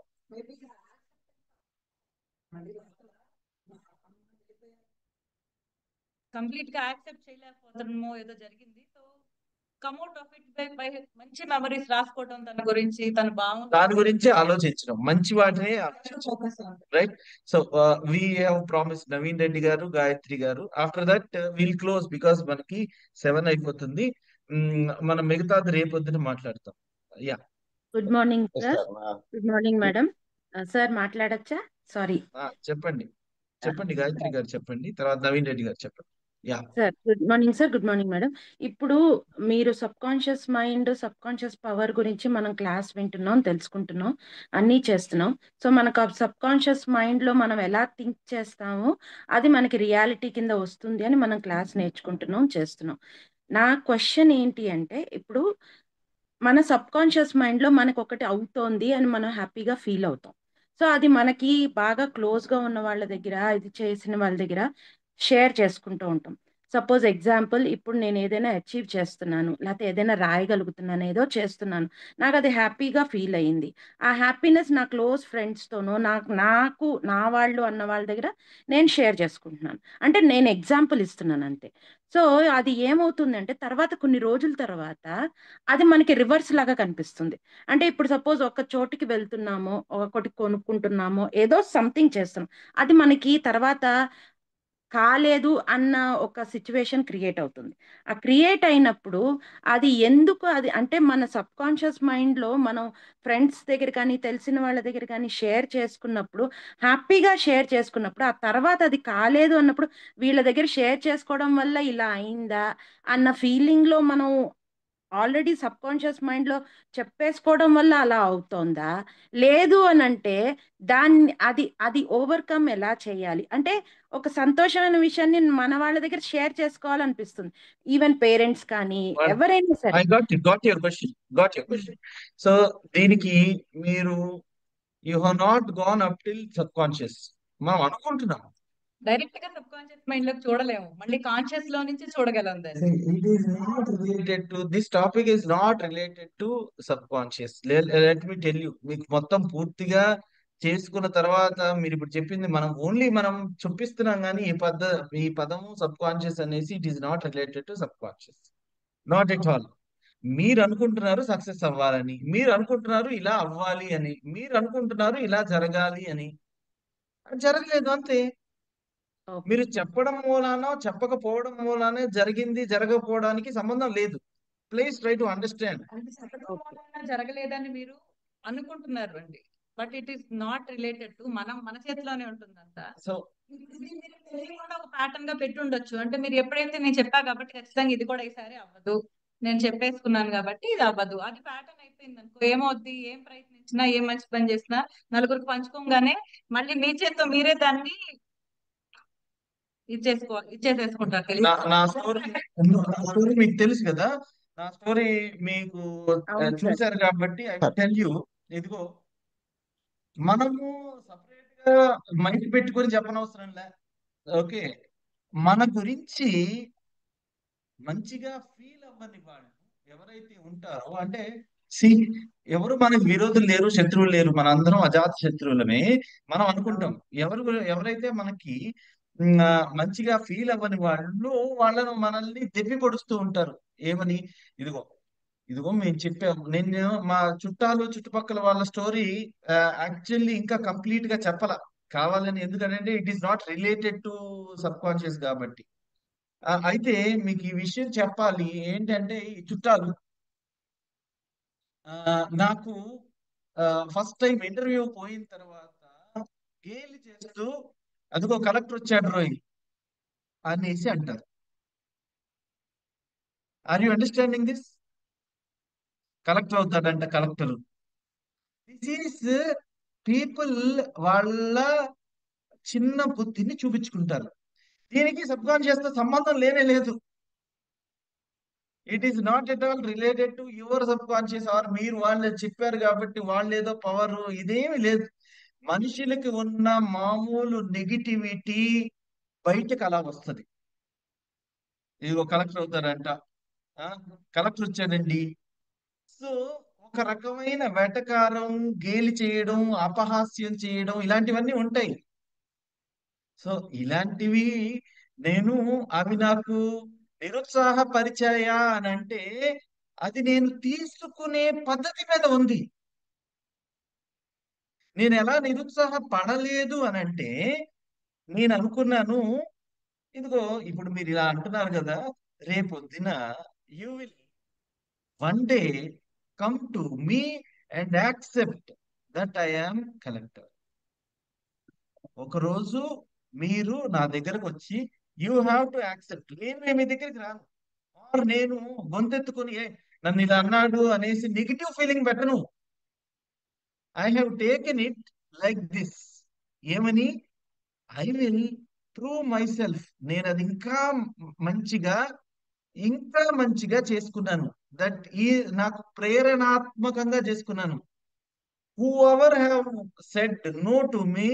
కంప్లీట్ గా యాక్సెప్ట్ చేయలేకపోతామో ఏదో జరిగింది. So come out of it by మంచి మెమరీస్ రాసుకోవడం, దాని గురించి ఆలోచించడం, మంచి వాటిని right. So we have promise Naveen Reddy garu, Gayatri garu. After that will close because మనకి 7 అయిపోతుంది. మనం మిగతాది రేపొద్దున మాట్లాడతాం. Yeah, good morning sir. Good morning madam. Sir మాట్లాడచ్చా? సారీ చెప్పండి చెప్పండి గాయత్రి గారు చెప్పండి, తర్వాత నవీన్ రెడ్డి గారు చెప్పండి. Yeah sir. Good morning sir. Good morning madam. ఇప్పుడు మీరు sub conscious mind, sub conscious power గురించి మనం క్లాస్ వింటున్నాం, తెలుసుకుంటున్నాం, అన్నీ చేస్తున్నాం. సో మనకు ఆ సబ్ కాన్షియస్ మైండ్లో మనం ఎలా థింక్ చేస్తామో అది మనకి రియాలిటీ కింద వస్తుంది అని మనం క్లాస్ నేర్చుకుంటున్నాం, చేస్తున్నాం. నా క్వశ్చన్ ఏంటి అంటే, ఇప్పుడు మన సబ్ కాన్షియస్ మైండ్లో మనకు ఒకటి అవుతోంది అని మనం హ్యాపీగా ఫీల్ అవుతాం. సో అది మనకి బాగా క్లోజ్గా ఉన్న వాళ్ళ దగ్గర, ఇది చేసిన వాళ్ళ దగ్గర షేర్ చేసుకుంటూ ఉంటాం. సపోజ్ ఎగ్జాంపుల్, ఇప్పుడు నేను ఏదైనా అచీవ్ చేస్తున్నాను, లేకపోతే ఏదైనా రాయగలుగుతున్నాను, ఏదో చేస్తున్నాను, నాకు అది హ్యాపీగా ఫీల్ అయ్యింది. ఆ హ్యాపీనెస్ నా క్లోజ్ ఫ్రెండ్స్తోనో, నాకు నా వాళ్ళు అన్న వాళ్ళ దగ్గర నేను షేర్ చేసుకుంటున్నాను. అంటే నేను ఎగ్జాంపుల్ ఇస్తున్నాను అంతే. సో అది ఏమవుతుందంటే, తర్వాత కొన్ని రోజుల తర్వాత అది మనకి రివర్స్ లాగా కనిపిస్తుంది. అంటే ఇప్పుడు సపోజ్ ఒక చోటికి వెళ్తున్నామో, ఒకటి కొనుక్కుంటున్నామో, ఏదో సంథింగ్ చేస్తున్నాం, అది మనకి తర్వాత కాలేదు అన్న ఒక సిచ్యువేషన్ క్రియేట్ అవుతుంది. ఆ క్రియేట్ అయినప్పుడు అది ఎందుకు, అది అంటే మన సబ్ కాన్షియస్ మైండ్లో మనం ఫ్రెండ్స్ దగ్గర కానీ, తెలిసిన వాళ్ళ దగ్గర కానీ షేర్ చేసుకున్నప్పుడు, హ్యాపీగా షేర్ చేసుకున్నప్పుడు, ఆ తర్వాత అది కాలేదు అన్నప్పుడు, వీళ్ళ దగ్గర షేర్ చేసుకోవడం వల్ల ఇలా అయిందా అన్న ఫీలింగ్లో మనం ఆల్రెడీ సబ్ కాన్షియస్ మైండ్లో చెప్పేసుకోవడం వల్ల అలా అవుతోందా? లేదు అని అంటే దాన్ని అది అది ఓవర్కమ్ ఎలా చేయాలి? అంటే ఒక సంతోషమైన విషయాన్ని మన వాళ్ళ దగ్గర షేర్ చేసుకోవాలనిపిస్తుంది. ఈవెన్ పేరెంట్స్ కానీ ఎవరైనా సరే. I got your question. So దీనికి మీరు you have not gone up till sub conscious. మనం అనుకుంటున్నాం, డైరెక్ట్ గా సబ్ కాన్షియస్ మైండ్ లోకి చూడలేము, మళ్ళీ కాన్షియస్ లో నుంచి చూడగలం దాన్ని. it is not related to this topic is not related to subconscious. Let me tell you, మీకు మొత్తం పూర్తిగా చేసుకున్న తర్వాత మీరు ఇప్పుడు చెప్పింది మనం ఓన్లీ మనం చూపిస్తున్నాం, కానీ ఈ పదము సబ్ కాన్షియస్ అనేసి it is not related to sub conscious, not at all. మీరు అనుకుంటున్నారు సక్సెస్ అవ్వాలని, మీరు అనుకుంటున్నారు ఇలా అవ్వాలి అని, మీరు అనుకుంటున్నారు ఇలా జరగాలి అని, అది జరగలేదు అంతే. ఓకే. మీరు చెప్పడం మూలానో చెప్పకపోవడం మూలానే జరిగింది, జరగకపోవడానికి సంబంధం లేదు. Please try to understand. అంటే చెప్పడం వల్ల జరగలేదని మీరు అనుకుంటున్నారు అండి, but it is not related to, మన చేతిలోనే ఉంటుందంతా. సో ఇది మీరు తెలియకుండా ఒక ప్యాటర్న్ గా పెట్టి ఉండొచ్చు. అంటే మీరు ఎప్పుడైతే నేను చెప్పా కాబట్టి ఖచ్చితంగా ఇది కూడా ఈసారి అవ్వదు, నేను చెప్పేసుకున్నాను కాబట్టి ఇది అవ్వదు, అది ప్యాటర్న్ అయిపోయింది అనుకో, ఏమవుద్ది, ఏం ప్రయత్నించినా, ఏం మంచి పని చేసినా నలుగురికి పంచుకోగానే మళ్ళీ మీ చేత్తో మీరే దాన్ని ఇచ్చేసేసుకుంటారు. నా తెలిసి నా స్టోరీ మీకు తెలుసు కదా, నా స్టోరీ మీకు అవును సార్. చూశారు కాబట్టి ఐ టెల్ యూ. ఇదిగో, మనము సపరేట్ గా మైండ్ పెట్టుకొని చెప్పనవసరం లే. ఓకే, మన గురించి మంచిగా ఫీల్ అవ్వని వాళ్ళు ఎవరైతే ఉంటారో, అంటే సి ఎవరు మనకి విరోధులు లేరు, శత్రువులు లేరు, మన అందరం అజాత శత్రువులమే మనం అనుకుంటాం. ఎవరైతే మనకి మంచిగా ఫీల్ అవ్వని వాళ్ళు, మనల్ని దెప్పి పొడుస్తూ ఉంటారు. ఏమని? ఇదిగో ఇదిగో మేము చెప్పాము. నేను మా చుట్టుపక్కల వాళ్ళ స్టోరీ యాక్చువల్లీ ఇంకా కంప్లీట్ గా చెప్పాల కావాలని, ఎందుకంటే it is not related to sub conscious కాబట్టి. అయితే మీకు ఈ విషయం చెప్పాలి ఏంటంటే, ఈ చుట్టాలు నాకు ఫస్ట్ టైం ఇంటర్వ్యూ పోయిన తర్వాత గేలి చేస్తూ, అదిగో కలెక్టర్ వచ్చాడు రోయ్ అనేసి అంటారు. Are you understanding this? Collector అవుతాడంట కలెక్టర్. దిస్ ఈస్ పీపుల్ వాళ్ళ చిన్న బుద్ధిని చూపించుకుంటారు. దీనికి సబ్ కాన్షియస్ తో సంబంధం లేనే లేదు. It is not at all related to your subconscious, or మీరు వాళ్ళు చెప్పారు కాబట్టి వాళ్ళు ఏదో పవర్, ఇదేమి లేదు. మనుషులకి ఉన్న మామూలు నెగిటివిటీ బయటకు అలా వస్తుంది. ఇదిగో కలెక్టర్ అవుతారంట, కలెక్టర్ వచ్చాడండి. సో ఒక రకమైన వెటకారం, గేలి చేయడం, అపహాస్యం చేయడం, ఇలాంటివన్నీ ఉంటాయి. సో ఇలాంటివి అవి నాకు నిరుత్సాహపరిచాయా అని అంటే, అది నేను తీసుకునే పద్ధతి మీద ఉంది. నేను ఎలా నిరుత్సాహపడలేదు అని అంటే, నేను అనుకున్నాను, ఇదిగో ఇప్పుడు మీరు ఇలా అంటున్నారు కదా, రేపొద్దున you will one day come to me and accept that I am collector. ఒకరోజు మీరు నా దగ్గరకు వచ్చి యూ హ్యావ్ టు యాక్సెప్ట్, నేను మీ దగ్గరికి రాను, ఆర్ నేను గొంతెత్తుకుని నన్ను ఇలా అన్నాడు అనేసి నెగిటివ్ ఫీలింగ్ పెట్టను. I have taken it like this. ఏమని? I will prove myself. నేను అది ఇంకా మంచిగా చేసుకున్నాను. దట్ ఈ నాకు ప్రేరణాత్మకంగా చేసుకున్నాను. whoever have said no to me,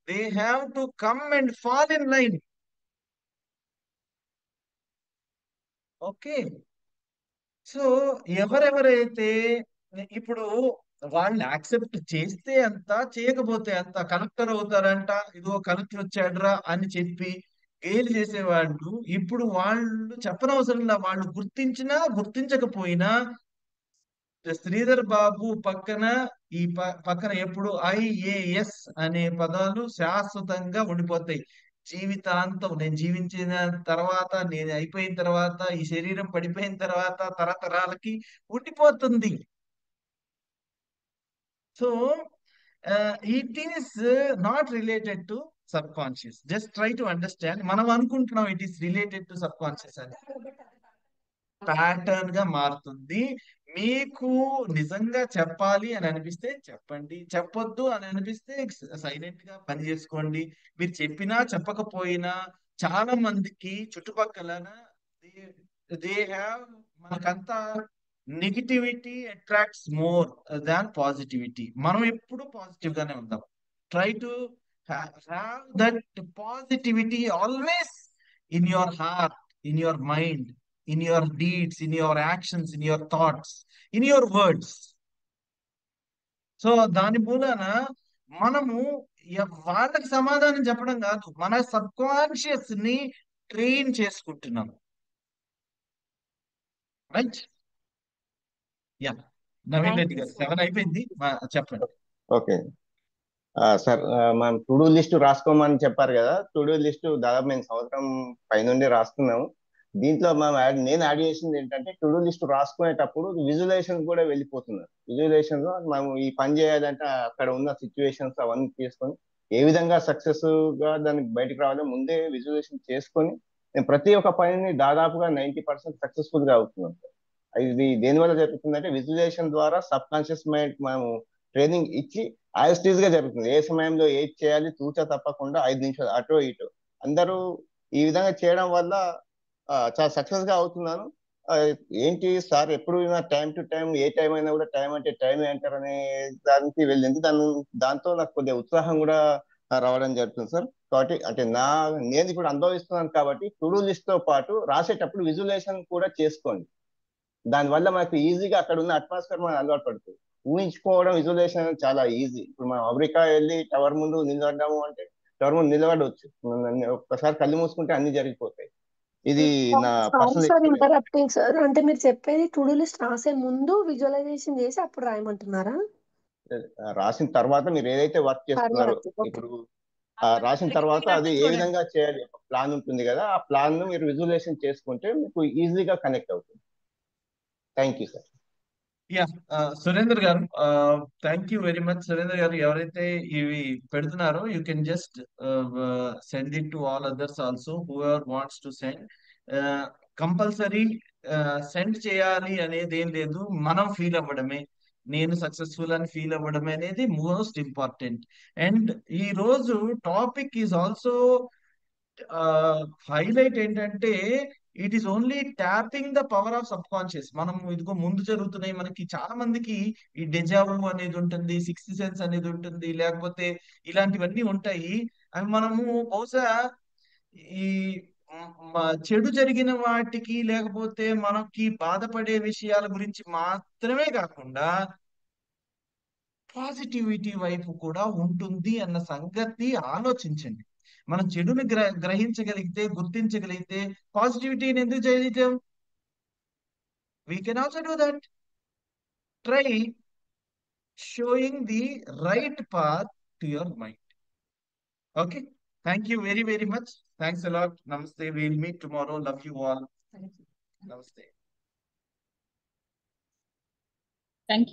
they have to come and fall in line. Okay. So ఎవరెవరైతే ఇప్పుడు వాళ్ళు యాక్సెప్ట్ చేస్తే అంత, చేయకపోతే అంత, కలెక్టర్ అవుతారంట, ఇదిగో కలెక్టర్ వచ్చాడురా అని చెప్పి గేలి చేసేవాళ్ళు ఇప్పుడు వాళ్ళు చెప్పనవసరంలా, వాళ్ళు గుర్తించినా గుర్తించకపోయినా శ్రీధర్ బాబు పక్కన పక్కన ఎప్పుడు IAS అనే పదాలు శాశ్వతంగా ఉండిపోతాయి. జీవితాంతం, నేను జీవించిన తర్వాత, నేను అయిపోయిన తర్వాత, ఈ శరీరం పడిపోయిన తర్వాత తరతరాలకి ఉండిపోతుంది. So it is not related to sub conscious. Just try to understand. మనం అనుకుంటున్నాం it is related to sub conscious అని. ప్యాటర్న్ గా మారుతుంది. మీకు నిజంగా చెప్పాలి అని అనిపిస్తే చెప్పండి, చెప్పొద్దు అని అనిపిస్తే సైలెంట్ గా పని చేసుకోండి. మీరు చెప్పినా చెప్పకపోయినా చాలా మందికి చుట్టుపక్కల దే హ్యావ్, మనకంతా negativity attracts more than positivity. మనం ఎప్పుడు పాజిటివ్ గానే ఉందాం. Try to have that positivity always in your heart, in your mind, in your deeds, in your actions, in your thoughts, in your words. So దాని మూలన మనము వాళ్ళకి సమాధానం చెప్పడం కాదు, మన సబ్ కాన్షియస్ ని ట్రైన్ చేసుకుంటున్నాం. రైట్? యా, నవీన్ రెడ్డి గారు 7 అయిపోయింది, చెప్పండి. ఓకే సార్, మనం టు డూ లిస్ట్ రాసుకోమని చెప్పారు కదా. టు డూ లిస్ట్ దాదాపు మేము సంవత్సరం పైనుండి రాస్తున్నాము. దీంట్లో నేను యాడ్ చేసింది ఏంటంటే, టు డూ లిస్ట్ రాసుకునేటప్పుడు విజువలైజేషన్ కూడా వెళ్ళిపోతున్నారు. విజువలైజేషన్ లో మనం ఈ పని చేయాలంటే అక్కడ ఉన్న సిచ్యువేషన్స్ అవన్నీ తీసుకొని ఏ విధంగా సక్సెస్ గా దానికి బయటకు రావాలో ముందే విజువలైజేషన్ చేసుకొని నేను ప్రతి ఒక్క పనిని దాదాపుగా 90% సక్సెస్ఫుల్ గా అవుతున్నాం. ఇది దేనివల్ల జరుగుతుందంటే, విజువలైజేషన్ ద్వారా సబ్ కాన్షియస్ మైండ్ మనము ట్రైనింగ్ ఇచ్చి యాజిటీజ్ గా జరుగుతుంది. ఏ సమయంలో ఏది చేయాలి తూచా తప్పకుండా 5 నిమిషాలు అటో ఇటో అందరూ ఈ విధంగా చేయడం వల్ల చాలా సక్సెస్ గా అవుతున్నాను. ఏంటి సార్ ఎప్పుడు time to time, A time అయినా కూడా టైం అంటే టైం అంటారు అనే దానికి వెళ్ళింది. దాంతో నాకు కొద్దిగా ఉత్సాహం కూడా రావడం జరుగుతుంది సార్. కాబట్టి అంటే నేను ఇప్పుడు అనుభవిస్తున్నాను కాబట్టి టు డూ లిస్ట్ తో పాటు రాసేటప్పుడు విజువలైజేషన్ కూడా చేసుకోండి. దానివల్ల మనకు ఈజీగా అక్కడ ఉన్న అట్మాస్ఫియర్ మనకు అలవాటు పడుతుంది. ఊహించుకోవడం విజువలైజేషన్ చాలా ఈజీ. ఇప్పుడు మనం అమెరికా వెళ్ళి టవర్ ముందు నిలబడ్డాము అంటే టవర్ ముందు నిలబడవచ్చు, ఒక్కసారి కళ్ళు మూసుకుంటే అన్ని జరిగిపోతాయి. ఇది నా personal sir, experience. Interrupting sir, అంటే మీరు చెప్పేది టు డూ లిస్ట్ రాసే ముందు విజువలైజేషన్ చేసి అప్పుడు రాయమంటున్నారా? రాసిన తర్వాత మీరు ఏదైతే వర్క్ చేస్తున్నారో, తర్వాత ఇప్పుడు రాసిన తర్వాత అది ఏ విధంగా చేయాలి, ప్లాన్ ఉంటుంది కదా, ఆ ప్లాన్ ను మీరు విజువలైజేషన్ చేసుకుంటే మీకు ఈజీగా కనెక్ట్ అవుతుంది. Thank you sir. Yeah, Surender garu, thank you very much. Surender garu, ఎవరైతే ఇవి పెడుతున్నారో you can just send it to all others also whoever wants to send. Compulsory send చేయాలి అనేది ఏం లేదు, మనం ఫీల్ అవ్వడమే, నేను సక్సెస్ఫుల్ అని ఫీల్ అవ్వడమే అనేది మోస్ట్ ఇంపార్టెంట్. అండ్ ఈ రోజు టాపిక్ ఈజ్ ఆల్సో హైలైట్ ఏంటంటే, it is only tapping the power of sub conscious. మనం ఇదిగో ముందు జరుగుతున్నాయి, మనకి చాలా మందికి ఈ డెజావు అనేది ఉంటుంది, సిక్స్త్ సెన్స్ అనేది ఉంటుంది, లేకపోతే ఇలాంటివన్నీ ఉంటాయి. అవి మనము బహుశా ఈ చెడు జరిగిన వాటికి, లేకపోతే మనకి బాధపడే విషయాల గురించి మాత్రమే కాకుండా పాజిటివిటీ వైపు కూడా ఉంటుంది అన్న సంగతి ఆలోచించండి. మనం చెడుని గ్రహించగలిగితే, గుర్తించగలిగితే పాజిటివిటీని ఎందుకు చేయలేం? We can also do that. Try sowing the right path to your mind. Okay, thank you very very much. Thanks a lot. Namaste. We'll meet tomorrow. Love you all. Namaste. Thank you.